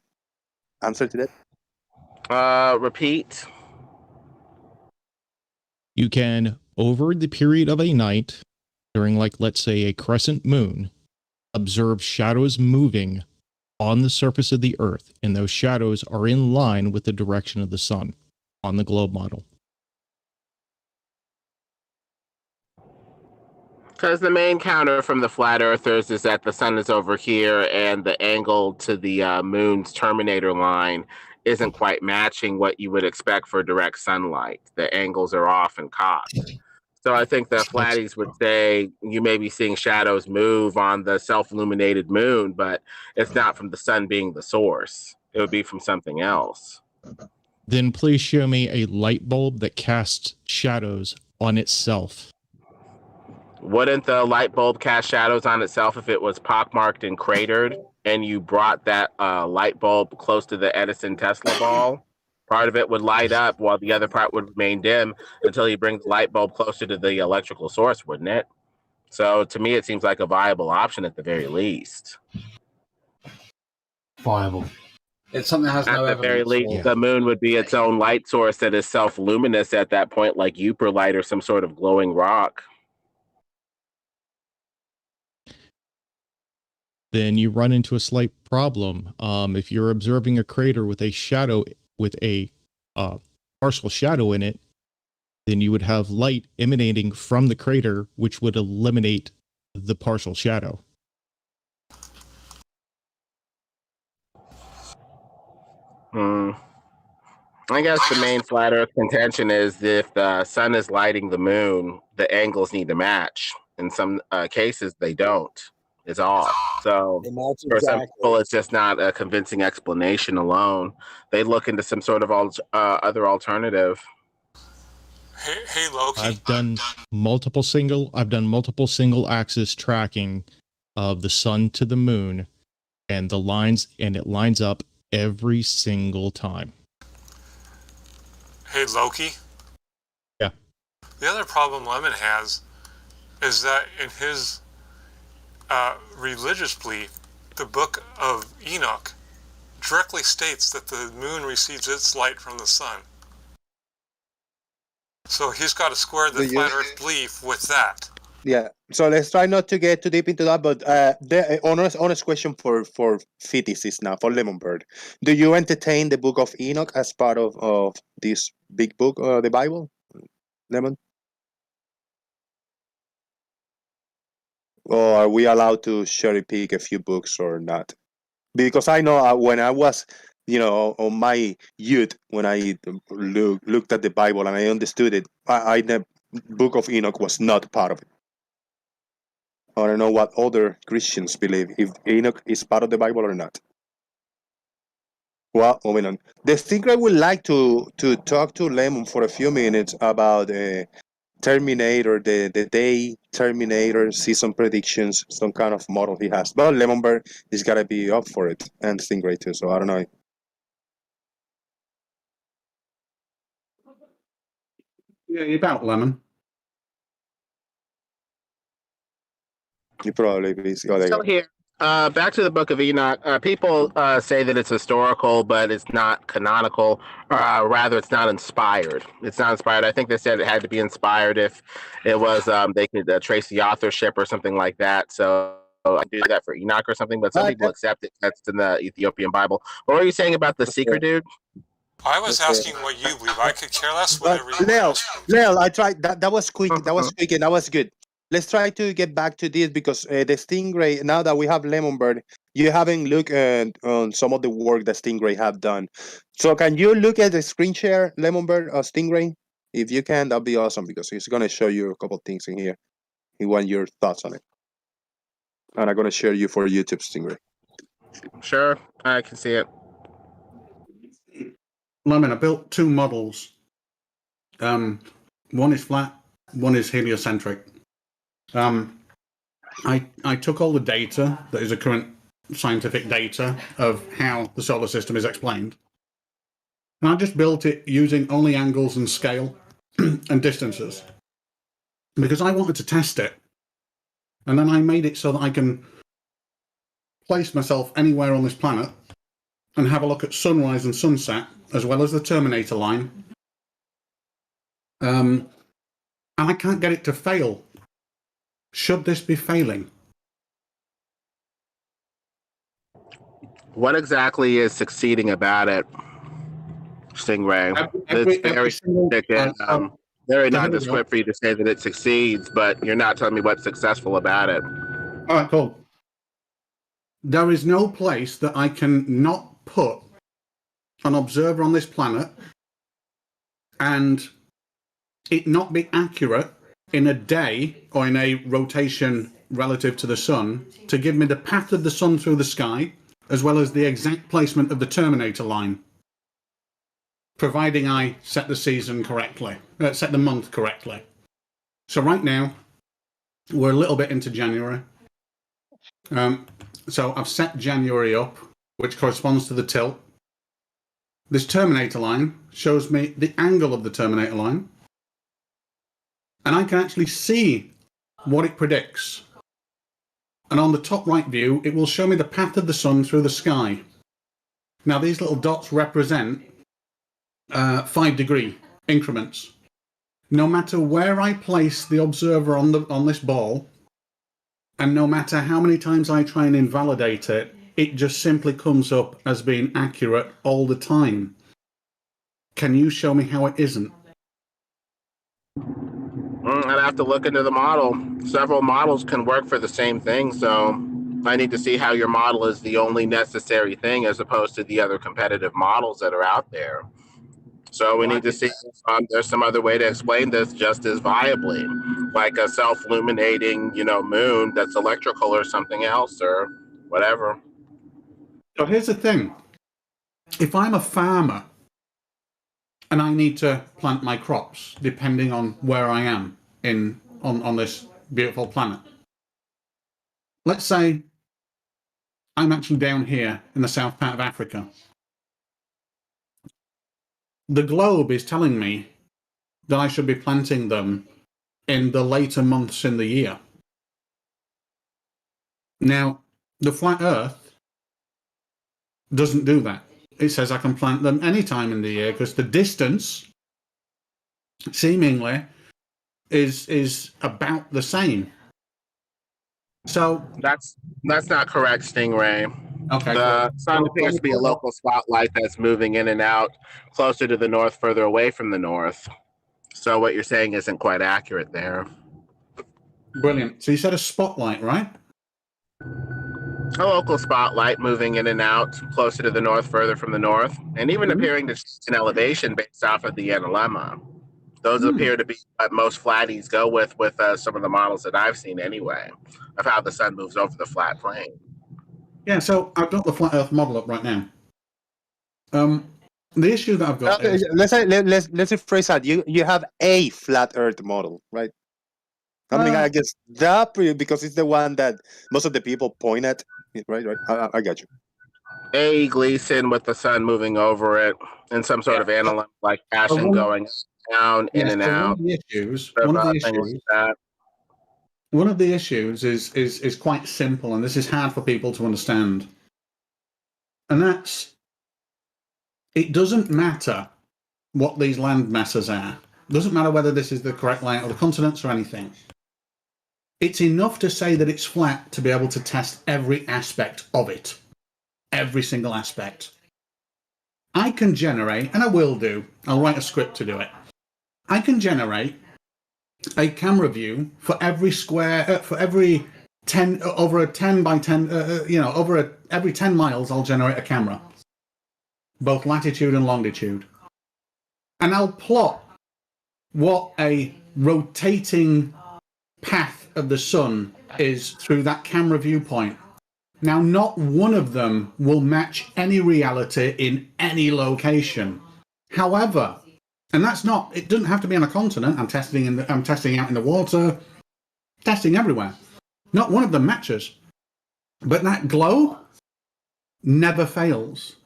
answer to that? Repeat. You can, over the period of a night, during, like, let's say, a crescent moon, observe shadows moving on the surface of the Earth, and those shadows are in line with the direction of the sun on the globe model. Because the main counter from the flat earthers is that the sun is over here and the angle to the moon's terminator line isn't quite matching what you would expect for direct sunlight. The angles are off and cocked. So I think the flatties would say you may be seeing shadows move on the self-illuminated moon, but it's not from the sun being the source. It would be from something else. Then please show me a light bulb that casts shadows on itself. Wouldn't the light bulb cast shadows on itself if it was pockmarked and cratered and you brought that light bulb close to the Edison Tesla ball? Part of it would light up while the other part would remain dim until you bring the light bulb closer to the electrical source, wouldn't it? So to me, it seems like a viable option at the very least. Viable. It's something that has no evidence. At the very least, the moon would be its own light source that is self-luminous at that point, like Jupiter light or some sort of glowing rock. then you run into a slight problem. If you're observing a crater with a shadow, with a partial shadow in it, then you would have light emanating from the crater, which would eliminate the partial shadow. I guess the main flat Earth contention is if the sun is lighting the moon, the angles need to match. In some cases, they don't. It's off. So for some people, it's just not a convincing explanation alone. They look into some sort of other alternative. Hey Loki. I've done multiple single axis tracking of the sun to the moon, and it lines up every single time. Hey Loki. Yeah. The other problem Lemon has is that in his religious belief, the book of Enoch directly states that the moon receives its light from the sun. So he's got to square the flat Earth belief with that. Yeah. So let's try not to get too deep into that. But the honest question for Fitis is now for Lemonbird. Do you entertain the book of Enoch as part of this big book, the Bible, Lemon? Or are we allowed to cherry pick a few books or not? Because I know when I was, on my youth, when I looked at the Bible and I understood it, the book of Enoch was not part of it. I don't know what other Christians believe, if Enoch is part of the Bible or not. Well, moving on. The Stingray would like to talk to Lemon for a few minutes about Terminator, the day Terminator season predictions, some kind of model he has. But Lemonbird is gotta be up for it, and Stingray too. So I don't know. Yeah, you're about Lemon. You probably be. So here, back to the Book of Enoch. People say that it's historical, but it's not canonical. Rather, it's not inspired. It's not inspired. I think they said it had to be inspired if it was they could trace the authorship or something like that. So I do that for Enoch or something, but some people accept it. That's in the Ethiopian Bible. What were you saying about the seeker dude? I was asking what you believe. I could care less whatever you Lel, I tried. That was quick. That was quick, and that was good. Let's try to get back to this because the Stingray, now that we have Lemonbird, you haven't looked on some of the work that Stingray have done. So can you look at the screen share, Lemonbird or Stingray? If you can, that'd be awesome because he's going to show you a couple things in here. He wants your thoughts on it. And I'm going to share you for YouTube, Stingray. Sure, I can see it. Lemon, I built two models. One is flat, one is heliocentric. I took all the data that is a current scientific data of how the solar system is explained, and I just built it using only angles and scale and distances because I wanted to test it, and then I made it so that I can place myself anywhere on this planet and have a look at sunrise and sunset as well as the Terminator line, and I can't get it to fail. Should this be failing? What exactly is succeeding about it, Stingray? It's very nondescript for you to say that it succeeds, but you're not telling me what's successful about it. All right, cool. There is no place that I can not put an observer on this planet and it not be accurate in a day or in a rotation relative to the sun to give me the path of the sun through the sky as well as the exact placement of the Terminator line, providing I set the season correctly, set the month correctly. So right now, we're a little bit into January. So I've set January up, which corresponds to the tilt. This Terminator line shows me the angle of the Terminator line, and I can actually see what it predicts. And on the top right view, it will show me the path of the sun through the sky. Now, these little dots represent 5-degree increments. No matter where I place the observer on this ball, And no matter how many times I try and invalidate it, it just simply comes up as being accurate all the time. Can you show me how it isn't? I'd have to look into the model. Several models can work for the same thing, so I need to see how your model is the only necessary thing as opposed to the other competitive models that are out there. So we need to see if there's some other way to explain this just as viably, like a self-illuminating, moon that's electrical or something else or whatever. So here's the thing. If I'm a farmer and I need to plant my crops, depending on where I am on this beautiful planet. Let's say I'm actually down here in the south part of Africa. The globe is telling me that I should be planting them in the later months in the year. Now, the flat Earth doesn't do that. It says I can plant them any time in the year because the distance, seemingly, is about the same. So that's not correct, Stingray. Okay. The sun appears to be a local spotlight that's moving in and out closer to the north, further away from the north. So what you're saying isn't quite accurate there. Brilliant. So you said a spotlight, right? A local spotlight moving in and out closer to the north, further from the north, and even appearing to change in elevation based off of the analemma. Those appear to be what most flatties go with some of the models that I've seen anyway, of how the sun moves over the flat plane. Yeah, so I've got the flat Earth model up right now. The issue that I've got is... let's rephrase that. You have a flat Earth model, right? I guess because it's the one that most of the people point at, right? I got you. A Gleason with the sun moving over it in some sort of analemma-like fashion, going down, in and out. One of the issues is quite simple, and this is hard for people to understand. And that's, it doesn't matter what these land masses are. It doesn't matter whether this is the correct layout of the continents or anything. It's enough to say that it's flat to be able to test every aspect of it. Every single aspect. I can generate, and I will do, I'll write a script to do it. I can generate a camera view for every square, for every 10, over a 10 by 10, every 10 miles, I'll generate a camera. Both latitude and longitude. And I'll plot what a rotating path of the sun is through that camera viewpoint. Now, not one of them will match any reality in any location. However, and that's not, it doesn't have to be on a continent. I'm testing out in the water, testing everywhere. Not one of them matches. But that globe never fails.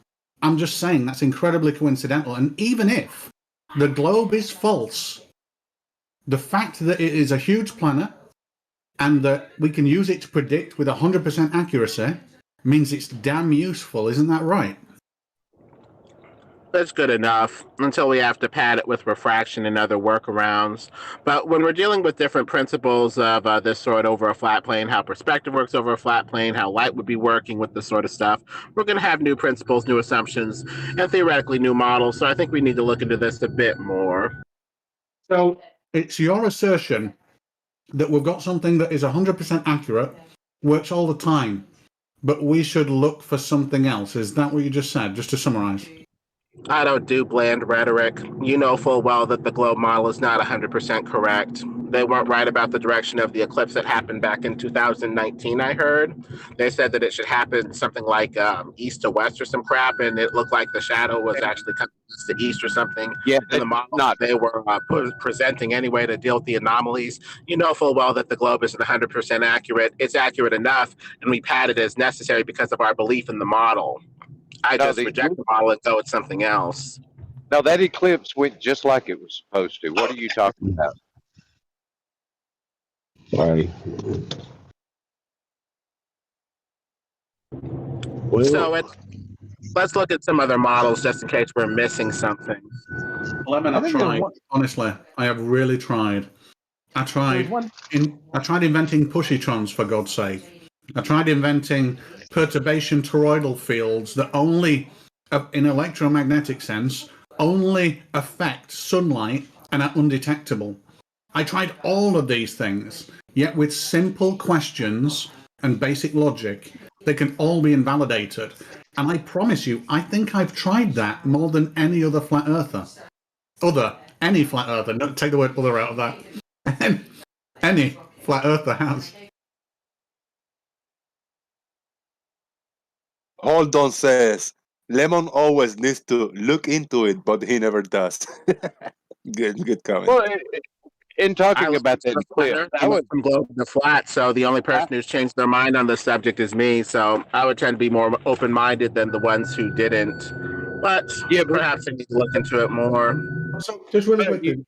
I'm just saying that's incredibly coincidental. And even if the globe is false, the fact that it is a huge planet and that we can use it to predict with 100% accuracy means it's damn useful. Isn't that right? That's good enough until we have to pad it with refraction and other workarounds. But when we're dealing with different principles of this sort over a flat plane, how perspective works over a flat plane, how light would be working with this sort of stuff, we're going to have new principles, new assumptions, and theoretically new models. So I think we need to look into this a bit more. So it's your assertion that we've got something that is 100% accurate, works all the time, but we should look for something else. Is that what you just said, just to summarize? I don't do bland rhetoric. You know full well that the globe model is not 100% correct. They weren't right about the direction of the eclipse that happened back in 2019, I heard. They said that it should happen something like east to west or some crap, and it looked like the shadow was actually coming east to east or something. Yeah, in the model they were presenting anyway to deal with the anomalies. You know full well that the globe isn't 100% accurate. It's accurate enough, and we pad it as necessary because of our belief in the model. I just reject the model and go with something else. Now, that eclipse went just like it was supposed to. What are you talking about? Right. So let's look at some other models just in case we're missing something. Lemon, I've tried. Honestly, I have really tried. I tried inventing positrons, for God's sake. I tried inventing perturbation toroidal fields that only, in electromagnetic sense, only affect sunlight and are undetectable. I tried all of these things, yet with simple questions and basic logic, they can all be invalidated. And I promise you, I think I've tried that more than any other flat earther. Any flat earther, no, take the word other out of that. Any flat earther has. Hold on says Lemon always needs to look into it, but he never does. Good comment. Well, in talking about that eclipse, I went from globe to flat, so the only person who's changed their mind on the subject is me. So I would tend to be more open-minded than the ones who didn't. But yeah, perhaps I need to look into it more. So just really quickly,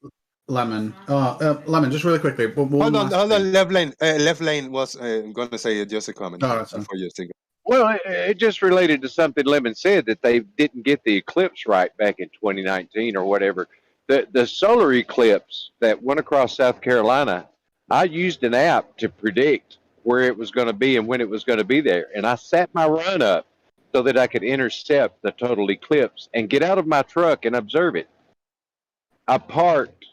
Lemon. Lemon, just really quickly. Hold on. Left lane was going to say just a comment before you think. Well, it just related to something Lemon said, that they didn't get the eclipse right back in 2019 or whatever. The solar eclipse that went across South Carolina, I used an app to predict where it was going to be and when it was going to be there. And I set my run up so that I could intercept the total eclipse and get out of my truck and observe it. I parked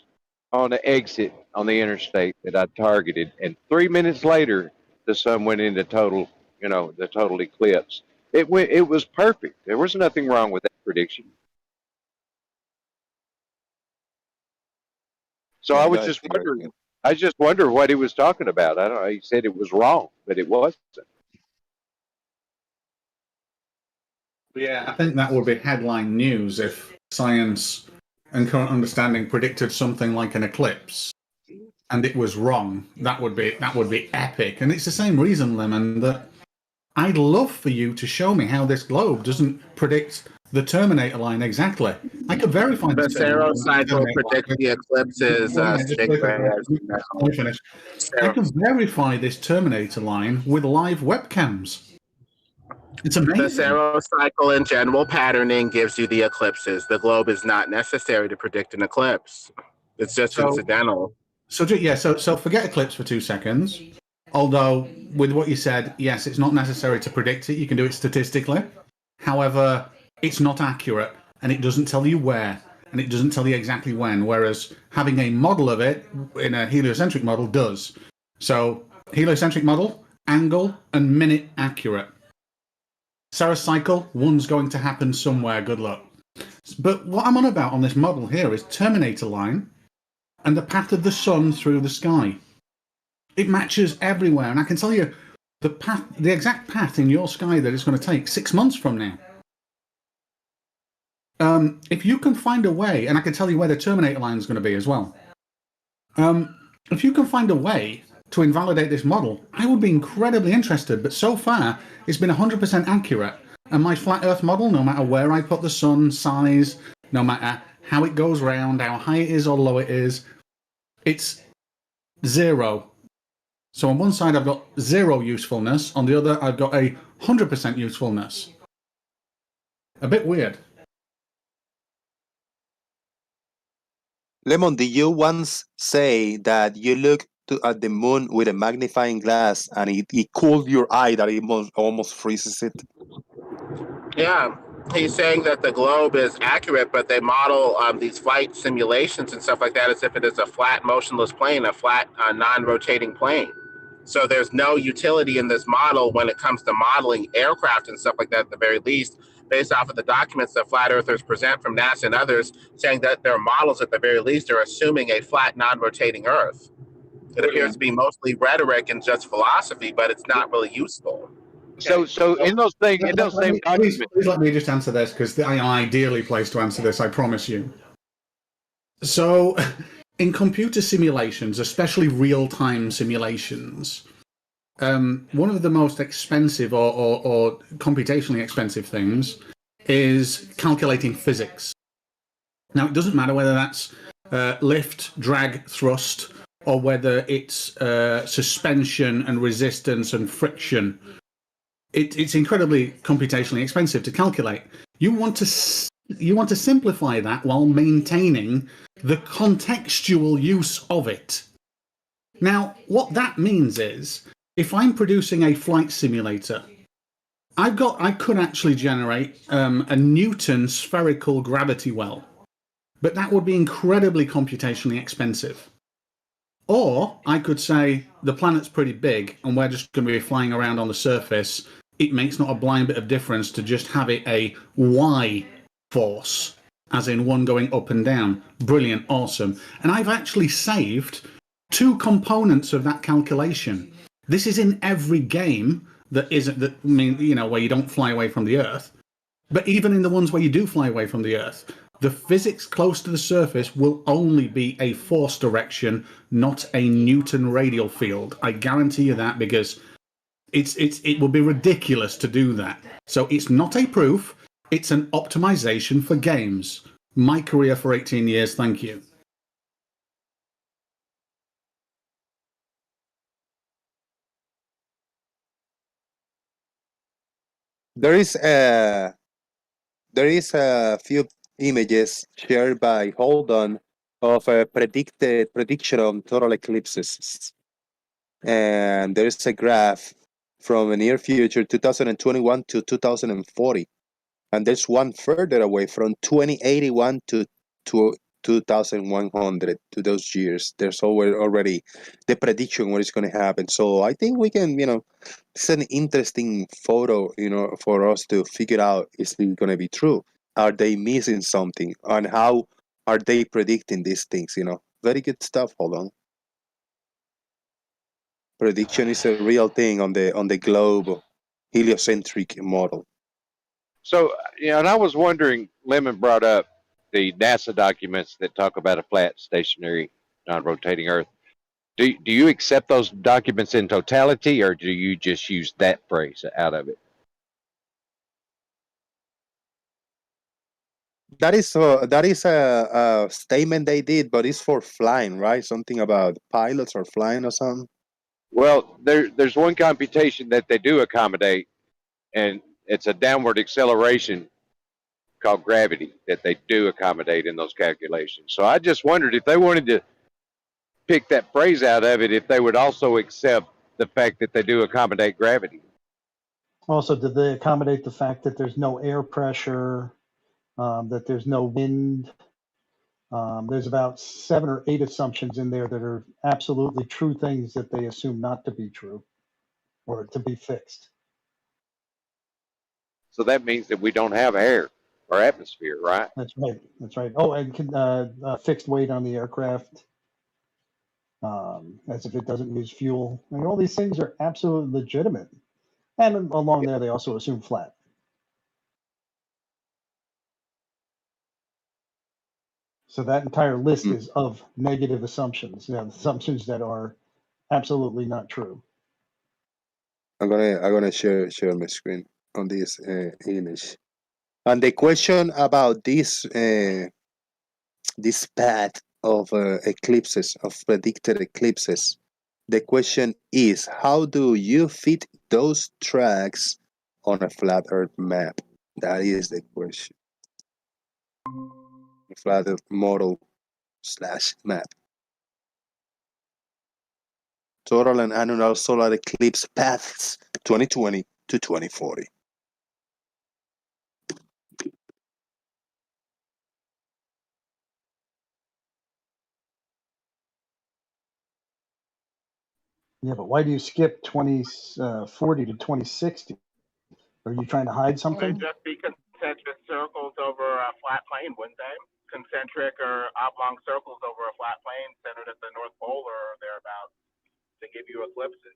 on the exit on the interstate that I targeted, and 3 minutes later, the sun went into the total eclipse. It was perfect. There was nothing wrong with that prediction. So I was just wondering. I just wonder what he was talking about. I don't know. He said it was wrong, but it wasn't. Yeah, I think that would be headline news if science and current understanding predicted something like an eclipse, and it was wrong. That would be epic. And it's the same reason, Lemon, that I'd love for you to show me how this globe doesn't predict the Terminator line exactly. I could verify the Saros cycle predicts the eclipses. Let me finish. I can verify this Terminator line with live webcams. It's amazing. The Saros cycle in general patterning gives you the eclipses. The globe is not necessary to predict an eclipse. It's just incidental. So forget eclipse for 2 seconds. Although, with what you said, yes, it's not necessary to predict it. You can do it statistically. However, it's not accurate, and it doesn't tell you where, and it doesn't tell you exactly when, whereas having a model of it in a heliocentric model does. So, heliocentric model, angle and minute accurate. Saros cycle, one's going to happen somewhere, good luck. But what I'm on about on this model here is Terminator line and the path of the sun through the sky. It matches everywhere, and I can tell you the exact path in your sky that it's going to take 6 months from now. If you can find a way, and I can tell you where the Terminator line is going to be as well. If you can find a way to invalidate this model, I would be incredibly interested. But so far, it's been 100% accurate. And my flat Earth model, no matter where I put the sun, size, no matter how it goes round, how high it is or low it is, it's 0. So on one side, I've got 0 usefulness. On the other, I've got 100% usefulness. A bit weird. Lemon, did you once say that you looked at the moon with a magnifying glass and it cooled your eye, that it almost freezes it? Yeah, he's saying that the globe is accurate, but they model these flight simulations and stuff like that as if it is a flat, motionless plane, a flat, non-rotating plane. So there's no utility in this model when it comes to modeling aircraft and stuff like that, at the very least, based off of the documents that flat earthers present from NASA and others, saying that their models, at the very least, are assuming a flat, non-rotating Earth. It appears to be mostly rhetoric and just philosophy, but it's not really useful. So in those things, in those same documents. Please let me just answer this, because I am ideally placed to answer this, I promise you. So, in computer simulations, especially real-time simulations, one of the most expensive or computationally expensive things is calculating physics. Now, it doesn't matter whether that's lift, drag, thrust, or whether it's suspension and resistance and friction. It's incredibly computationally expensive to calculate. You want to simplify that while maintaining the contextual use of it. Now, what that means is, if I'm producing a flight simulator, I could actually generate a Newton spherical gravity well, but that would be incredibly computationally expensive. Or I could say the planet's pretty big and we're just going to be flying around on the surface. It makes not a blind bit of difference to just have it a Y force, as in one going up and down. Brilliant, awesome. And I've actually saved 2 components of that calculation. This is in every game that isn't, that, I mean, you know, where you don't fly away from the Earth. But even in the ones where you do fly away from the Earth, the physics close to the surface will only be a force direction, not a Newton radial field. I guarantee you that, because it would be ridiculous to do that. So it's not a proof, it's an optimization for games. My career for 18 years, thank you. There is a few images shared by Hold On of a prediction of total eclipses, and there is a graph from the near future, 2021 to 2040, and there's one further away from 2081 to 2100, to those years. There's already the prediction what is going to happen. So I think we can, it's an interesting photo, for us to figure out, is it going to be true? Are they missing something? And how are they predicting these things? Very good stuff. Hold on. Prediction is a real thing on the globe heliocentric model. So, and I was wondering, Lemon brought up the NASA documents that talk about a flat, stationary, non-rotating Earth. Do you accept those documents in totality, or do you just use that phrase out of it? That is a statement they did, but it's for flying, right? Something about pilots or flying or something. Well, there's one computation that they do accommodate, and it's a downward acceleration called gravity that they do accommodate in those calculations. So I just wondered if they wanted to pick that phrase out of it, if they would also accept the fact that they do accommodate gravity. Also, did they accommodate the fact that there's no air pressure, that there's no wind? There's about 7 or 8 assumptions in there that are absolutely true things that they assume not to be true or to be fixed. So that means that we don't have air or atmosphere, right? That's right. That's right. Oh, and fixed weight on the aircraft, as if it doesn't use fuel. I mean, all these things are absolutely legitimate. And along there, they also assume flat. So that entire list is of negative assumptions, assumptions that are absolutely not true. I'm gonna share my screen on this image, and the question about this path of eclipses, of predicted eclipses. The question is, how do you fit those tracks on a flat Earth map? That is the question. Flat Earth model / map. Total and annual solar eclipse paths 2020 to 2040. Yeah, but why do you skip 2040 to 2060? Are you trying to hide something? Would just be concentric circles over a flat plane, wouldn't they? Concentric or oblong circles over a flat plane centered at the North Pole or thereabouts to give you eclipses.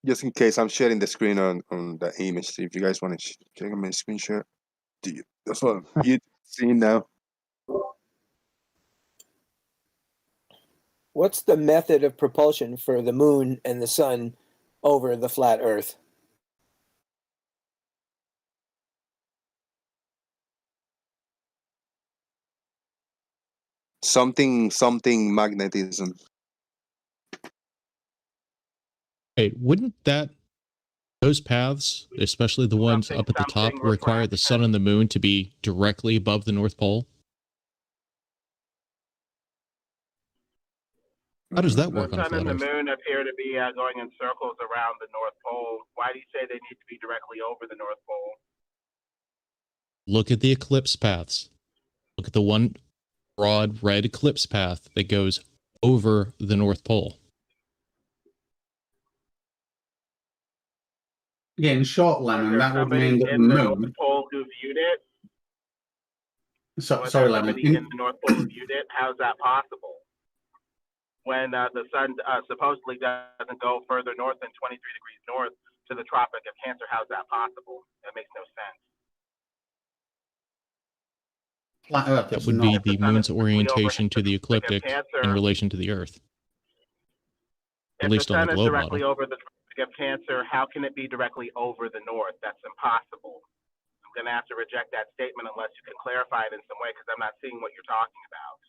Just in case, I'm sharing the screen on the image. If you guys want to check my screen share, that's what you see now. What's the method of propulsion for the moon and the sun over the flat Earth? Something magnetism. Hey, wouldn't those paths, especially the ones up at the top, require the sun and the moon to be directly above the North Pole? How does that work The on a sun flat and the Earth? moon appear to be going in circles around the North Pole. Why do you say they need to be directly over the North Pole? Look at the eclipse paths. Look at the one broad red eclipse path that goes over the North Pole. Yeah, in short, Lemon, that would mean that the In the North moon. Pole who viewed it? Was Sorry, there Lemon. somebody in the North Pole who viewed it? How's that possible? When the sun supposedly doesn't go further north than 23 degrees north to the Tropic of Cancer, how's that possible? That makes no sense. Flat Earth That is would be not. the moon's orientation to the ecliptic in relation to the Earth. At If least the on the sun is globe directly model. over the Tropic of Cancer, how can it be directly over the north? That's impossible. I'm going to have to reject that statement unless you can clarify it in some way, because I'm not seeing what you're talking about.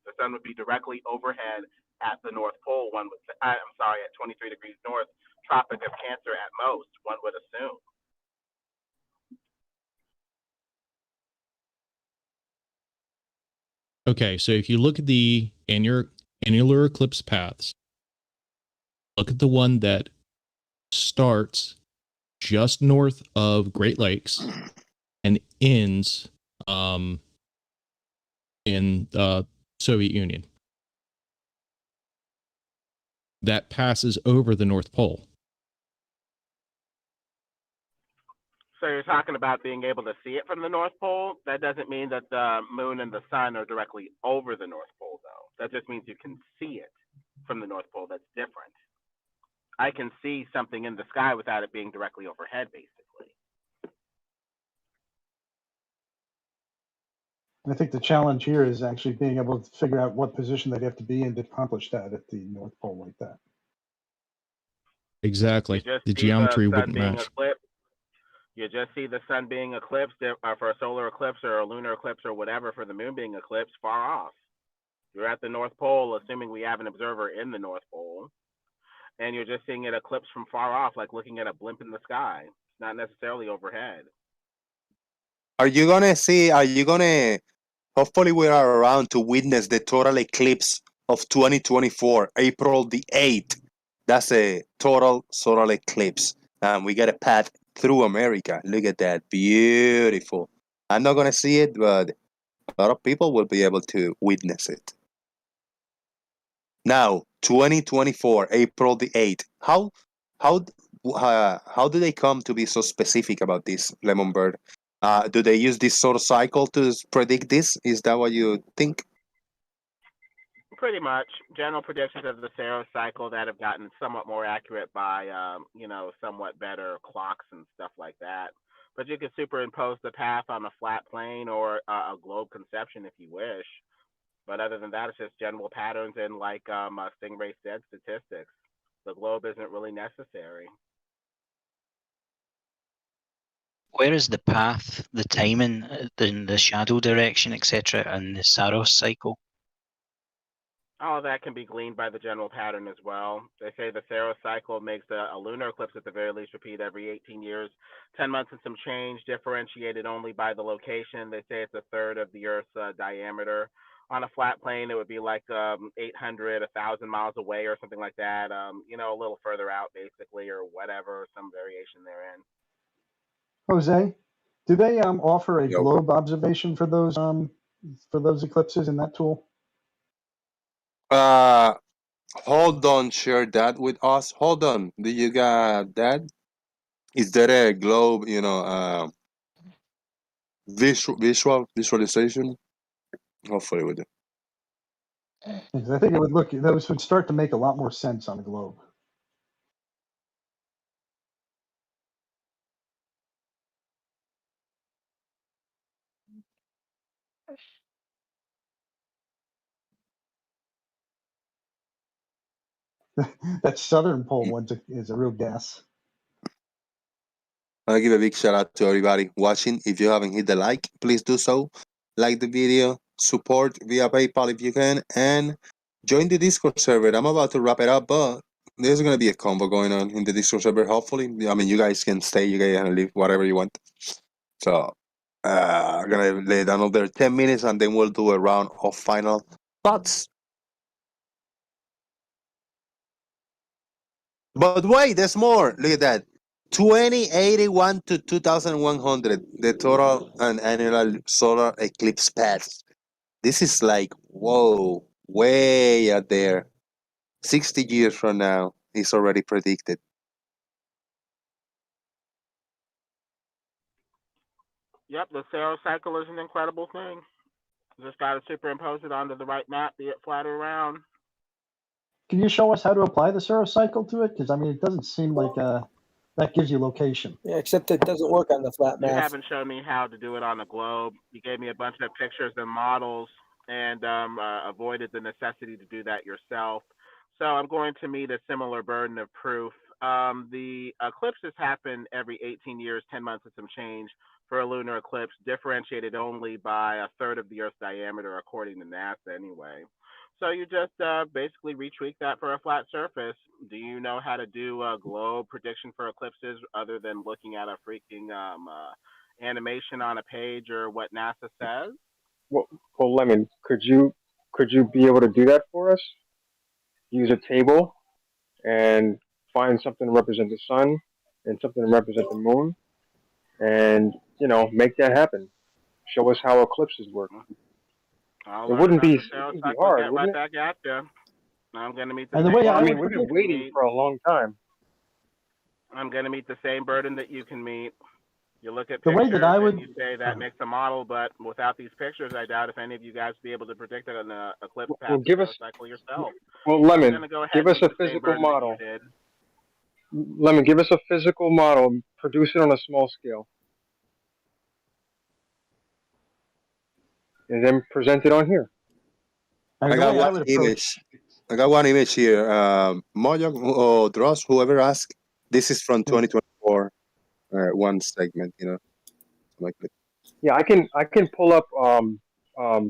The sun would be directly overhead at the North Pole. One would say, I'm sorry, at 23 degrees north, Tropic of Cancer at most, one would assume. Okay, so if you look at the annular eclipse paths, look at the one that starts just north of Great Lakes and ends in the Soviet Union. That passes over the North Pole. So you're talking about being able to see it from the North Pole? That doesn't mean that the moon and the sun are directly over the North Pole, though. That just means you can see it from the North Pole. That's different. I can see something in the sky without it being directly overhead, basically. I think the challenge here is actually being able to figure out what position they'd have to be in to accomplish that at the North Pole like that. Exactly. You just The see geometry the sun wouldn't being match. eclipsed. You just see the sun being eclipsed for a solar eclipse or a lunar eclipse or whatever for the moon being eclipsed far off. You're at the North Pole, assuming we have an observer in the North Pole, and you're just seeing it eclipse from far off, like looking at a blimp in the sky. It's not necessarily overhead. Are you gonna hopefully we are around to witness the total eclipse of 2024, April the 8th. That's a total solar eclipse. We got a path through America. Look at that. Beautiful. I'm not gonna see it, but a lot of people will be able to witness it. Now, 2024, April the 8th. How do they come to be so specific about this, Lemon Bird? Do they use this sort of cycle to predict this? Is that what you think? Pretty much. General predictions of the Saros cycle that have gotten somewhat more accurate by, somewhat better clocks and stuff like that. But you could superimpose the path on a flat plane or a globe conception if you wish. But other than that, it's just general patterns and like Stingray said, statistics. The globe isn't really necessary. Where is the path, the timing, the shadow direction, etc., and the Saros cycle? All of that can be gleaned by the general pattern as well. They say the Saros cycle makes a lunar eclipse at the very least repeat every 18 years, 10 months and some change, differentiated only by the location. They say it's a third of the Earth's diameter. On a flat plane, it would be like 800, 1,000 miles away or something like that, a little further out basically or whatever, some variation therein. Jose, do they offer a globe observation for those eclipses in that tool? Hold on, share that with us. Hold on. Do you got that? Is there a globe, visualization? Hopefully we do. Because I think it would those would start to make a lot more sense on the globe. That southern pole one is a real gas. I'll give a big shout out to everybody watching. If you haven't hit the like, please do so. Like the video, support via PayPal if you can, and join the Discord server. I'm about to wrap it up, but there's going to be a combo going on in the Discord server, hopefully. I mean, you guys can stay, you guys can leave, whatever you want. So, I'm going to let another 10 minutes, and then we'll do a round of final thoughts. But wait, there's more. Look at that. 2081 to 2100, the total and annual solar eclipse paths. This is like, whoa, way out there. 60 years from now, it's already predicted. Yep, the Saros cycle is an incredible thing. Just got to superimpose it onto the right map, be it flat or round. Can you show us how to apply the Saros cycle to it? Because I mean, it doesn't seem like that gives you location. Yeah, except it doesn't work on the flat You math. haven't shown me how to do it on the globe. You gave me a bunch of pictures and models and avoided the necessity to do that yourself. So I'm going to meet a similar burden of proof. The eclipses happen every 18 years, 10 months and some change for a lunar eclipse, differentiated only by a third of the Earth's diameter, according to NASA anyway. So you just basically retweak that for a flat surface. Do you know how to do a globe prediction for eclipses other than looking at a freaking animation on a page or what NASA says? Well, Lemon, could you be able to do that for us? Use a table and find something to represent the sun and something to represent the moon, and make that happen. Show us how eclipses work. It wouldn't be hard, Get wouldn't it? right back at you. I'm going to meet the And the same way I burden would that We've been you can waiting meet. for a long time. I'm going to meet the same burden that you can meet. You look at The way pictures that I and would- you say that makes a model, but without these pictures, I doubt if any of you guys would be able to predict it on the eclipse path give us- cycle yourself. Well, I'm Lemon, gonna go ahead give and us meet a the same physical burden that you model. did. Lemon, give us a physical model. Produce it on a small scale, and then present it on here. I got one image. I got one image here. Mojang or Dross, whoever asked, this is from 2024. One segment, like that. Yeah, I can pull up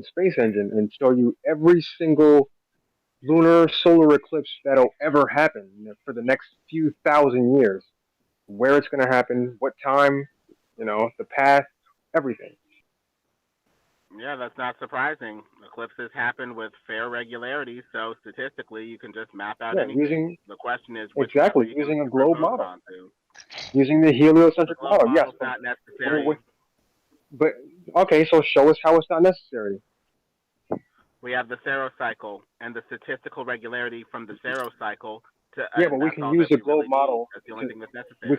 Space Engine and show you every single lunar solar eclipse that'll ever happen for the next few thousand years. Where it's going to happen, what time, the path, everything. Yeah, that's not surprising. Eclipses happen with fair regularity, so statistically, you can just map out anything. The question is which map Exactly, you using can a globe superimpose model. onto. Using the heliocentric The globe model, yes. model's not necessary. But okay, so show us how it's not necessary. We have the Saros cycle and the statistical regularity from the Saros cycle. Yeah, but we can use the globe model. That's the only thing that's necessary. We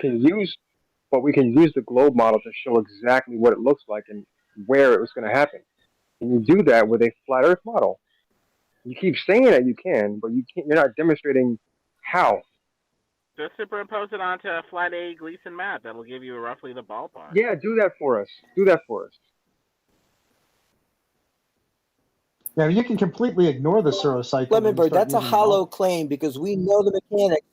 can use the globe model to show exactly what it looks like and where it was going to happen. And you do that with a flat Earth model. You keep saying that you can, but you can't. You're not demonstrating how. Just superimpose it onto a flat A Gleason map. That'll give you roughly the ballpark. Yeah, do that for us. Do that for us. Yeah, you can completely ignore the Saros cycle. Lemonbird, that's a hollow claim because we know the mechanics.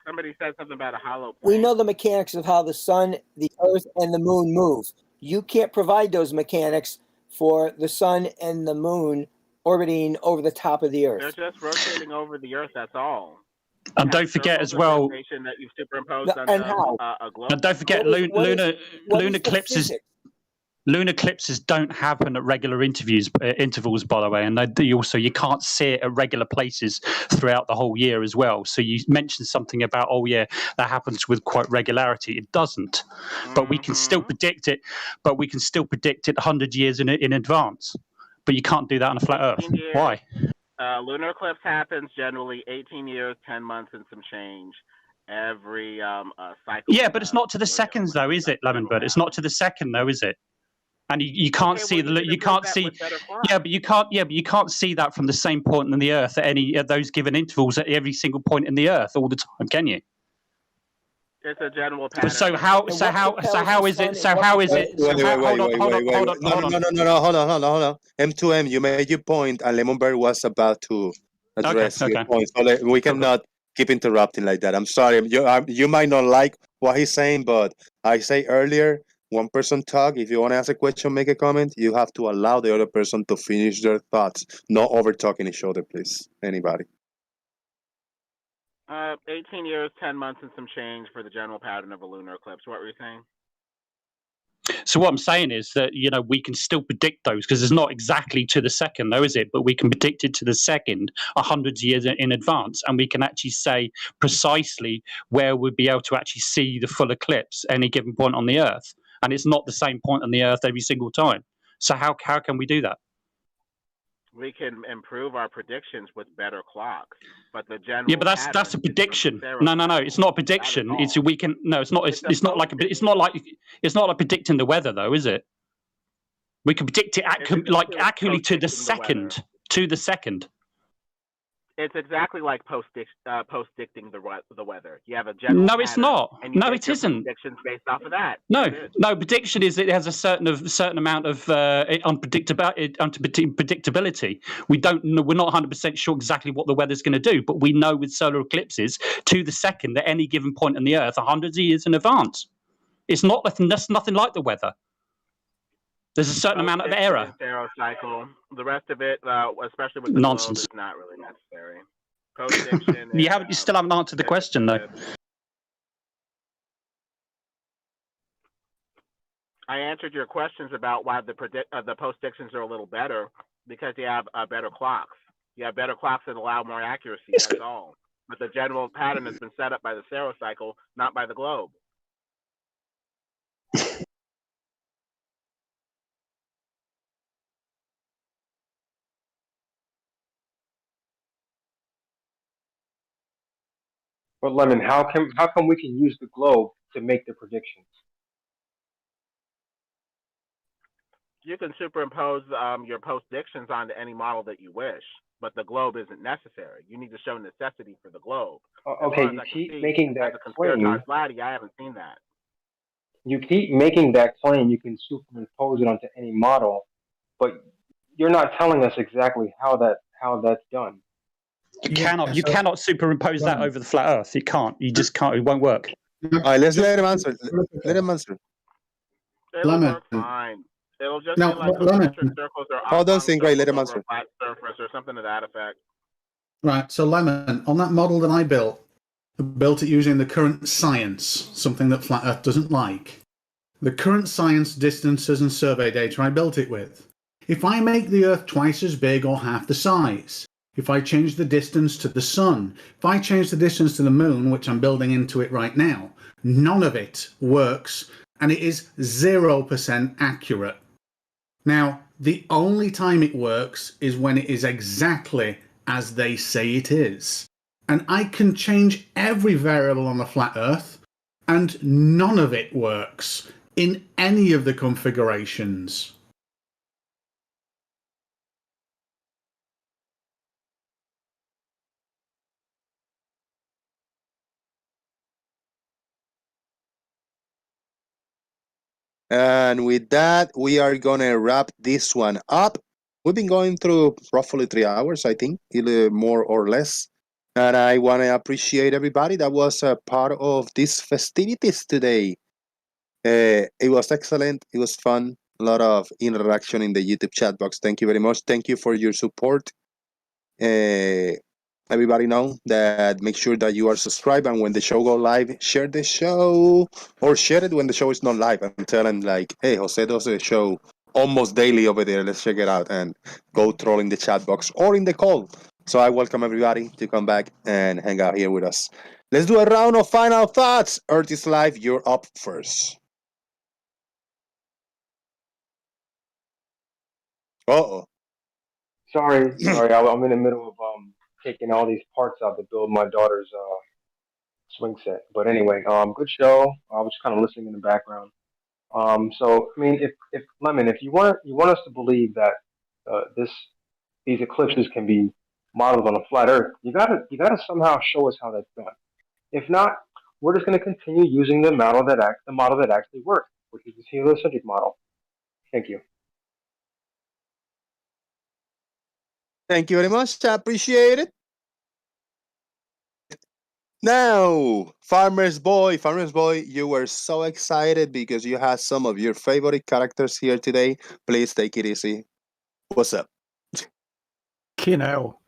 Somebody said something about a hollow. We know the mechanics of how the sun, the earth, and the moon move. You can't provide those mechanics for the sun and the moon orbiting over the top of the earth. They're just rotating over the earth, that's all. And don't forget as well. That you've superimposed and how? A globe. And don't forget, lunar eclipses. Lunar eclipses don't happen at regular intervals, by the way, and you can't see it at regular places throughout the whole year as well. So you mentioned something about, that happens with quite regularity. It doesn't, but we can still predict it. But we can still predict it 100 years in advance. But you can't do that on a flat Earth. Why? Lunar eclipse happens generally 18 years, 10 months, and some change. Every cycle. Yeah, but it's not to the seconds, though, is it, Lemonbird? It's not to the second, though, is it? And you can't see you can't see but you can't see that from the same point in the Earth at those given intervals at every single point in the Earth all the time, can you? It's a general pattern. So how is it? Hold on. M2M, you made your point, and Lemonberg was about to address your point. So we cannot keep interrupting like that. I'm sorry. You might not like what he's saying, but I say earlier, one person talk. If you want to ask a question, make a comment, you have to allow the other person to finish their thoughts, not over talking each other, please. Anybody? 18 years, 10 months, and some change for the general pattern of a lunar eclipse. What were you saying? So what I'm saying is that we can still predict those because it's not exactly to the second, though, is it? But we can predict it to the second, hundreds of years in advance, and we can actually say precisely where we'll be able to actually see the full eclipse any given point on the Earth, and it's not the same point on the Earth every single time. So how can we do that? We can improve our predictions with better clocks, but the general Yeah, but that's a prediction. No, it's not a prediction. It's we can no, it's not. It's not like predicting the weather, though, is it? We can predict it accurately to the second. To the second. It's exactly like post-dicting the weather. You have a general. No, it's not. No, it isn't. Predictions based off of that. No, prediction is it has a certain amount of unpredictability. We're not 100% sure exactly what the weather's going to do, but we know with solar eclipses to the second at any given point on the Earth, hundreds of years in advance. It's not. That's nothing like the weather. There's a certain amount of error. Saros cycle. The rest of it, especially with the nonsense, globe, is not really necessary. Post-diction. You still haven't answered the question, though. I answered your questions about why the post-dictions are a little better because you have better clocks. You have better clocks that allow more accuracy. That's all. But the general pattern has been set up by the Saros cycle, not by the globe. But Lemon, how come we can use the globe to make the predictions? You can superimpose your post-dictions onto any model that you wish, but the globe isn't necessary. You need to show necessity for the globe. Okay, you keep making that claim. I haven't seen that. You keep making that claim. You can superimpose it onto any model, but you're not telling us exactly how that's done. You cannot superimpose that over the flat Earth. You can't. You just can't. It won't work. All right, let's let him answer. Let him answer. It'll work fine. It'll just be like concentric circles or oh, don't think right. Let him answer. Flat surface or something to that effect. Right. So Lemon, on that model that I built it using the current science, something that flat Earth doesn't like. The current science, distances, and survey data I built it with. If I make the Earth twice as big or half the size, if I change the distance to the sun, if I change the distance to the moon, which I'm building into it right now, none of it works, and it is 0% accurate. Now, the only time it works is when it is exactly as they say it is. And I can change every variable on the flat Earth, and none of it works in any of the configurations. And with that, we are going to wrap this one up. We've been going through roughly 3 hours, I think, either more or less. And I want to appreciate everybody that was a part of these festivities today. It was excellent. It was fun. A lot of interaction in the YouTube chat box. Thank you very much. Thank you for your support. Everybody know that make sure that you are subscribed, and when the show go live, share the show or share it when the show is not live and tell them like, hey, Jose does a show almost daily over there. Let's check it out and go troll in the chat box or in the call. So I welcome everybody to come back and hang out here with us. Let's do a round of final thoughts. Earth is live. You're up first. Uh-oh. Sorry. I'm in the middle of taking all these parts out to build my daughter's swing set. But anyway, good show. I was kind of listening in the background. So I mean, if Lemon, if you want us to believe that these eclipses can be modeled on a flat Earth, you gotta somehow show us how that's done. If not, we're just going to continue using the model that actually works, which is the heliocentric model. Thank you. Thank you very much. I appreciate it. Now, Farmer's Boy, you were so excited because you had some of your favorite characters here today. Please take it easy. What's up? No,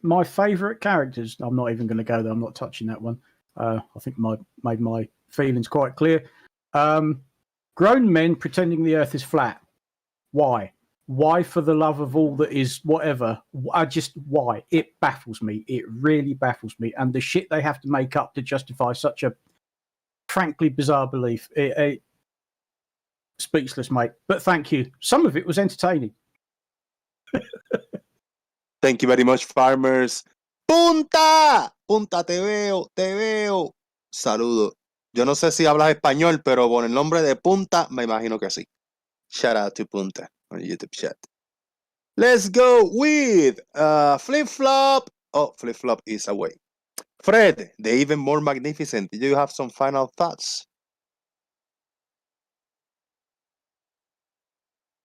my favorite characters. I'm not even going to go there. I'm not touching that one. I think made my feelings quite clear. Grown men pretending the Earth is flat. Why? Why, for the love of all that is whatever? Why? It baffles me. It really baffles me. And the shit they have to make up to justify such a frankly bizarre belief. Speechless, mate. But thank you. Some of it was entertaining. Thank you very much, farmers. ¡Punta! ¡Punta, te veo! ¡Te veo! Saludo. Yo no sé si hablas español, pero con el nombre de Punta, me imagino que sí. Shout out to Punta on YouTube chat. Let's go with Flip Flop. Oh, Flip Flop is away. Fred, the even more magnificent. Do you have some final thoughts?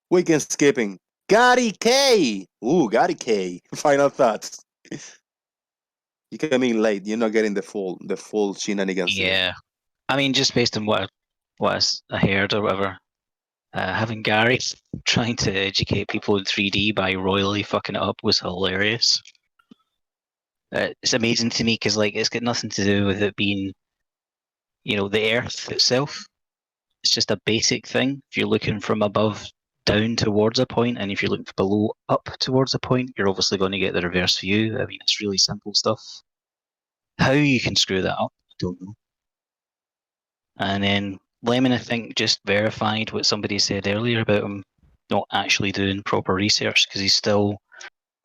Weekend skipping. Gary K. Ooh, Gary K. Final thoughts. You came in late. You're not getting the full shenanigans. Yeah, I mean, just based on what I heard or whatever, having Gary trying to educate people in 3D by royally fucking it up was hilarious. It's amazing to me because like it's got nothing to do with it being, the Earth itself. It's just a basic thing. If you're looking from above down towards a point, and if you're looking from below up towards a point, you're obviously going to get the reverse view. I mean, it's really simple stuff. How you can screw that up, I don't know. And then Lemon, I think, just verified what somebody said earlier about him not actually doing proper research because he's still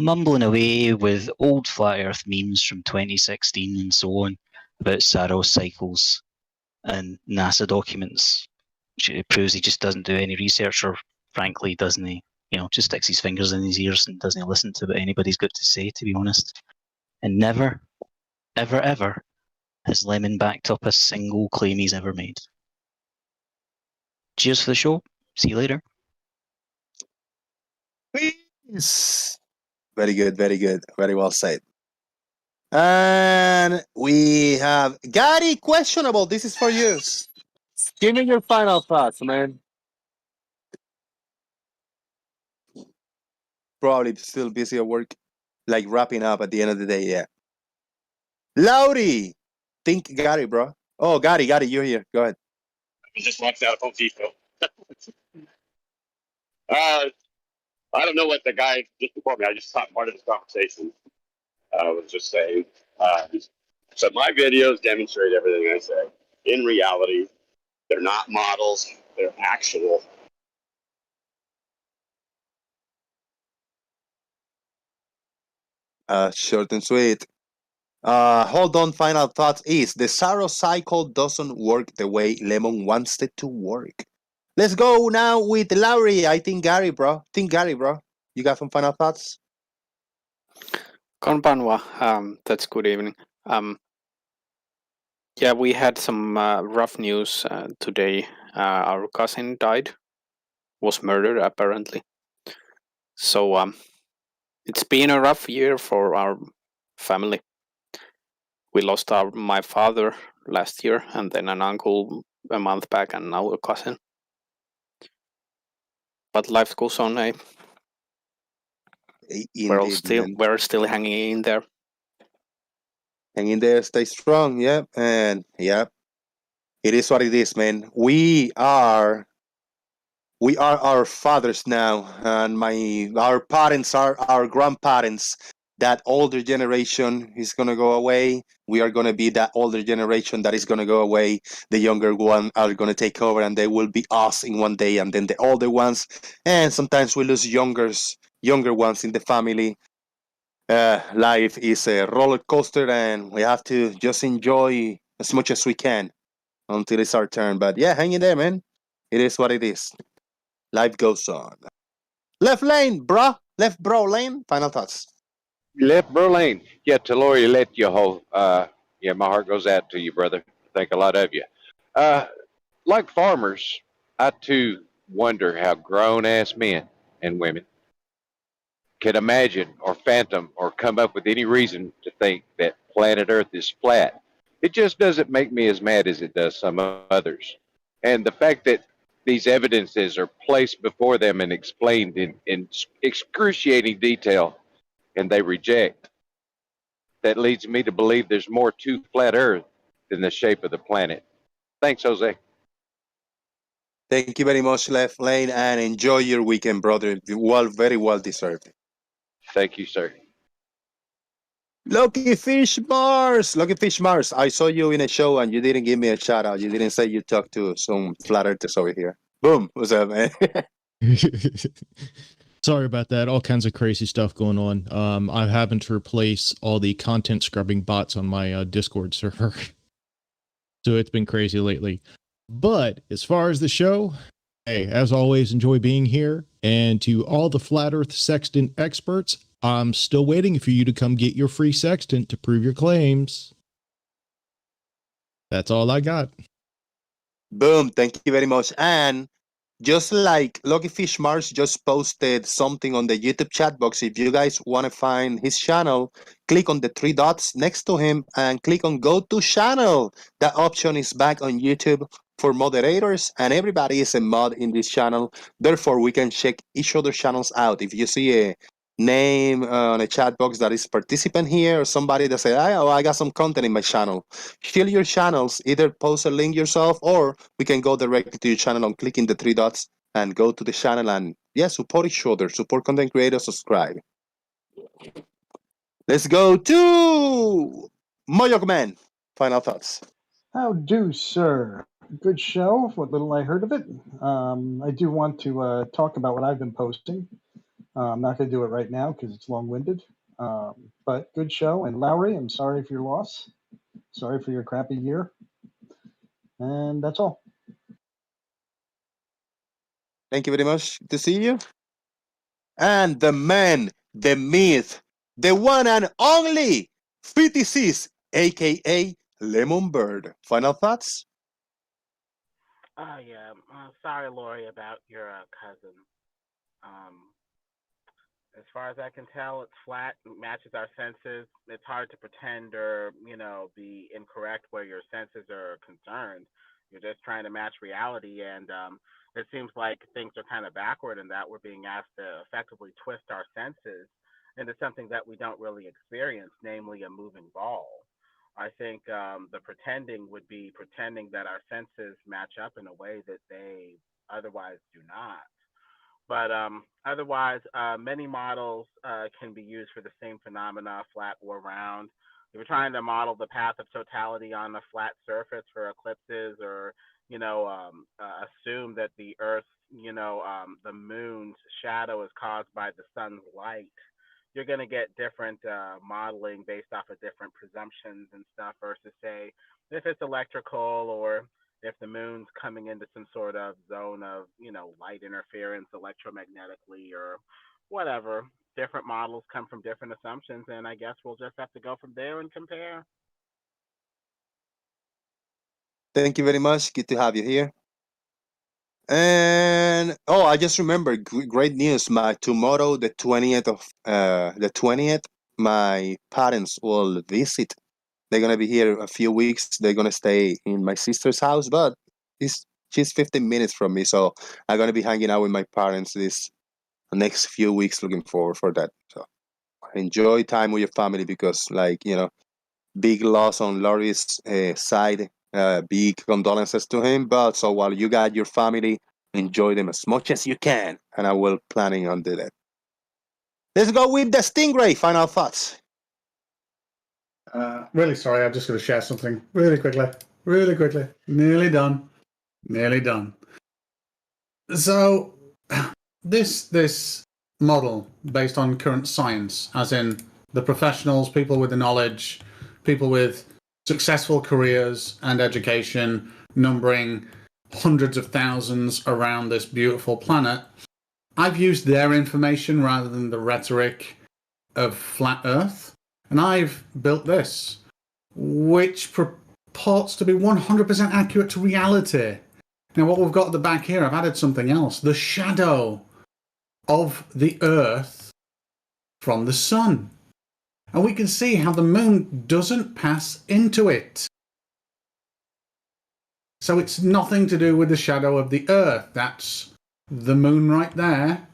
mumbling away with old flat Earth memes from 2016 and so on about Saros cycles and NASA documents. It proves he just doesn't do any research, or frankly, doesn't he? Just sticks his fingers in his ears and doesn't listen to what anybody's got to say, to be honest. And never, ever, ever has Lemon backed up a single claim he's ever made. Cheers for the show. See you later. Peace. Very good, very good. Very well said. And we have Gary Questionable. This is for you. Give me your final thoughts, man. Probably still busy at work, like wrapping up at the end of the day, yeah. Laurie! Think Gary, bro. Oh, Gary, you're here. Go ahead. I just walked out of Home Depot. I don't know what the guy just before me, I just thought part of this conversation was just saying. So my videos demonstrate everything I say. In reality, they're not models, they're actual. Short and sweet. Hold on, final thoughts is the Saros cycle doesn't work the way Lemon wants it to work. Let's go now with Laurie. I think Gary, bro. You got some final thoughts? Konbanwa, that's good evening. Yeah, we had some rough news today. Our cousin died, was murdered apparently. So it's been a rough year for our family. We lost my father last year, and then an uncle a month back, and now a cousin. But life goes on. We're still hanging in there. Hang in there, stay strong, yeah. And yeah, it is what it is, man. We are our fathers now, and our parents are our grandparents. That older generation is gonna go away. We are gonna be that older generation that is gonna go away. The younger one are gonna take over, and they will be us in one day, and then the older ones. And sometimes we lose younger ones in the family. Life is a roller coaster, and we have to just enjoy as much as we can until it's our turn. But yeah, hang in there, man. It is what it is. Life goes on. Left lane, bruh. Left bro lane. Final thoughts. Left bro lane. Yeah, Telori let you hold. Yeah, my heart goes out to you, brother. Think a lot of you. Like farmers, I too wonder how grown-ass men and women can imagine or phantom or come up with any reason to think that planet Earth is flat. It just doesn't make me as mad as it does some others. And the fact that these evidences are placed before them and explained in excruciating detail, and they reject, that leads me to believe there's more to flat Earth than the shape of the planet. Thanks, Jose. Thank you very much, Left Lane, and enjoy your weekend, brother. Well, very well deserved. Thank you, sir. Lucky Fish Mars! Lucky Fish Mars, I saw you in a show and you didn't give me a shout out. You didn't say you talked to some flat earthers over here. Boom! What's up, man? Sorry about that. All kinds of crazy stuff going on. I'm having to replace all the content scrubbing bots on my Discord server. So it's been crazy lately. But as far as the show, hey, as always, enjoy being here. And to all the Flat Earth Sextant experts, I'm still waiting for you to come get your free sextant to prove your claims. That's all I got. Boom! Thank you very much. And just like Lucky Fish Mars just posted something on the YouTube chat box, if you guys want to find his channel, click on the 3 dots next to him and click on Go to Channel. That option is back on YouTube for moderators, and everybody is a mod in this channel. Therefore, we can check each other's channels out. If you see a name on a chat box that is participant here, or somebody that say, I got some content in my channel, fill your channels, either post a link yourself, or we can go directly to your channel and clicking the 3 dots and go to the channel and support each other, support content creators, subscribe. Let's go to Moyok Man. Final thoughts. How do, sir? Good show. What little I heard of it. I do want to talk about what I've been posting. I'm not going to do it right now because it's long-winded. But good show. And Lowry, I'm sorry for your loss. Sorry for your crappy year. And that's all. Thank you very much. Good to see you. And the man, the myth, the one and only FTCs, aka Lemon Bird. Final thoughts? Oh yeah. Sorry, Lori, about your cousin. As far as I can tell, it's flat, it matches our senses. It's hard to pretend or, be incorrect where your senses are concerned. You're just trying to match reality, and it seems like things are kind of backward in that we're being asked to effectively twist our senses into something that we don't really experience, namely a moving ball. I think the pretending would be pretending that our senses match up in a way that they otherwise do not. But otherwise, many models can be used for the same phenomena, flat or round. If you're trying to model the path of totality on a flat surface for eclipses, or assume that the Earth, the moon's shadow is caused by the sun's light, you're going to get different modeling based off of different presumptions and stuff, versus say if it's electrical, or if the moon's coming into some sort of zone of, light interference electromagnetically or whatever. Different models come from different assumptions, and I guess we'll just have to go from there and compare. Thank you very much. Good to have you here. And I just remembered, great news. My tomorrow, the 20th, my parents will visit. They're gonna be here a few weeks. They're gonna stay in my sister's house, but she's 15 minutes from me, so I'm gonna be hanging out with my parents this next few weeks. Looking forward for that. So enjoy time with your family, because, big loss on Laurie's side. Big condolences to him. But so while you got your family, enjoy them as much as you can, and I will planning on do that. Let's go with the Stingray. Final thoughts. Really sorry, I'm just going to share something really quickly. Nearly done. So this model, based on current science, as in the professionals, people with the knowledge, people with successful careers and education, numbering hundreds of thousands around this beautiful planet, I've used their information rather than the rhetoric of flat Earth, and I've built this, which purports to be 100% accurate to reality. Now, what we've got at the back here, I've added something else. The shadow of the Earth from the sun. And we can see how the moon doesn't pass into it. So it's nothing to do with the shadow of the Earth. That's the moon right there,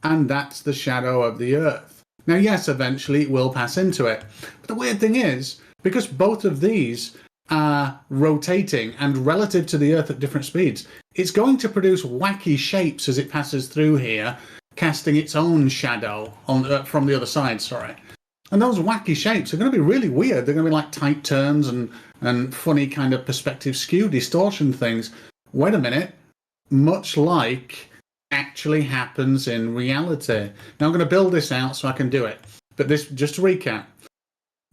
and that's the shadow of the Earth. Now, yes, eventually it will pass into it. But the weird thing is, because both of these are rotating and relative to the Earth at different speeds, it's going to produce wacky shapes as it passes through here, casting its own shadow on from the other side, sorry. And those wacky shapes are going to be really weird. They're going to be like tight turns and funny kind of perspective skew, distortion things. Wait a minute. Much like actually happens in reality. Now I'm going to build this out so I can do it. But this, just to recap,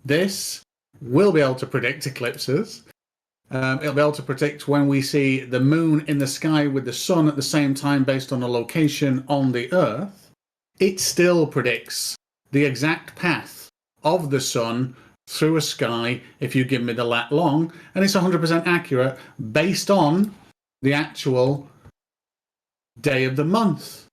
this will be able to predict eclipses. It'll be able to predict when we see the moon in the sky with the sun at the same time based on a location on the Earth. It still predicts the exact path of the sun through a sky if you give me the lat long, and it's 100% accurate based on the actual day of the month.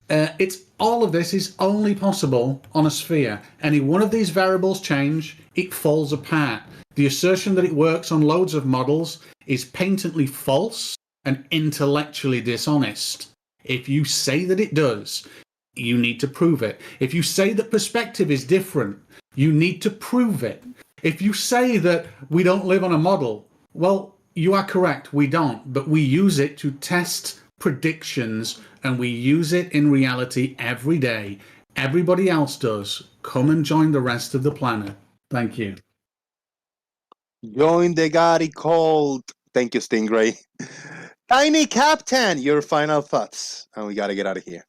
It's all of this is only possible on a sphere. Any one of these variables change, it falls apart. The assertion that it works on loads of models is patently false and intellectually dishonest. If you say that it does, you need to prove it. If you say that perspective is different, you need to prove it. If you say that we don't live on a model, well, you are correct, we don't, but we use it to test predictions, and we use it in reality every day. Everybody else does. Come and join the rest of the planet. Thank you. Join the Gary cult. Thank you, Stingray. Tiny Captain, your final thoughts. And we got to get out of here.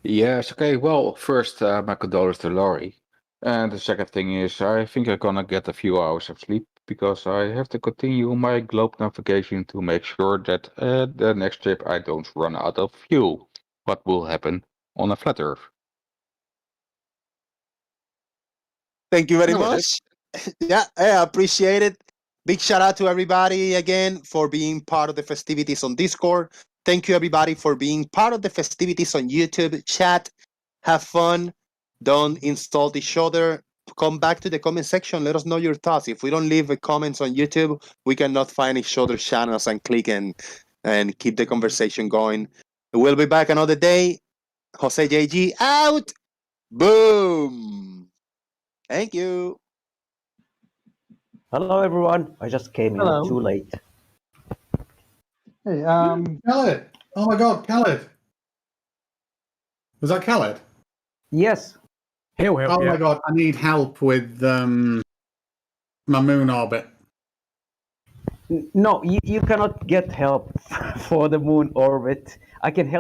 Yes, okay. Well, first, my condolences to Laurie. And the second thing is, I think I'm gonna get a few hours of sleep because I have to continue my globe navigation to make sure that the next trip I don't run out of fuel. What will happen on a flat Earth? Thank you very That was much. Yeah, I appreciate it. Big shout out to everybody again for being part of the festivities on Discord. Thank you, everybody, for being part of the festivities on YouTube. Chat, have fun. Don't insult each other. Come back to the comment section. Let us know your thoughts. If we don't leave comments on YouTube, we cannot find each other's channels and click and keep the conversation going. We'll be back another day. Jose JG out. Boom. Thank you. Hello, everyone. I just came Hello. in too late. Hey, Khaled. Oh my God, Khaled. Was that Khaled? Yes. He'll help Oh you. my God, I need help with my moon orbit. No, you cannot get help for the moon orbit. I can help